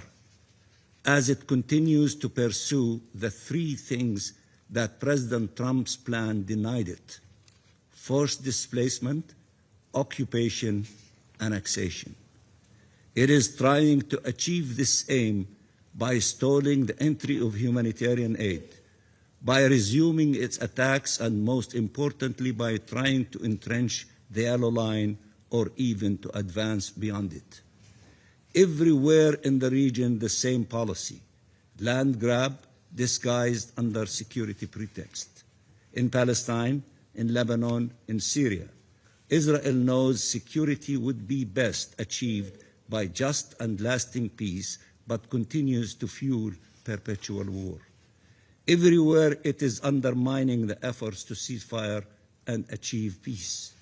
as it continues to pursue the 3 things that President Trump's plan denied it: forced displacement, occupation, annexation. It is trying to achieve this aim by stalling the entry of humanitarian aid, by resuming its attacks, and most importantly, by trying to entrench the yellow line or even to advance beyond it. Everywhere in the region, the same policy: land grab disguised under security pretext. In Palestine, in Lebanon, in Syria, Israel knows security would be best achieved by just and lasting peace, but continues to fuel perpetual war. Everywhere it is undermining the efforts to cease fire and achieve peace.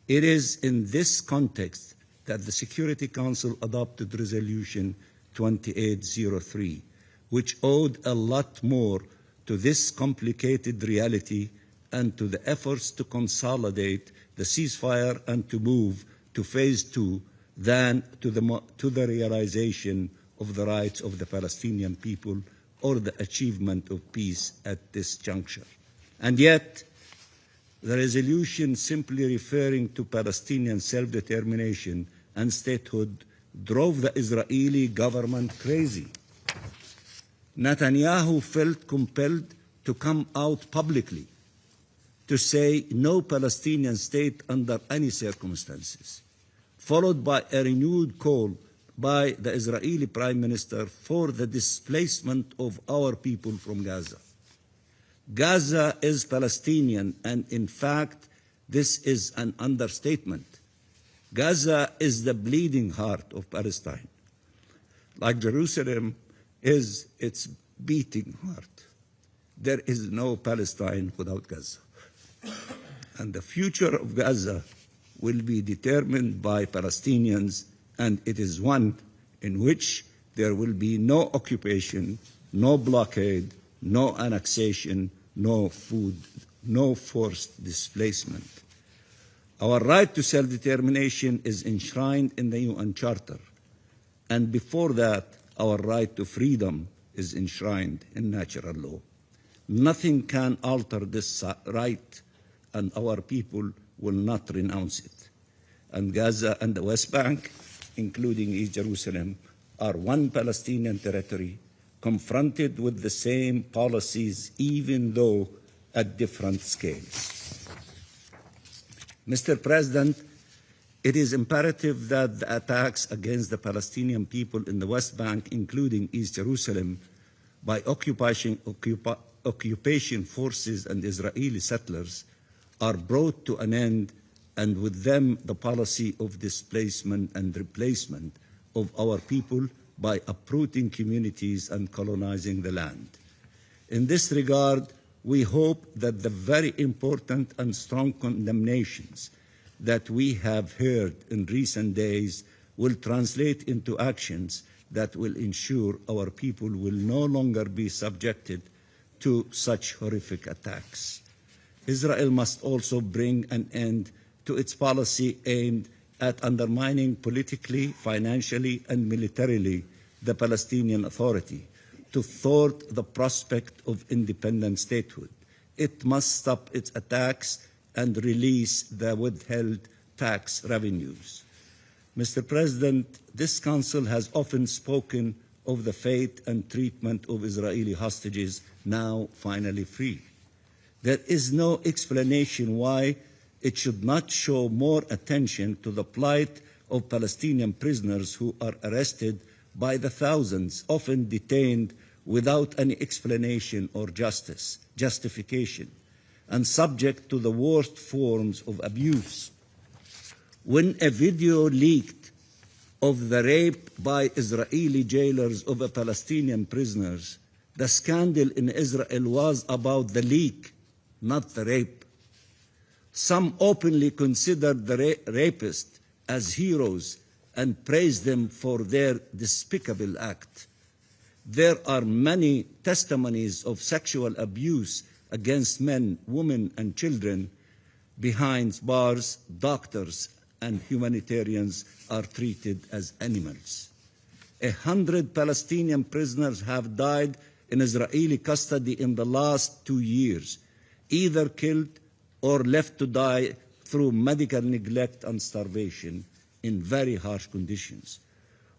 It is in this context that the Security Council adopted Resolution 2803, which owed a lot more to this complicated reality and to the efforts to consolidate the ceasefire and to move to phase 2 than to the realization of the rights of the Palestinian people or the achievement of peace at this juncture. And yet, the resolution simply referring to Palestinian self-determination and statehood drove the Israeli government crazy. Netanyahu felt compelled to come out publicly to say no Palestinian state under any circumstances, followed by a renewed call by the Israeli Prime Minister for the displacement of our people from Gaza. Gaza is Palestinian, and in fact, this is an understatement. Gaza is the bleeding heart of Palestine, like Jerusalem is its beating heart. There is no Palestine without Gaza. And the future of Gaza will be determined by Palestinians, and it is one in which there will be no occupation, no blockade, no annexation, no food, no forced displacement. Our right to self-determination is enshrined in the UN Charter, and before that, our right to freedom is enshrined in natural law. Nothing can alter this right, and our people will not renounce it. And Gaza and the West Bank, including East Jerusalem, are one Palestinian territory, confronted with the same policies, even though at different scales. Mr. President, it is imperative that the attacks against the Palestinian people in the West Bank, including East Jerusalem, by occupation forces and Israeli settlers, are brought to an end, and with them the policy of displacement and replacement of our people by uprooting communities and colonizing the land. In this regard, we hope that the very important and strong condemnations that we have heard in recent days will translate into actions that will ensure our people will no longer be subjected to such horrific attacks. Israel must also bring an end to its policy aimed at undermining politically, financially, and militarily the Palestinian Authority to thwart the prospect of independent statehood. It must stop its attacks and release the withheld tax revenues. Mr. President, this Council has often spoken of the fate and treatment of Israeli hostages now finally free. There is no explanation why it should not show more attention to the plight of Palestinian prisoners who are arrested by the thousands, often detained without any explanation or justification, and subject to the worst forms of abuse. When a video leaked of the rape by Israeli jailers of Palestinian prisoners, the scandal in Israel was about the leak, not the rape. Some openly considered the rapists as heroes and praised them for their despicable act. There are many testimonies of sexual abuse against men, women, and children. Behind bars, doctors and humanitarians are treated as animals. 100 Palestinian prisoners have died in Israeli custody in the last 2 years, either killed or left to die through medical neglect and starvation in very harsh conditions.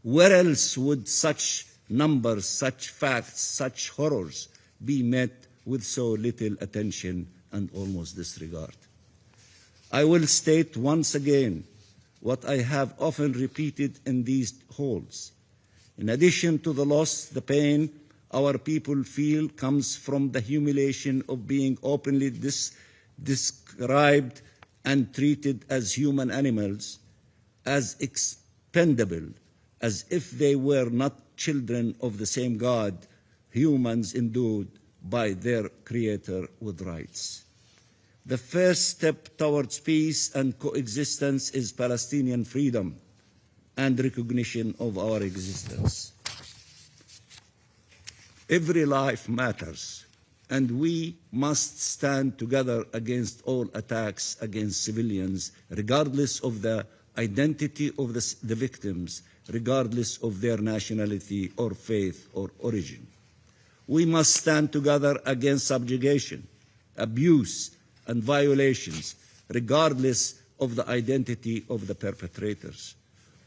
Where else would such numbers, such facts, such horrors be met with so little attention and almost disregard? I will state once again what I have often repeated in these halls. In addition to the loss, the pain our people feel comes from the humiliation of being openly described and treated as human animals, as expendable, as if they were not children of the same God, humans endowed by their Creator with rights. The first step towards peace and coexistence is Palestinian freedom and recognition of our existence. Every life matters, and we must stand together against all attacks against civilians, regardless of the identity of the victims, regardless of their nationality or faith or origin. We must stand together against subjugation, abuse, and violations, regardless of the identity of the perpetrators.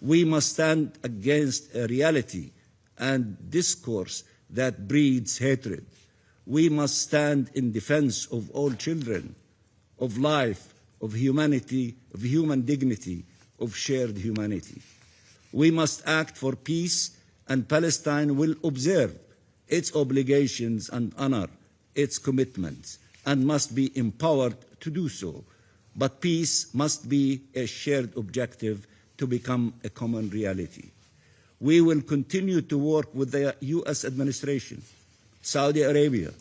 We must stand against a reality and discourse that breeds hatred. We must stand in defense of all children, of life, of humanity, of human dignity, of shared humanity. We must act for peace, and Palestine will observe its obligations and honor its commitments and must be empowered to do so. But peace must be a shared objective to become a common reality. We will continue to work with the U.S. administration, Saudi Arabia,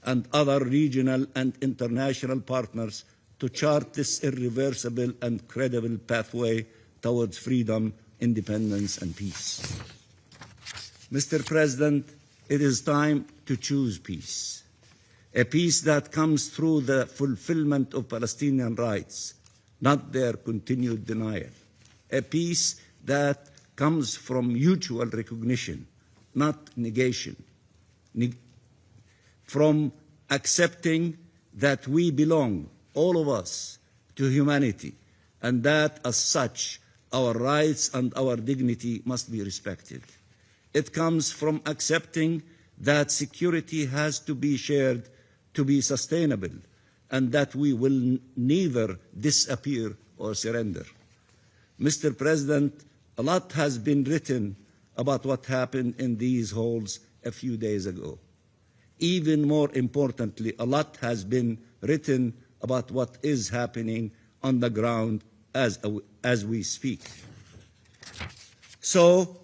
and other regional and international partners to chart this irreversible and credible pathway towards freedom, independence, and peace. Mr. President, it is time to choose peace, a peace that comes through the fulfillment of Palestinian rights, not their continued denial, a peace that comes from mutual recognition, not negation, from accepting that we belong, all of us, to humanity, and that as such, our rights and our dignity must be respected. It comes from accepting that security has to be shared to be sustainable, and that we will neither disappear or surrender. Mr. President, a lot has been written about what happened in these halls a few days ago. Even more importantly, a lot has been written about what is happening on the ground as we speak. So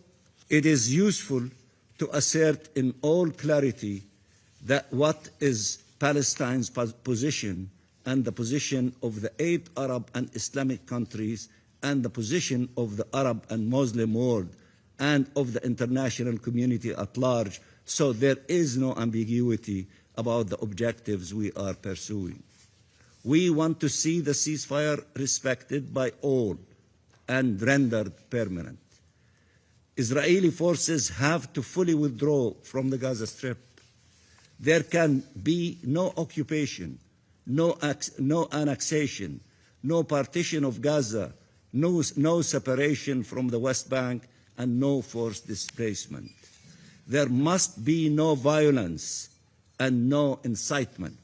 it is useful to assert in all clarity that what is Palestine's position and the position of the 8 Arab and Islamic countries and the position of the Arab and Muslim world and of the international community at large, so there is no ambiguity about the objectives we are pursuing. We want to see the ceasefire respected by all and rendered permanent. Israeli forces have to fully withdraw from the Gaza Strip. There can be no occupation, no annexation, no partition of Gaza, no separation from the West Bank, and no forced displacement. There must be no violence and no incitement.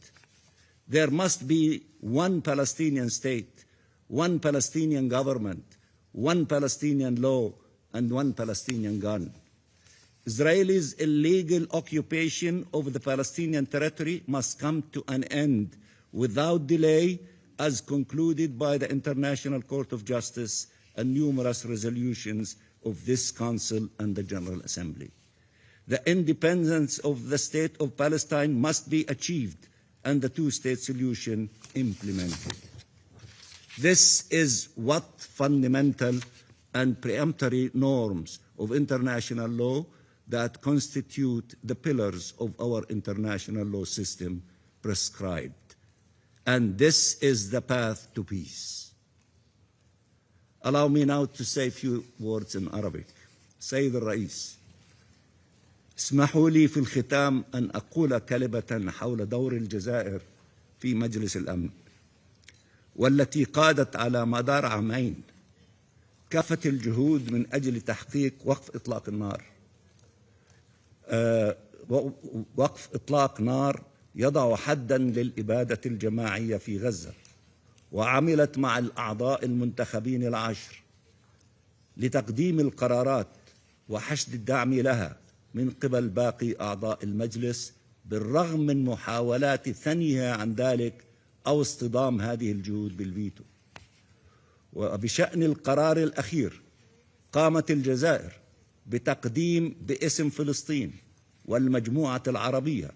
There must be one Palestinian state, one Palestinian government, one Palestinian law, and one Palestinian gun. Israel's illegal occupation of the Palestinian territory must come to an end without delay, as concluded by the International Court of Justice and numerous resolutions of this Council and the General Assembly. The independence of the State of Palestine must be achieved and the two-state solution implemented. This is what fundamental and peremptory norms of international law that constitute the pillars of our international law system prescribed. And this is the path to peace. Allow me now to say a few words in Arabic. سيد الرئيس، اسمحوا لي في الختام أن أقول كلمة حول دور الجزائر في مجلس الأمن، والتي قادت على مدار عامين كافة الجهود من أجل تحقيق وقف إطلاق النار. وقف إطلاق نار يضع حداً للإبادة الجماعية في غزة، وعملت مع الأعضاء المنتخبين العشر لتقديم القرارات وحشد الدعم لها من قبل باقي أعضاء المجلس، بالرغم من محاولات ثنيها عن ذلك أو اصطدام هذه الجهود بالفيتو. وبشأن القرار الأخير قامت الجزائر بتقديم باسم فلسطين والمجموعة العربية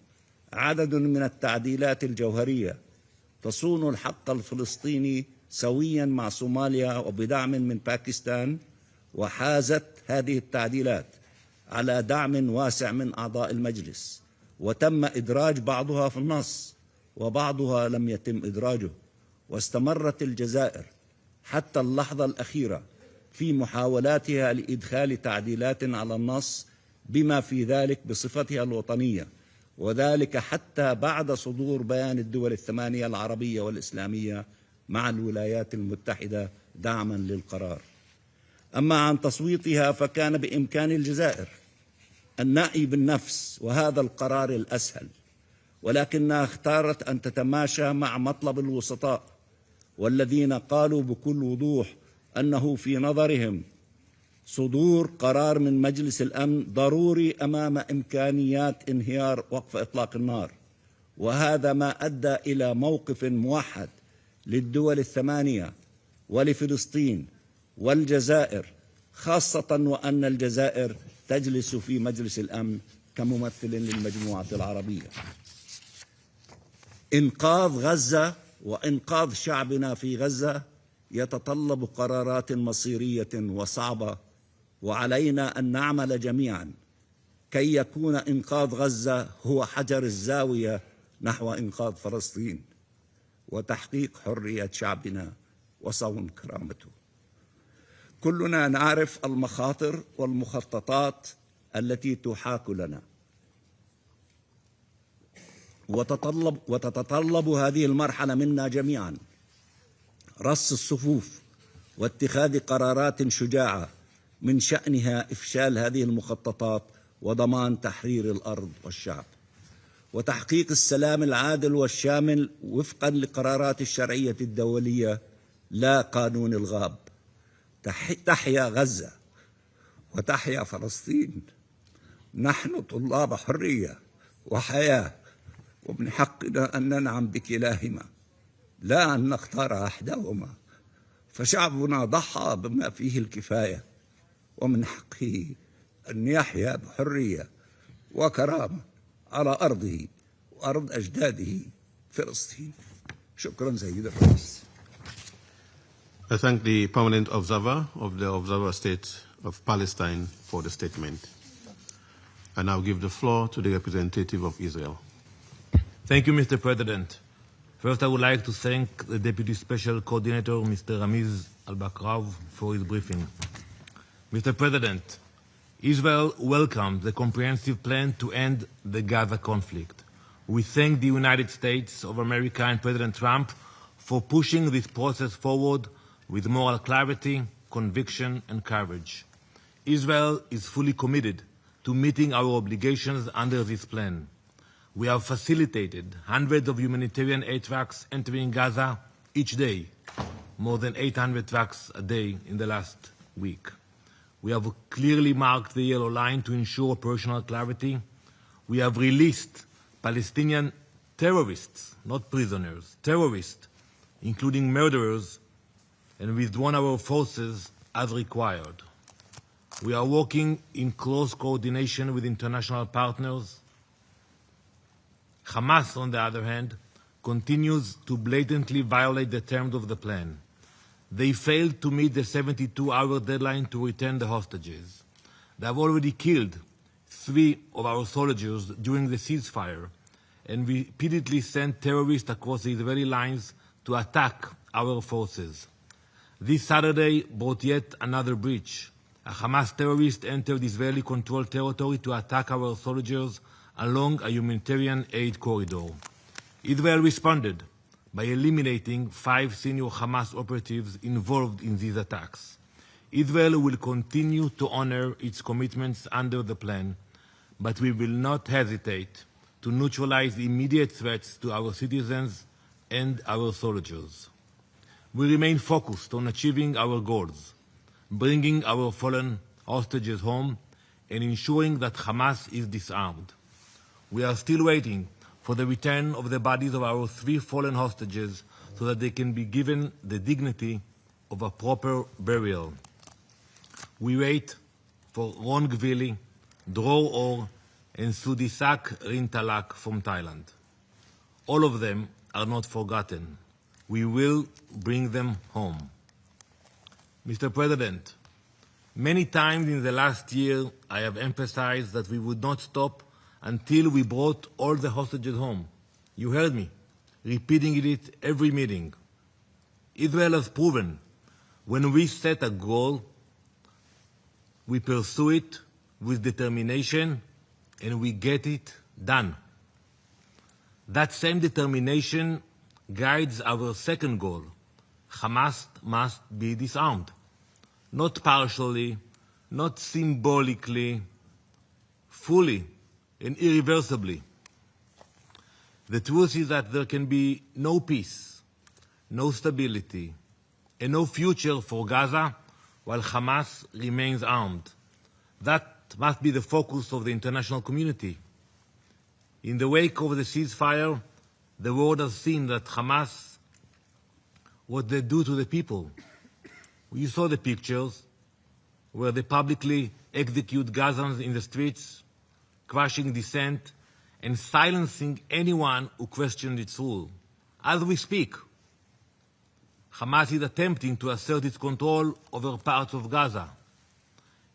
عدد من التعديلات الجوهرية تصون الحق الفلسطيني سويا مع صوماليا وبدعم من باكستان، وحازت هذه التعديلات على دعم واسع من أعضاء المجلس، وتم إدراج بعضها في النص وبعضها لم يتم إدراجه. واستمرت الجزائر حتى اللحظة الأخيرة في محاولاتها لإدخال تعديلات على النص بما في ذلك بصفتها الوطنية، وذلك حتى بعد صدور بيان الدول الثمانية العربية والإسلامية مع الولايات المتحدة دعما للقرار. أما عن تصويتها فكان بإمكان الجزائر النأي بالنفس، وهذا القرار الأسهل، ولكنها اختارت أن تتماشى مع مطلب الوسطاء، والذين قالوا بكل وضوح أنه في نظرهم صدور قرار من مجلس الأمن ضروري أمام إمكانيات انهيار وقف إطلاق النار، وهذا ما أدى إلى موقف موحد للدول الثمانية ولفلسطين والجزائر، خاصة وأن الجزائر تجلس في مجلس الأمن كممثل للمجموعة العربية. إنقاذ غزة وإنقاذ شعبنا في غزة يتطلب قرارات مصيرية وصعبة، وعلينا أن نعمل جميعا كي يكون إنقاذ غزة هو حجر الزاوية نحو إنقاذ فلسطين وتحقيق حرية شعبنا وصون كرامته. كلنا نعرف المخاطر والمخططات التي تحاك لنا، وتتطلب هذه المرحلة منا جميعا رص الصفوف واتخاذ قرارات شجاعة من شأنها إفشال هذه المخططات وضمان تحرير الأرض والشعب وتحقيق السلام العادل والشامل وفقا لقرارات الشرعية الدولية لا قانون الغاب. تحيا غزة وتحيا فلسطين. نحن طلاب حرية وحياة، ومن حقنا أن ننعم بكلاهما لا أن نختار أحدهما، فشعبنا ضحى بما فيه الكفاية، ومن حقه أن يحيا بحرية وكرامة على أرضه وأرض أجداده فلسطين. شكرا سيد الرئيس. I thank the permanent observer of the Observer State of Palestine for the statement. I now give the floor to the representative of Israel. Thank you, Mr. President. First, I would like to thank the Deputy Special Coordinator, Mr. Ramiz Al-Bakrav, for his briefing. Mr. President, Israel welcomes the comprehensive plan to end the Gaza conflict. We thank the United States of America and President Trump for pushing this process forward with moral clarity, conviction, and courage. Israel is fully committed to meeting our obligations under this plan. We have facilitated hundreds of humanitarian aid trucks entering Gaza each day, more than 800 trucks a day in the last week. We have clearly marked the yellow line to ensure operational clarity. We have released Palestinian terrorists, not prisoners, terrorists, including murderers, and withdrawn our forces as required. We are working in close coordination with international partners. Hamas, on the other hand, continues to blatantly violate the terms of the plan. They failed to meet the 72-hour deadline to return the hostages. They have already killed 3 of our soldiers during the ceasefire and repeatedly sent terrorists across the Israeli lines to attack our forces. This Saturday brought yet another breach. A Hamas terrorist entered Israeli-controlled territory to attack our soldiers along a humanitarian aid corridor. Israel responded by eliminating 5 senior Hamas operatives involved in these attacks. Israel will continue to honor its commitments under the plan, but we will not hesitate to neutralize immediate threats to our citizens and our soldiers. We remain focused on achieving our goals, bringing our fallen hostages home, and ensuring that Hamas is disarmed. We are still waiting for the return of the bodies of our 3 fallen hostages so that they can be given the dignity of a proper burial. We wait for Ron Gvili, Dror Or, and Sudisak Rintalak from Thailand. All of them are not forgotten. We will bring them home. Mr. President, many times in the last year I have emphasized that we would not stop until we brought all the hostages home. You heard me, repeating it every meeting. Israel has proven when we set a goal, we pursue it with determination and we get it done. That same determination guides our second goal. Hamas must be disarmed. Not partially, not symbolically, fully and irreversibly. The truth is that there can be no peace, no stability, and no future for Gaza while Hamas remains armed. That must be the focus of the international community. In the wake of the ceasefire, the world has seen that Hamas, what they do to the people. You saw the pictures where they publicly execute Gazans in the streets, crushing dissent, and silencing anyone who questioned its rule. As we speak, Hamas is attempting to assert its control over parts of Gaza.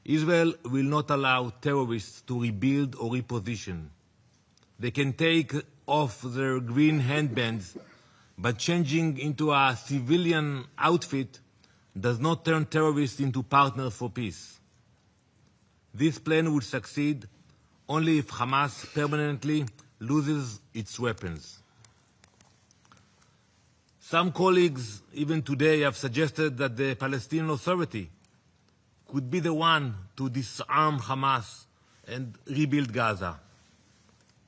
Israel will not allow terrorists to rebuild or reposition. They can take off their green handbands, but changing into a civilian outfit does not turn terrorists into partners for peace. This plan would succeed only if Hamas permanently loses its weapons. Some colleagues, even today, have suggested that the Palestinian Authority could be the one to disarm Hamas and rebuild Gaza.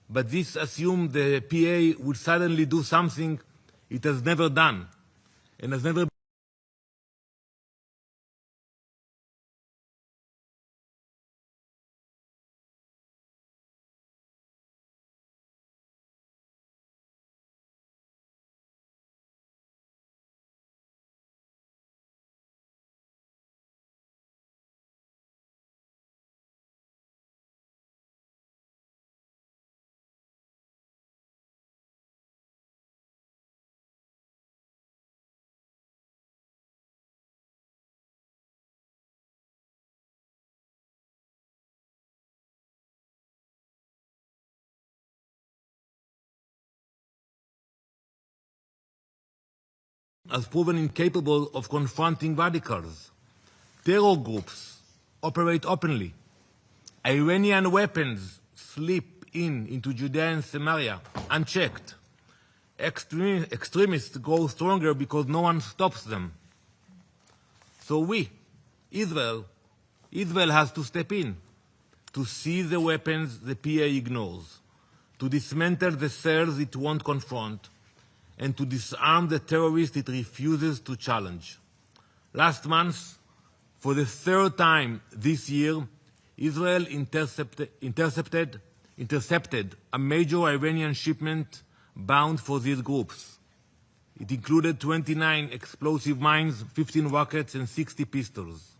But this assumed the PA would suddenly do something it has never done and has never has proven incapable of confronting radicals. Terror groups operate openly. Iranian weapons slip into Judea and Samaria unchecked. Extremists grow stronger because no one stops them. So Israel has to step in, to seize the weapons the PA ignores, to dismantle the cells it won't confront, and to disarm the terrorists it refuses to challenge. Last month, for the third time this year, Israel intercepted a major Iranian shipment bound for these groups. It included 29 explosive mines, 15 rockets, and 60 pistols,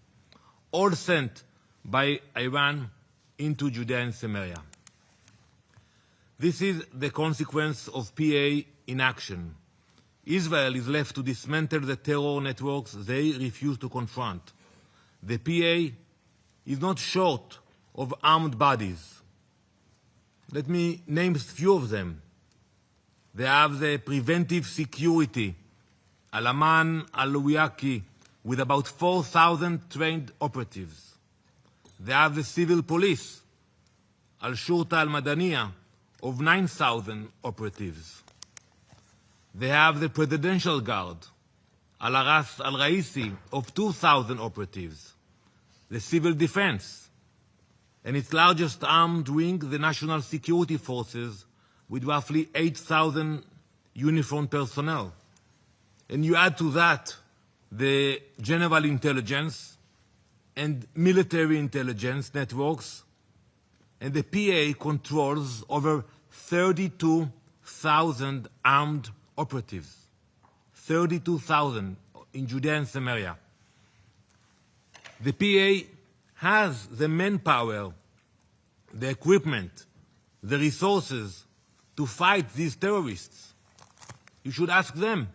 all sent by Iran into Judea and Samaria. This is the consequence of PA inaction. Israel is left to dismantle the terror networks they refuse to confront. The PA is not short of armed bodies. Let me name a few of them. They have the preventive security, Al-Aman al-Wiyaki, with about 4,000 trained operatives. They have the civil police, Al-Shurta al-Madaniya, of 9,000 operatives. They have the Presidential Guard, Al-Aras al-Raisi, of 2,000 operatives. The Civil Defense, and its largest armed wing, the National Security Forces, with roughly 8,000 uniformed personnel. And you add to that the general intelligence and military intelligence networks, and the PA controls over 32,000 armed operatives. 32,000 in Judea and Samaria. The PA has the manpower, the equipment, the resources to fight these terrorists. You should ask them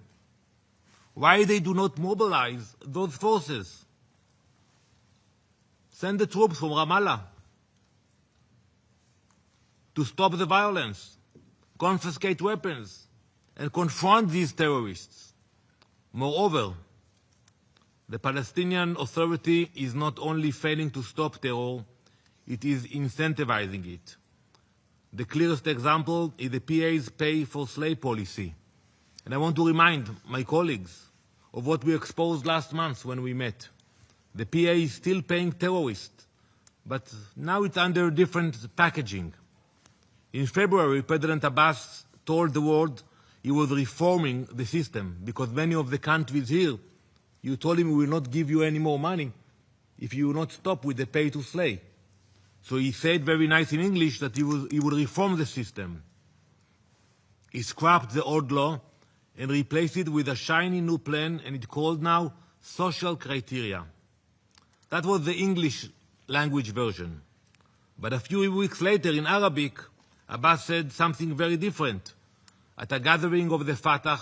why they do not mobilize those forces. Send the troops from Ramallah to stop the violence, confiscate weapons, and confront these terrorists. Moreover, the Palestinian Authority is not only failing to stop terror, it is incentivizing it. The clearest example is the PA's pay-for-slay policy. And I want to remind my colleagues of what we exposed last month when we met. The PA is still paying terrorists, but now it's under different packaging. In February, President Abbas told the world he was reforming the system because many of the countries here, you told him we will not give you any more money if you will not stop with the pay-to-slay. So he said very nice in English that he would reform the system. He scrapped the old law and replaced it with a shiny new plan, and it's called now social criteria. That was the English language version. But a few weeks later in Arabic, Abbas said something very different. At a gathering of the Fatah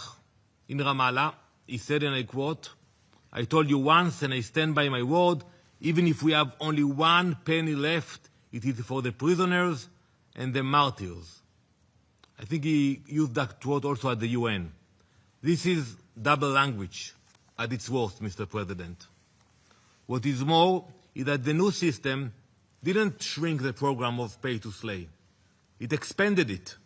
in Ramallah, he said, and I quote, "I told you once and I stand by my word, even if we have only one penny left, it is for the prisoners and the martyrs." I think he used that quote also at the UN. This is double language at its worst, Mr. President. What is more is that the new system didn't shrink the program of pay to slay. It expanded it.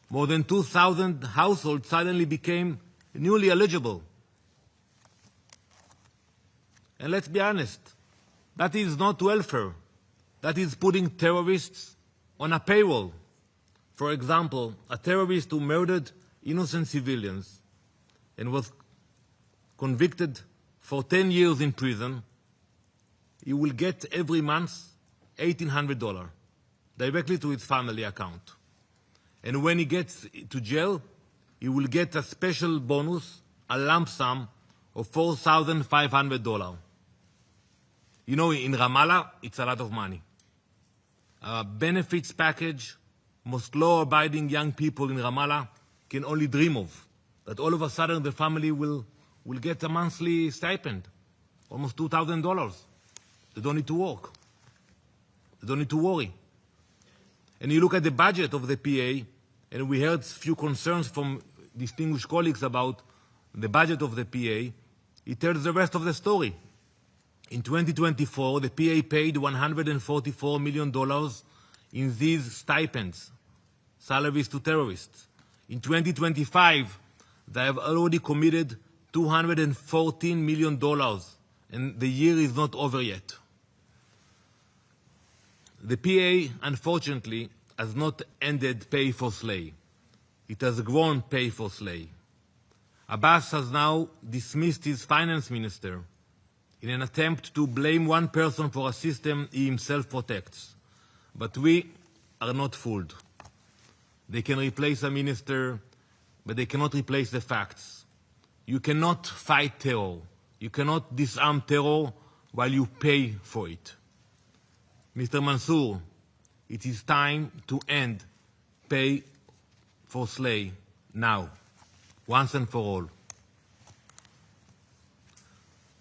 More than 2,000 households suddenly became newly eligible. And let's be honest, that is not welfare. That is putting terrorists on a payroll. For example, a terrorist who murdered innocent civilians and was convicted for 10 years in prison, he will get every month $1,800 directly to his family account. And when he gets to jail, he will get a special bonus, a lump sum of $4,500. You know, in Ramallah, it's a lot of money. A benefits package most law-abiding young people in Ramallah can only dream of, that all of a sudden the family will get a monthly stipend, almost $2,000. They don't need to work. They don't need to worry. And you look at the budget of the PA, and we heard a few concerns from distinguished colleagues about the budget of the PA. It tells the rest of the story. In 2024, the PA paid $144 million in these stipends, salaries to terrorists. In 2025, they have already committed $214 million, and the year is not over yet. The PA, unfortunately, has not ended pay for slay. It has grown pay for slay. Abbas has now dismissed his finance minister in an attempt to blame one person for a system he himself protects. But we are not fooled. They can replace a minister, but they cannot replace the facts. You cannot fight terror. You cannot disarm terror while you pay for it. Mr. Mansour, it is time to end pay for slay now, once and for all.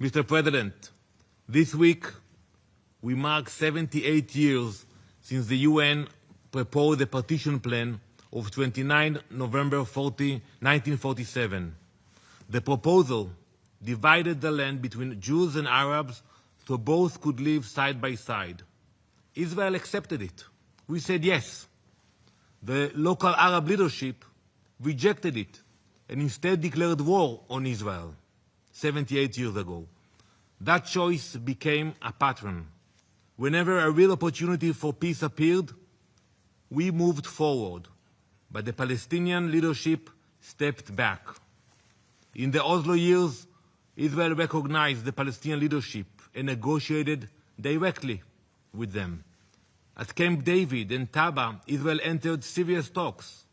Mr. President, this week we mark 78 years since the UN proposed the partition plan of 29 November 1947. The proposal divided the land between Jews and Arabs so both could live side by side. Israel accepted it. We said yes. The local Arab leadership rejected it and instead declared war on Israel 78 years ago. That choice became a pattern. Whenever a real opportunity for peace appeared, we moved forward, but the Palestinian leadership stepped back. In the Oslo years, Israel recognized the Palestinian leadership and negotiated directly with them. At Camp David and Taba, Israel entered serious talks.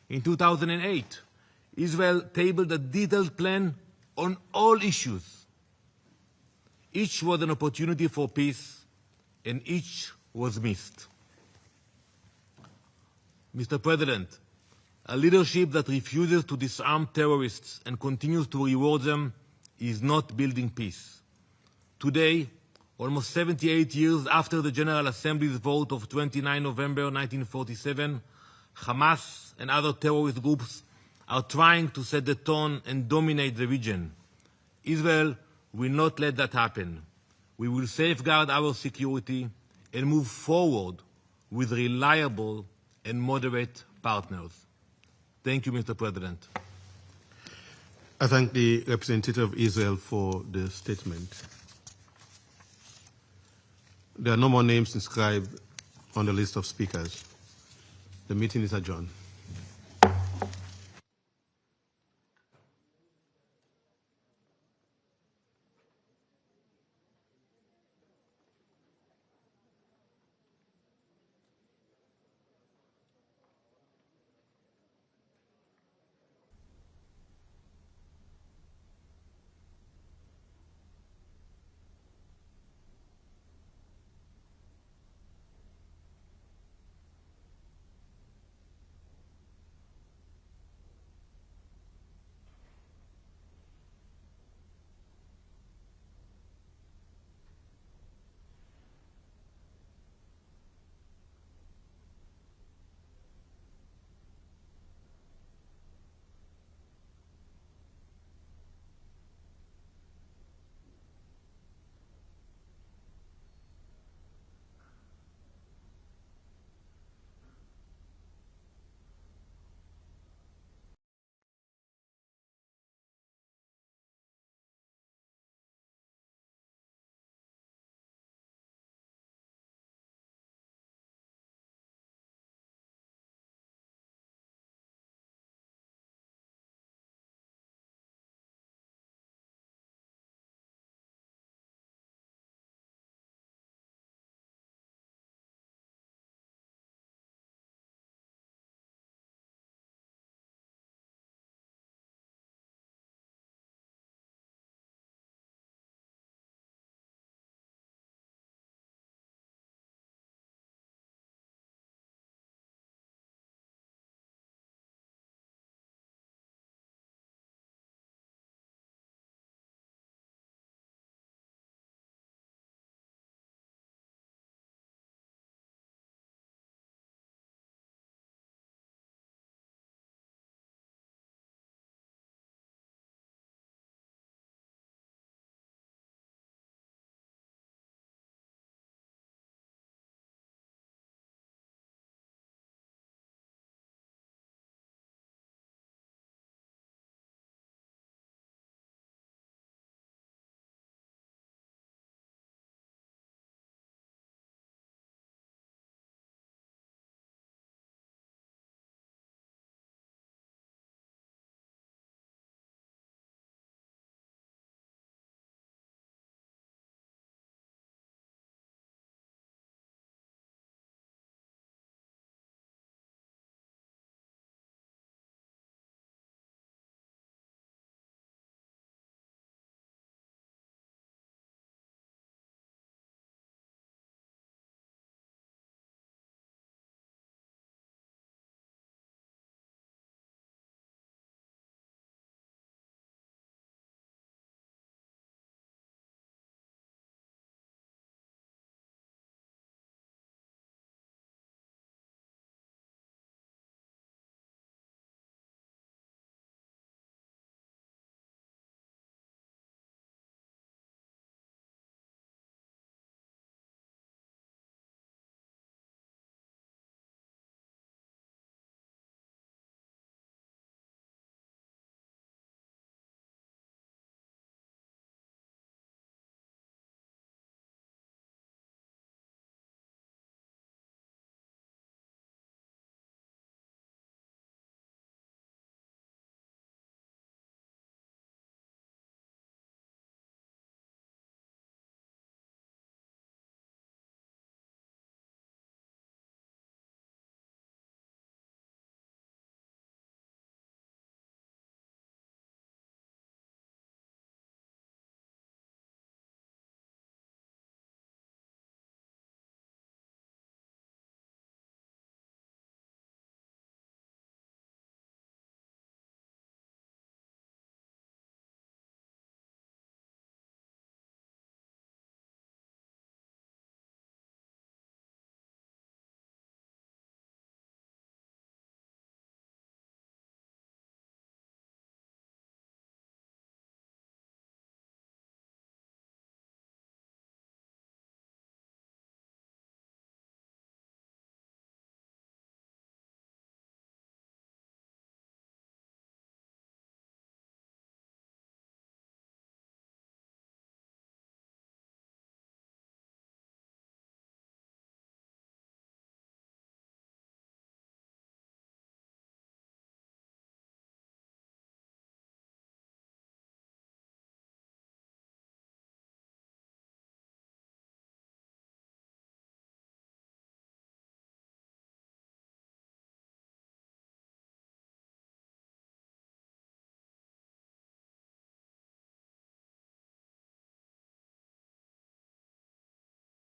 In 2008, Israel tabled a detailed plan on all issues. Each was an opportunity for peace, and each was missed. Mr. President, a leadership that refuses to disarm terrorists and continues to reward them is not building peace. Today, almost 78 years after the General Assembly's vote of 29 November 1947, Hamas and other terrorist groups are trying to set the tone and dominate the region. Israel will not let that happen. We will safeguard our security and move forward with reliable and moderate partners. Thank you, Mr. President. I thank the representative of Israel for the statement. There are no more names inscribed on the list of speakers. The meeting is adjourned.